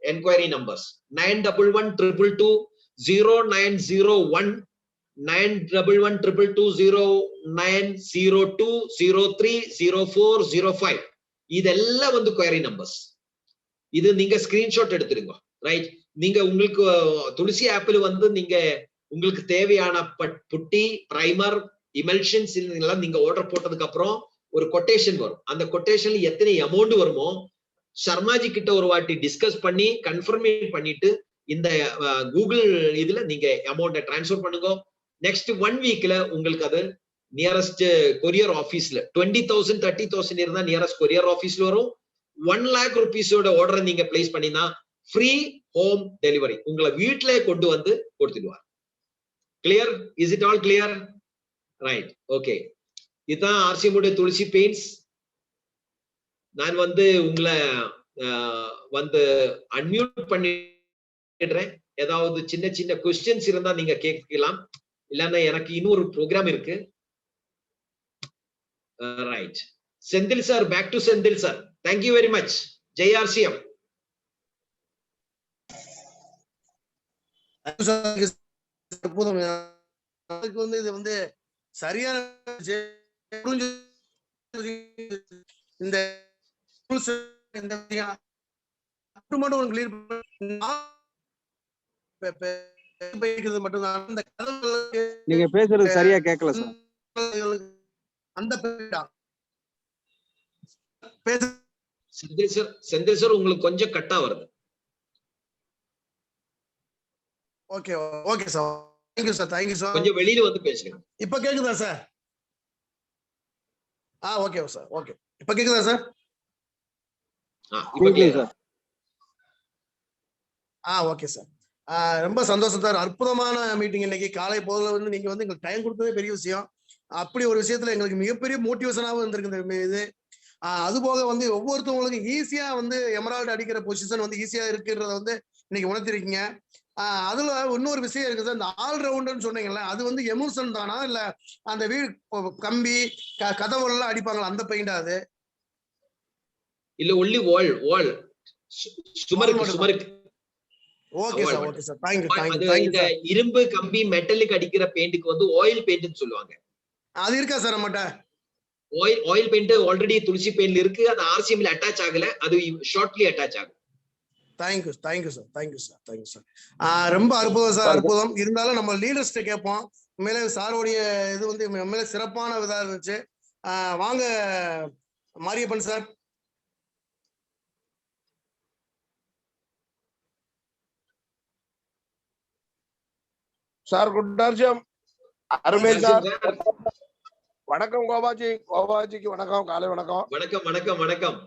என்கொயரி நம்பர்ஸ் 9112220901 9112220902030405 இதெல்லாம் வந்து query numbers. இது நீங்க ஸ்கிரீன்ஷாட் எடுத்துருங்க. ரைட். நீங்க உங்களுக்கு துளசி ஆப்ல வந்து நீங்க உங்களுக்கு தேவையான புட்டி, பிரைமர், இமல்ஷன்ஸ் எல்லாம் நீங்க ஆர்டர் போட்டதுக்கு அப்புறம் ஒரு கொட்டேஷன் வரும். அந்த கொட்டேஷன்ல எத்தனை அமௌண்ட் வருமோ சர்மாஜி கிட்ட ஒரு வாட்டி டிஸ்கஸ் பண்ணி கன்ஃபர்மேட் பண்ணிட்டு இந்த கூகுள் இதுல நீங்க அமௌண்ட்டை டிரான்ஸ்ஃபர் பண்ணுங்க. நெக்ஸ்ட் 1 வீக்ல உங்களுக்கு அது நியரஸ்ட் கொரியர் ஆபீஸ்ல 20,000 30,000 இருந்தா நியரஸ்ட் கொரியர் ஆபீஸ்ல வரும். 1 lakh rupees-ஓட ஆர்டர் நீங்க பிளேஸ் பண்ணினா ஃப்ரீ ஹோம் டெலிவரி உங்களை வீட்டிலே கொண்டு வந்து கொடுத்துடுவார். Clear? Is it all clear? Right. Okay. இதுதான் RCM உடைய துளசி பெயிண்ட்ஸ். நான் வந்து உங்களை வந்து அன்மியூட் பண்ணிடுறேன். ஏதாவது சின்ன சின்ன क्वेश्चंस இருந்தா நீங்க கேட்கலாம். இல்லன்னா எனக்கு இன்னொரு ப்ரோக்ராம் இருக்கு. Right. Senthil sir, back to Senthil sir. Thank you very much. Jai RCM. வந்து இது வந்து சரியான இந்த மட்டும் நீங்க பேசுறது சரியா கேட்கல சார். அந்த செந்தில் சார் உங்களுக்கு கொஞ்சம் கட்டா வருது. Okay okay sir. Thank you sir. Thank you sir. கொஞ்சம் வெளியில வந்து பேசுங்க. இப்ப கேக்குதா சார்? Okay sir. ஓகே. இப்ப கேக்குதா சார்? இப்ப கேக்குதா? Okay sir. ரொம்ப சந்தோஷம் சார். அற்புதமான மீட்டிங் இன்னைக்கு காலை பொழுதுல வந்து நீங்க வந்து எங்களுக்கு டைம் கொடுத்ததே பெரிய விஷயம். அப்படி ஒரு விஷயத்துல எங்களுக்கு மிகப்பெரிய மோட்டிவேஷனாகவும் இருந்திருக்கு இது. அது போக வந்து ஒவ்வொருத்தவங்களுக்கும் ஈஸியா வந்து எமரால்டு அடிக்கிற பொசிஷன் வந்து ஈஸியா இருக்கிறத வந்து இன்னைக்கு உணர்த்திருக்கீங்க. அதுல இன்னொரு விஷயம் இருக்குது. அந்த ஆல்ரவுண்டர்னு சொன்னீங்கல்ல, அது வந்து எமூசன் தானா இல்ல அந்த வீடு கம்பி கதவுலாம் அடிப்பாங்களா அந்த பெயிண்டா அது? இல்ல ஒன்லி வால் சுமருக்கு. Okay sir. Okay sir. Thank you. இந்த இரும்பு கம்பி மெட்டலுக்கு அடிக்கிற பெயிண்ட்க்கு வந்து ஆயில் பெயிண்ட்னு சொல்லுவாங்க. அது இருக்கா சார் நம்மட்ட? ஆயில் பெயிண்ட் ஆல்ரெடி துளசி பெயிண்ட்ல இருக்கு. அது RCMல அட்டாச் ஆகல. அது ஷார்ட்லி அட்டாச் ஆகும். Thank you sir. Thank you sir. ரொம்ப அற்புதம் சார். அற்புதம். இருந்தாலும் நம்ம லீடர்ஸ்ட கேட்போம். உண்மையிலே சாரோடைய இது வந்து உண்மையிலே சிறப்பான இதா இருந்துச்சு. வாங்க மாரியப்பன் சார். சார் குட் ஆர்ஜம். அருமை சார். வணக்கம் கோபாஜி. கோபாஜிக்கு வணக்கம். காலை வணக்கம். வணக்கம்.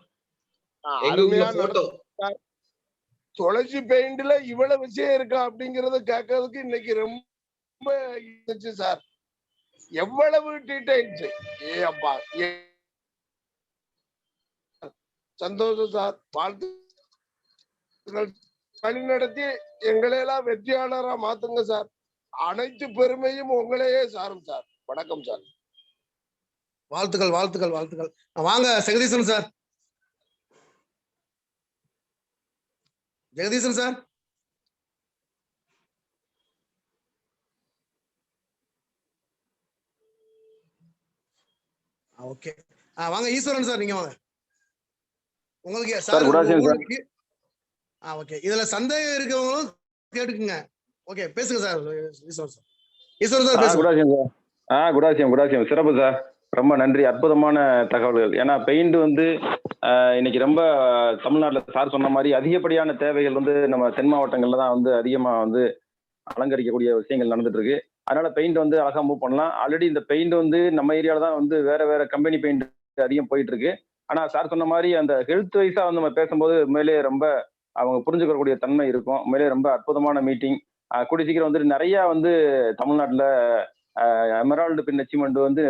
துளசி பெயிண்ட்ல இவ்வளவு விஷயம் இருக்கா அப்படிங்கறத கேட்கறதுக்கு இன்னைக்கு ரொம்ப இருந்துச்சு சார். எவ்வளவு டீடைல்ஸ். அப்பா சந்தோஷம் சார். வாழ்த்துக்கள். வழி நடத்தி எங்களையெல்லாம் வெற்றியாளரா மாத்துங்க சார். அனைத்து பெருமையும் உங்களையே சாரும் சார். வணக்கம் சார். வாழ்த்துக்கள் வாழ்த்துக்கள் வாழ்த்துக்கள். வாங்க Jagadeesan sir. Jagadeesan sir. Okay, வாங்க ஈஸ்வரன் சார், நீங்க வாங்க. உங்களுக்கு சார் உங்களுக்கு ஓகே, இதுல சந்தேகம் இருக்கவங்களும் கேட்டுக்குங்க. ஓகே, பேசுங்க சார். ஈஸ்வரன் சார். ஈஸ்வரன் சார் பேசுங்க. குடாசியம் சிறப்பு சார், ரொம்ப நன்றி. அற்புதமான தகவல்கள். ஏன்னா பெயிண்ட் வந்து இன்னைக்கு ரொம்ப தமிழ்நாட்டில் சார் சொன்ன மாதிரி அதிகப்படியான தேவைகள் வந்து நம்ம தென் மாவட்டங்கள்ல தான் வந்து அதிகமா வந்து அலங்கரிக்கக்கூடிய விஷயங்கள் நடந்துட்டு இருக்கு. அதனால பெயிண்ட் வந்து அழகா மூவ் பண்ணலாம். ஆல்ரெடி இந்த பெயிண்ட் வந்து நம்ம ஏரியால தான் வந்து வேற கம்பெனி பெயிண்ட் அதிகம் போயிட்டு இருக்கு. ஆனா சார் சொன்ன மாதிரி அந்த ஹெல்த் வைஸா வந்து நம்ம பேசும்போது உண்மையிலே ரொம்ப அவங்க புரிஞ்சுக்கக்கூடிய தன்மை இருக்கும். உண்மையிலே ரொம்ப அற்புதமான மீட்டிங். கூடிய சீக்கிரம் வந்துட்டு நிறைய வந்து தமிழ்நாட்டுல எமரால்டு பின் அச்சீவ்மெண்ட் வந்து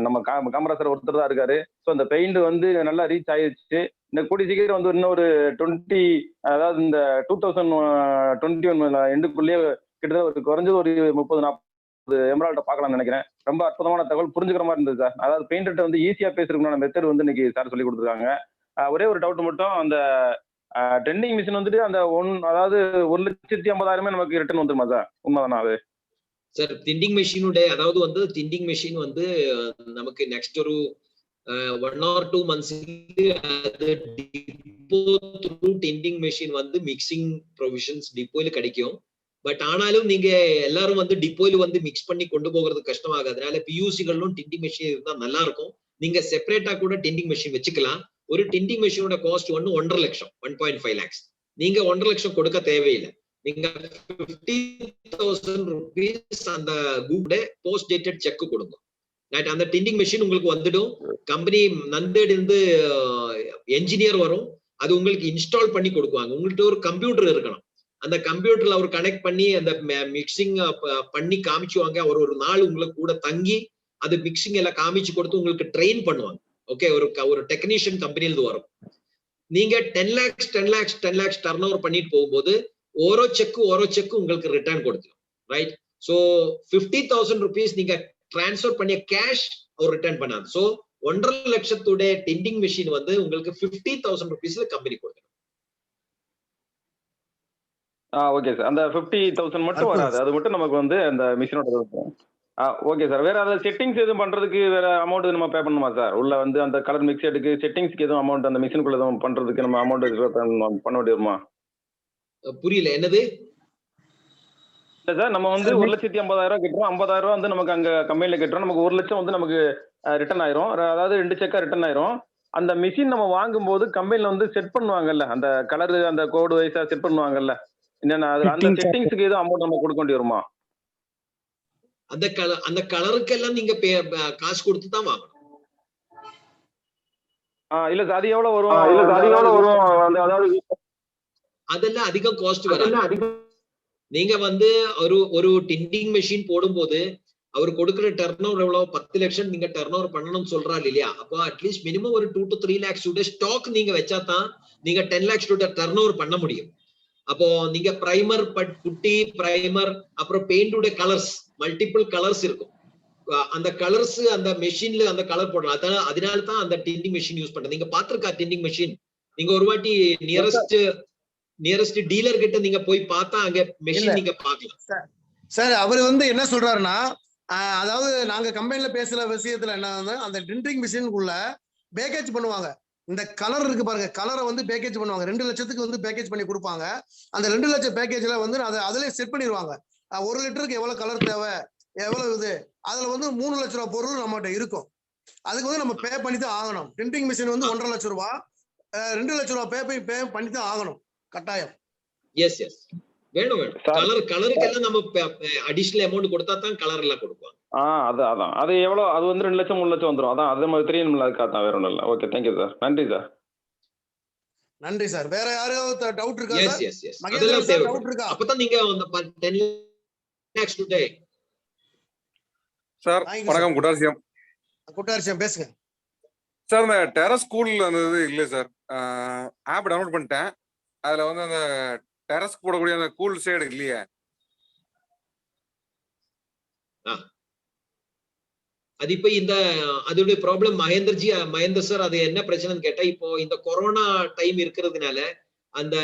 நம்ம காமராசர் ஒருத்தர் தான் இருக்காரு. ஸோ அந்த பெயிண்ட் வந்து நல்லா ரீச் ஆயிடுச்சு. இந்த கூடிய சீக்கிரம் வந்து இன்னொரு 20, அதாவது இந்த 2021 எண்டுக்குள்ளேயே கிட்டத்தட்ட ஒரு குறைஞ்சது ஒரு 30-40 எமரால்ட பார்க்கலாம்னு நினைக்கிறேன். ரொம்ப அற்புதமான தகவல், புரிஞ்சுக்கிற மாதிரி இருந்தது சார். அதாவது பெயிண்ட் வந்து ஈஸியா பேசுறதுக்கான மெத்தட் வந்து இன்னைக்கு சார் சொல்லி கொடுத்துருக்காங்க. ஒரே ஒரு டவுட் மட்டும், அந்த டெண்டிங் மிஷின் வந்துட்டு அந்த அதாவது 1,50,000 நமக்கு ரிட்டர்ன் வந்துருமா சார்? உண்மைதானா அது? சார் டிண்டிங் மெஷினுடைய, அதாவது வந்து டிண்டிங் மெஷின் வந்து நமக்கு நெக்ஸ்ட் ஒரு 1 or 2 months அது டிப்போ த்ரூ டிண்டிங் மெஷின் வந்து மிக்சிங் ப்ரொவிஷன்ஸ் டிப்போயில கிடைக்கும். பட் ஆனாலும் நீங்க எல்லாரும் வந்து டிப்போயில வந்து மிக்ஸ் பண்ணி கொண்டு போகிறது கஷ்டமாகும். அதனால பியூசிகளும் டிண்டிங் மெஷின் இருந்தா நல்லா இருக்கும். நீங்க செப்பரேட்டா கூட டிண்டிங் மெஷின் வச்சுக்கலாம். ஒரு டிண்டிங் மெஷினோட காஸ்ட் வந்து 1.5 லட்சம், 1.5 lakhs. நீங்க 1.5 லட்சம் கொடுக்க தேவையில்லை. நீங்க 50,000 rupees அந்த கூகுளே போஸ்ட் டேட்டட் செக் கொடுங்க. அந்த டிண்டிங் மெஷின் உங்களுக்கு வந்துடும். கம்பெனி நந்தேடு இருந்து என்ஜினியர் வரும், அது உங்களுக்கு இன்ஸ்டால் பண்ணி கொடுக்குவாங்க. உங்கள்கிட்ட ஒரு கம்ப்யூட்டர் இருக்கணும். அந்த கம்ப்யூட்டர்ல அவர் கனெக்ட் பண்ணி அந்த மிக்சிங் பண்ணி காமிச்சுவாங்க. அவர் ஒரு நாள் உங்களுக்கு கூட தங்கி அது மிக்சிங் எல்லாம் காமிச்சு கொடுத்து உங்களுக்கு ட்ரெயின் பண்ணுவாங்க. ஓகே, ஒரு டெக்னீஷியன் கம்பெனியில வரும். நீங்க 10 lakhs டர்ன் ஓவர் பண்ணிட்டு போகும்போது ஓரோ செக் உங்களுக்கு ரிட்டர்ன் கொடுத்துரும். ரைட்? சோ 50,000 rupees நீங்க டிரான்ஸ்ஃபர் பண்ணிய கேஷ் அவர் ரிட்டர்ன் பண்ணாது. சோ 1.5 லட்சத்துடைய டிண்டிங் மெஷின் வந்து உங்களுக்கு 50,000 rupeesல கம்பெனி கொடுத்துரும். ஓகே சார், அந்த 50,000 மட்டும் வராது, அது மட்டும் நமக்கு வந்து அந்த மிஷினோட இருக்கும். Okay sir. வேற ஏதாவது செட்டிங்ஸ் எதுவும் பண்றதுக்கு வேற அமௌண்ட் நம்ம பே பண்ணுமா சார்? உள்ள வந்து அந்த கலர் மிக்சடுக்கு செட்டிங்ஸ்க்கு எதுவும் அமௌண்ட், அந்த மிஷினுக்குள்ள எதுவும் பண்றதுக்கு நம்ம அமௌண்ட் பண்ண வேண்டியதுமா? புரியல, என்னது? இல்ல சார், நம்ம வந்து 1,50,000 கட்டுறோம். 50,000 வந்து நமக்கு அங்க கம்பெனில கட்டுறோம். நமக்கு 1 லட்சம் வந்து நமக்கு ரிட்டர்ன் ஆயிரும். அதாவது 2 செக்கா ரிட்டர்ன் ஆயிரும். அந்த மிஷின் நம்ம வாங்கும்போது கம்பெனில வந்து செட் பண்ணுவாங்கல்ல, அந்த கலர் அந்த கோடு வைஸா செட் பண்ணுவாங்கல்ல, என்னன்னா அந்த செட்டிங்ஸ்க்கு எதுவும் அமௌண்ட் நம்ம கொடுக்க வேண்டி வருமா? அந்த கலருக்கெல்லாம் நீங்க காசு கொடுத்து தான் வாங்கணும். இல்ல சார், அது எவ்வளவு வரும்? அதெல்லாம் அதிகம் காஸ்ட் வராது. நீங்க வந்து ஒரு டிண்டிங் மெஷின் போடும்போது அவர் கொடுக்கிற டர்ன் ஓவர் எவ்வளவு? 10 லட்சம் நீங்க டர்ன் ஓவர் பண்ணணும்னு சொல்றாரு இல்லையா? அப்போ அட்லீஸ்ட் மினிமம் ஒரு 2 to 3 lakhs ஸ்டாக் நீங்க வச்சா தான் நீங்க 10 lakhs டர்ன் ஓவர் பண்ண முடியும். அப்போ நீங்க பிரைமர், புட்டி, பிரைமர், அப்புறம் பெயிண்டோட கலர்ஸ், மல்டிபிள் கலர்ஸ் இருக்கும். அந்த கலர்ஸ் அந்த மெஷின்ல அந்த கலர் போடலாம். அதனால தான் அந்த டிண்டிங் மெஷின் யூஸ் பண்றது. நீங்க பாத்துருக்கா டிண்டிங் மெஷின்? நீங்க ஒரு வாட்டி நியரஸ்ட் டீலர் கிட்ட நீங்க போய் பார்த்தா அங்க மெஷின் நீங்க பார்க்கலாம். சார் அவர் வந்து என்ன சொல்றாருன்னா, அதாவது நாங்க கம்பெனில பேசுற விஷயத்துல என்ன, அந்த டிண்டிங் மிஷினுக்குள்ள பேக்கேஜ் பண்ணுவாங்க. இந்த கலர் இருக்கு பாருங்க, கலரை வந்து பேக்கேஜ் பண்ணுவாங்க. 2 லட்சத்துக்கு வந்து பேக்கேஜ் பண்ணி கொடுப்பாங்க. அந்த 2 லட்சம் பேக்கேஜ்ல வந்து அதுல செட் பண்ணிடுவாங்க. 1 லிட்டருக்கு எவ்வளவு கலர் தேவை, எவ்வளவு இது, அதுல வந்து 3 லட்ச ரூபாய் பொருள் நம்மகிட்ட இருக்கும். அதுக்கு வந்து நம்ம பே பண்ணி தான் ஆகணும். டிண்டிங் மிஷின் வந்து 1.5 லட்சம் ரூபாய், 2 லட்சம் ரூபாய் பே பண்ணி தான் ஆகணும், கட்டாயம். எஸ் வேணும். கலருக்கெல்லாம் நம்ம அடிஷனல் அமௌண்ட் கொடுத்தா தான் கலர் எல்லாம் கொடுப்பாங்க. அதான் அது எவ்வளவு? அது வந்து 2 லட்சம் 3 லட்சம் வந்துடும். அதான் அது மாதிரி தெரியணும்ல, அதுக்காக வேற ஒன்றும் இல்லை. Okay, thank you sir. நன்றி சார். நன்றி சார். வேற யாராவது டவுட் இருக்கா சார்? எஸ் அதெல்லாம் தேவை. அப்பதான் நீங்க அந்த 10 lakhs டுடே. சார் வணக்கம். குடாசியம் பேசுங்க சார் இந்த டெரஸ் கூல் அந்த இது இல்லை சார். ஆப் டவுன்லோட் பண்ணிட்டேன். அதுல வந்து அந்த டெரஸ் போடக்கூடிய அந்த கூல் ஷேடு இல்லையே. அது இப்ப இந்த அதோடைய ப்ராப்ளம் மகேந்தர் சார், அது என்ன பிரச்சனைன்னு கேட்டா, இப்போ இந்த கொரோனா டைம் இருக்கிறதுனால அந்த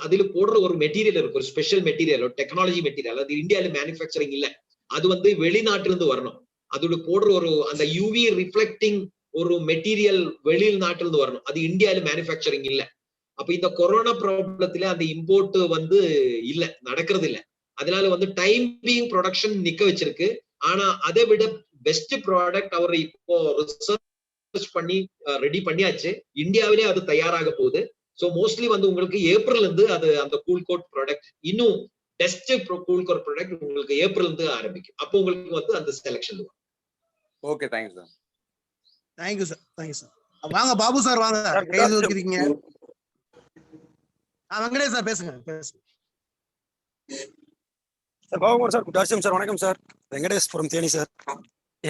அதுல போடுற ஒரு மெட்டீரியல் இருக்கு, ஒரு ஸ்பெஷல் மெட்டீரியல், ஒரு டெக்னாலஜி மெட்டீரியல். அது இந்தியால மேனுஃபேக்சரிங் இல்ல, அது வந்து வெளிநாட்டுல இருந்து வரணும். அதோட போடுற ஒரு அந்த யூவி ரிஃப்ளெக்டிங் ஒரு மெட்டீரியல் வெளிநாட்டுல இருந்து வரணும், அது இந்தியால மேனுஃபேக்சரிங் இல்ல. அப்ப இந்த கொரோனா ப்ராப்ளத்துல அந்த இம்போர்ட் வந்து இல்ல, நடக்கிறது இல்ல. அதனால வந்து டைம் பீயிங் ப்ரொடக்ஷன் நிக்க வச்சிருக்கு. ஆனா அதை விட பெஸ்ட் ப்ராடக்ட் அவர் இப்போ ரிசர்ச் பண்ணி ரெடி பண்ணியாச்சு. இந்தியாவிலே அது தயாராக போகுது. சோ மோஸ்ட்லி வந்து உங்களுக்கு ஏப்ரல் இருந்து அது அந்த கூல் கோட் ப்ராடக்ட், இன்னும் பெஸ்ட் கூல் கோட் ப்ராடக்ட் உங்களுக்கு ஏப்ரல் இருந்து ஆரம்பிக்கும். அப்போ உங்களுக்கு வந்து அந்த செலக்ஷன் வரும். Okay, thank you sir. Thank you sir, thank you sir. வாங்க பாபு சார், வாங்க. கை தூக்கிறீங்க. வெங்கடேஷ் சார் பேசுங்க. Sir Babukumar sir, good afternoon sir. வணக்கம் sir. Venkatesh from Theni sir.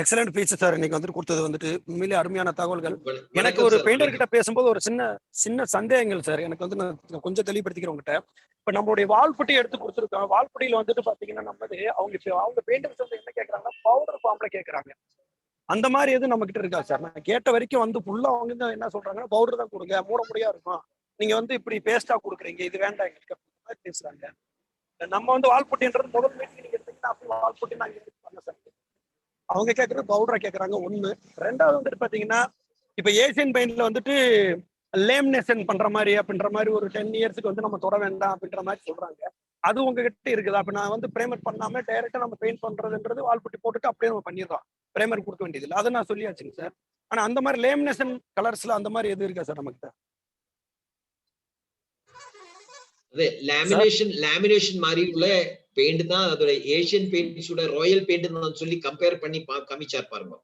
Excellent speech sir. இன்னைக்கு வந்துட்டு கொடுத்தது வந்துட்டு உண்மையிலே அருமையான தகவல்கள். எனக்கு ஒரு பெயிண்டர் கிட்ட பேசும்போது ஒரு சின்ன சந்தேகங்கள் சார். எனக்கு வந்து நான் கொஞ்சம் தெளிவுபடுத்திக்கிறேன் உங்ககிட்ட. இப்ப நம்மளுடைய வால்புட்டி எடுத்து கொடுத்துருக்கோம். வால்புட்டியில வந்துட்டு பாத்தீங்கன்னா அவங்க பெயிண்டர்ஸ் வந்து என்ன கேட்கறாங்கன்னா பவுடர் ஃபார்ம்ல கேட்கறாங்க. அந்த மாதிரி எதுவும் நம்ம கிட்ட இருக்கா சார்? நான் கேட்ட வரைக்கும் வந்து ஃபுல்லா அவங்க என்ன சொல்றாங்கன்னா பவுடர் தான் கொடுங்க, மூட முடியா இருக்கும், நீங்க வந்து இப்படி பேஸ்டா கொடுக்குறீங்க, இது வேண்டாம் எங்களுக்கு பேசுறாங்க. நம்ம வந்து வால்புட்டின்றது முதல் மீட்டிங் நீங்க எடுத்தீங்கன்னா அப்படி வால்புட்டி நாங்க பண்ண சார். அவங்க கேட்கறது பவுடரா கேட்கறாங்க ஒண்ணு. ரெண்டாவது வந்துட்டு பாத்தீங்கன்னா இப்ப ஏசியன் பெயிண்ட்ல வந்துட்டு லேமினேஷன் பண்ற மாதிரி அப்படின்ற மாதிரி ஒரு 10 இயர்ஸ்க்கு வந்து நம்ம தொட வேண்டாம் அப்படின்ற மாதிரி சொல்றாங்க. அது உங்ககிட்ட இருக்குதா? அப்ப நான் வந்து பிரேமர் பண்ணாம டைரக்டா நம்ம பெயிண்ட் பண்றதுன்றது வால்புட்டி போட்டுட்டு அப்படியே நம்ம பண்ணிடுறோம், பிரேமர் கொடுக்க வேண்டியது இல்லை. அதை நான் சொல்லியாச்சுங்க சார். ஆனா அந்த மாதிரி லேமினேஷன் கலர்ஸ்ல அந்த மாதிரி எது இருக்கா சார் நம்ம கிட்ட? அது லேமினேஷன் மாதிரி உள்ள பெயிண்ட் தான் அதோட ஏசியன் பெயிண்ட்ஸோட ராயல் பெயிண்ட் சொல்லி கம்பேர் பண்ணி காமிச்சார் பாருங்க.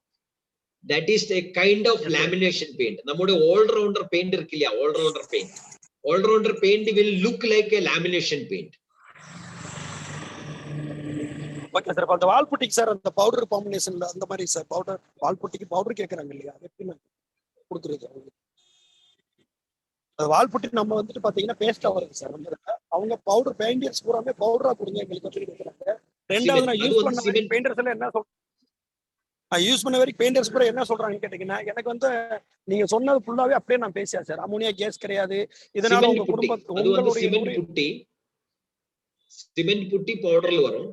That is a kind of lamination paint. நம்மோட ஆல்ரவுண்டர் பெயிண்ட் இருக்கு இல்லையா, all rounder paint will look like a lamination paint. Okay sir. அந்த வால்புட்டிக்கு சார் அந்த பவுடர் காம்பினேஷன்ல அந்த மாதிரி சார் பவுடர் வால்புட்டிக்கு பவுடர் கேட்கறாங்க இல்லையா, எப்படி கொடுக்குறது? வால்புட்டி நம்ம வந்துட்டு பாத்தீங்கன்னா பேஸ்டா வருது சார். அவங்க பவுடர் பெயிண்டர்ஸ் பூராமே பவுடரா கொடுங்க எங்களுக்கு சொல்லி கொடுக்குறாங்க. ரெண்டாவது நான் யூஸ் பண்ண பெயிண்டர்ஸ் எல்லாம் என்ன யூஸ் பண்ண வரைக்கும் பெயிண்டர்ஸ் கூட என்ன சொல்றாங்கன்னு கேட்டீங்கன்னா, எனக்கு வந்து நீங்க சொன்னது ஃபுல்லாவே அப்படியே நான் பேசியா சார். அமோனியா கேஸ் கிடையாது, இதனால உங்க குடும்பம் சிமெண்ட் புட்டி பவுடர்ல வரும்.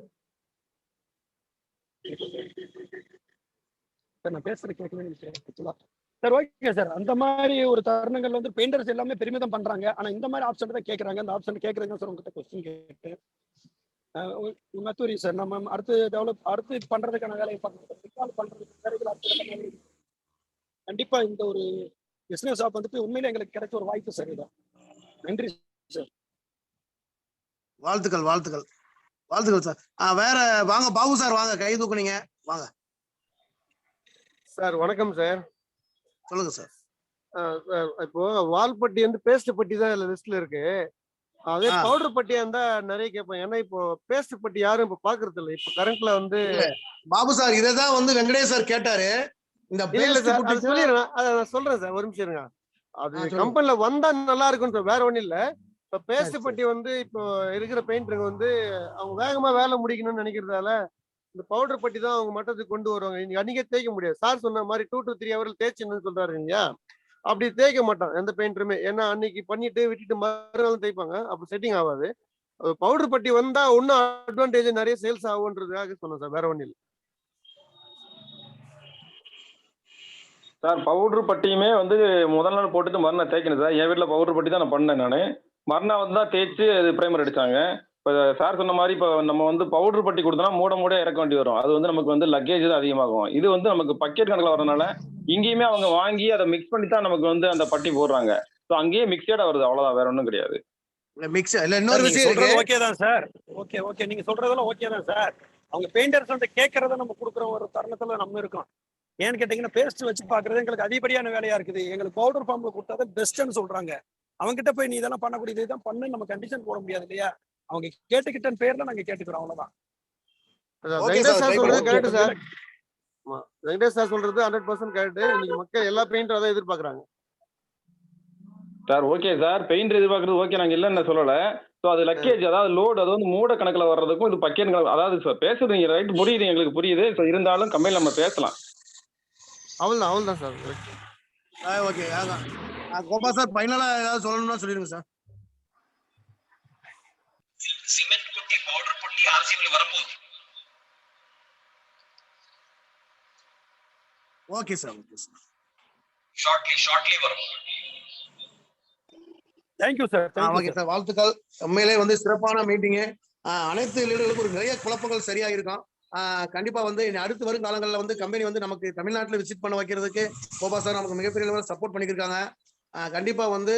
நான் பேசுறது கேட்கவே சார். Okay sir. அந்த மாதிரி ஒரு தருணங்கள் வந்து பெயிண்டர்ஸ் எல்லாமே பெருமிதம் பண்றாங்க. ஆனா இந்த மாதிரி ஆப்ஷன் தான் கேட்கறாங்க. அந்த ஆப்ஷன் கேட்கறதுங்க சார் உங்ககிட்ட கொஸ்டின் கேட்டு மத்தூரி சார் நம்ம அடுத்து பண்றதுக்கான வேலையை பண்றதுக்கு கண்டிப்பா இந்த ஒரு பிசினஸ் ஆப் வந்துட்டு உண்மையில எங்களுக்கு கிடைச்ச ஒரு வாய்ப்பு சார். இதான் நன்றி சார். வாழ்த்துக்கள் சார். வேற வாங்க பாபு சார், வாங்க. கை தூக்குனீங்க, வாங்க சார். வணக்கம் சார். சொல்லுங்க சார். இப்போ வால்பட்டி வந்து பேஸ்ட் பட்டி தான் லிஸ்ட்ல இருக்கு. அதே பவுடர் பட்டியா இருந்தா நிறைய கேட்பேன். ஏன்னா இப்போ பேஸ்ட் பட்டி யாரும் இப்ப பாக்குறது இல்லை. இப்ப கரண்ட்ல வந்து பாபு சார் இததான் வந்து வெங்கடேஷ் சார் கேட்டாரு. இந்த சொல்லிடுறேன், அதை நான் சொல்றேன் சார். ஒரு நிமிஷம் இருங்க. அது கம்பெனில வந்தா நல்லா இருக்கும் சார், வேற ஒண்ணும் இல்ல. இப்ப பேஸ்ட் பட்டி வந்து இப்போ இருக்கிற பெயிண்டருங்க வந்து அவங்க வேகமா வேலை முடிக்கணும்னு நினைக்கிறதால இந்த பவுடர் பட்டி தான் அவங்க மட்டத்துக்கு கொண்டு வருவாங்க. நீங்க அன்னைக்கே தேய்க்க முடியாது. சார் சொன்ன மாதிரி 2 to 3 ஹவர்ல தேய்ச்சுன்னு சொல்றாரு இல்லையா, அப்படி தேய்க்க மாட்டான் எந்த பெயிண்டருமே. ஏன்னா அன்னைக்கு பண்ணிட்டு விட்டுட்டு மறுநாள் தேய்ப்பாங்க, அப்ப செட்டிங் ஆகாது. பவுடர் பட்டி வந்தா ஒன்னும் அட்வான்டேஜ் நிறைய சேல்ஸ் ஆகுன்றதுக்காக சொன்னேன் சார், வேற ஒன்றும் இல்லை சார். பவுடர் பட்டியுமே வந்து முதல் நாள் போட்டுட்டு மறுநாள் தேய்க்கணும் சார். என் வீட்டில் பவுடர் பட்டி தான் நான் பண்ணேன். நான் மறுநாள் வந்து தான் தேய்ச்சி அது பிரைமர் அடிச்சாங்க. இப்போ சார் சொன்ன மாதிரி இப்போ நம்ம வந்து பவுடர் பட்டி கொடுத்தோம்னா மூட இறக்க வேண்டி வரும். அது வந்து நமக்கு வந்து லக்கேஜ் தான் அதிகமாகும். இது வந்து நமக்கு பக்கெட் கணக்கில் வரனால இங்கேயுமே அவங்க வாங்கி அதை மிக்ஸ் பண்ணி தான் நமக்கு வந்து அந்த பட்டி போடுறாங்க. ஸோ அங்கேயே மிக்சடா வருது, அவ்வளோதான், வேற ஒன்றும் கிடையாது. இன்னொரு விஷயம் ஓகே தான் சார். ஓகே நீங்க சொல்றதெல்லாம் ஓகே தான் சார். அவங்க பெயிண்டர்ஸ் வந்து கேட்கறத நம்ம கொடுக்குற ஒரு தருணத்துல நம்ம இருக்கோம். ஏன்னு கேட்டீங்கன்னா பேஸ்ட் வச்சு பாக்குறது எங்களுக்கு அதிகப்படியான வேலையா இருக்குது. எங்களுக்கு பவுடர் ஃபார்ம்ல கொடுத்தாதான் பெஸ்ட்னு சொல்றாங்க. அவங்க கிட்ட போய் நீ இதெல்லாம் பண்ணக்கூடிய இதுதான் பண்ணு நம்ம கண்டிஷன் போட முடியாது இல்லையா. அவங்க கேட்டுக்கிட்ட பேர்ல நாங்க கேட்டுக்கிறோம், அவ்வளவுதான். ஆமா வெங்கடேஷ் சார் சொல்றது 100% கரெக்ட். இன்னைக்கு மக்கள் எல்லா பெயிண்டரும் அதான் எதிர்பார்க்கறாங்க. சார் ஓகே சார், பெயிண்ட் எதிர்பார்க்கறது ஓகே, நாங்க இல்லைன்னு சொல்லல. ஸோ அது லக்கேஜ், அதாவது லோடு, அது வந்து மூட கணக்கில் வர்றதுக்கும் இது பக்கெட் கணக்கு, அதாவது சார் பேசுறது நீங்க ரைட் புரியுது, எங்களுக்கு புரியுது. ஸோ இருந்தாலும் கம்பெனியில் நம்ம பேசலாம். அவள்தான் சார். ஓகே கோபா சார் ஃபைனலா ஏதாவது சொல்லணும்னா சொல்லிடுங்க சார். சிமெண்ட் கொட்டி பவுடர் பண்ணி ஆர்சிஎம்ல வரப்போகுது. Okay sir, okay sir. Shortly வரும். Thank you sir. ஓகே சார், வாழ்த்துக்கள். உண்மையிலே வந்து சிறப்பான மீட்டிங்கு. அனைத்து லீடர்களுக்கும் ஒரு நிறைய குழப்பங்கள் சரியா இருக்கும். கண்டிப்பா வந்து அடுத்து வரும் காலங்களில் வந்து கம்பெனி வந்து நமக்கு தமிழ்நாட்டில் விசிட் பண்ண வைக்கிறதுக்கு கோபா சார் நமக்கு மிகப்பெரிய லெவலில் சப்போர்ட் பண்ணியிருக்காங்க. கண்டிப்பா வந்து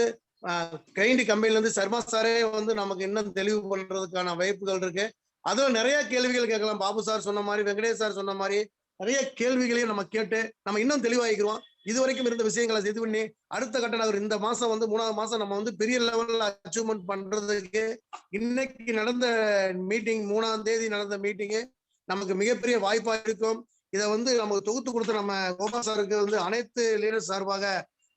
கிரைண்ட் கம்பெனில இருந்து சர்மா சாரே வந்து நமக்கு இன்னும் தெளிவு பண்றதுக்கான வாய்ப்புகள் இருக்கு. அதுல நிறைய கேள்விகள் கேட்கலாம். பாபு சார் சொன்ன மாதிரி, வெங்கடேஷ் சார் சொன்ன மாதிரி நிறைய கேள்விகளையும் நம்ம கேட்டு நம்ம இன்னும் தெளிவாகிக்கிறோம். இது வரைக்கும் இருந்த விஷயங்களை இது பண்ணி அடுத்த கட்ட நகர் இந்த மாசம் வந்து 3வது மாசம் நம்ம வந்து பெரிய லெவல்ல அச்சீவ்மெண்ட் பண்றதுக்கு இன்னைக்கு நடந்த மீட்டிங், 3ஆம் தேதி நடந்த மீட்டிங்கு நமக்கு மிகப்பெரிய வாய்ப்பா இருக்கும். இதை வந்து நமக்கு தொகுத்து கொடுத்த நம்ம கோபா சாருக்கு வந்து அனைத்து லீடர்ஸ் சார்பாக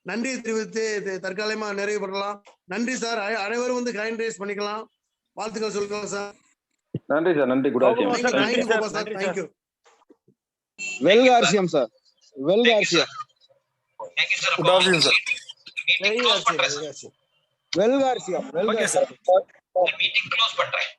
நன்றி தெரிவித்து தற்காலிகமா நிறைவு பண்ணலாம். நன்றி சார். அனைவரும் வந்து ஹேண்ட் ரைஸ் பண்ணிக்கலாம். வாழ்த்துக்கள் சொல்லுங்க சார். நன்றி சார், நன்றி. Good afternoon. Thank you Gopa sir, thank you. வெல் கார்சியம் சார், வெல் கார்சியம். Thank you sir. Good afternoon sir. வெல் கார்சியம், வெல் கார்சியம். மீட்டிங் க்ளோஸ் பண்றேன்.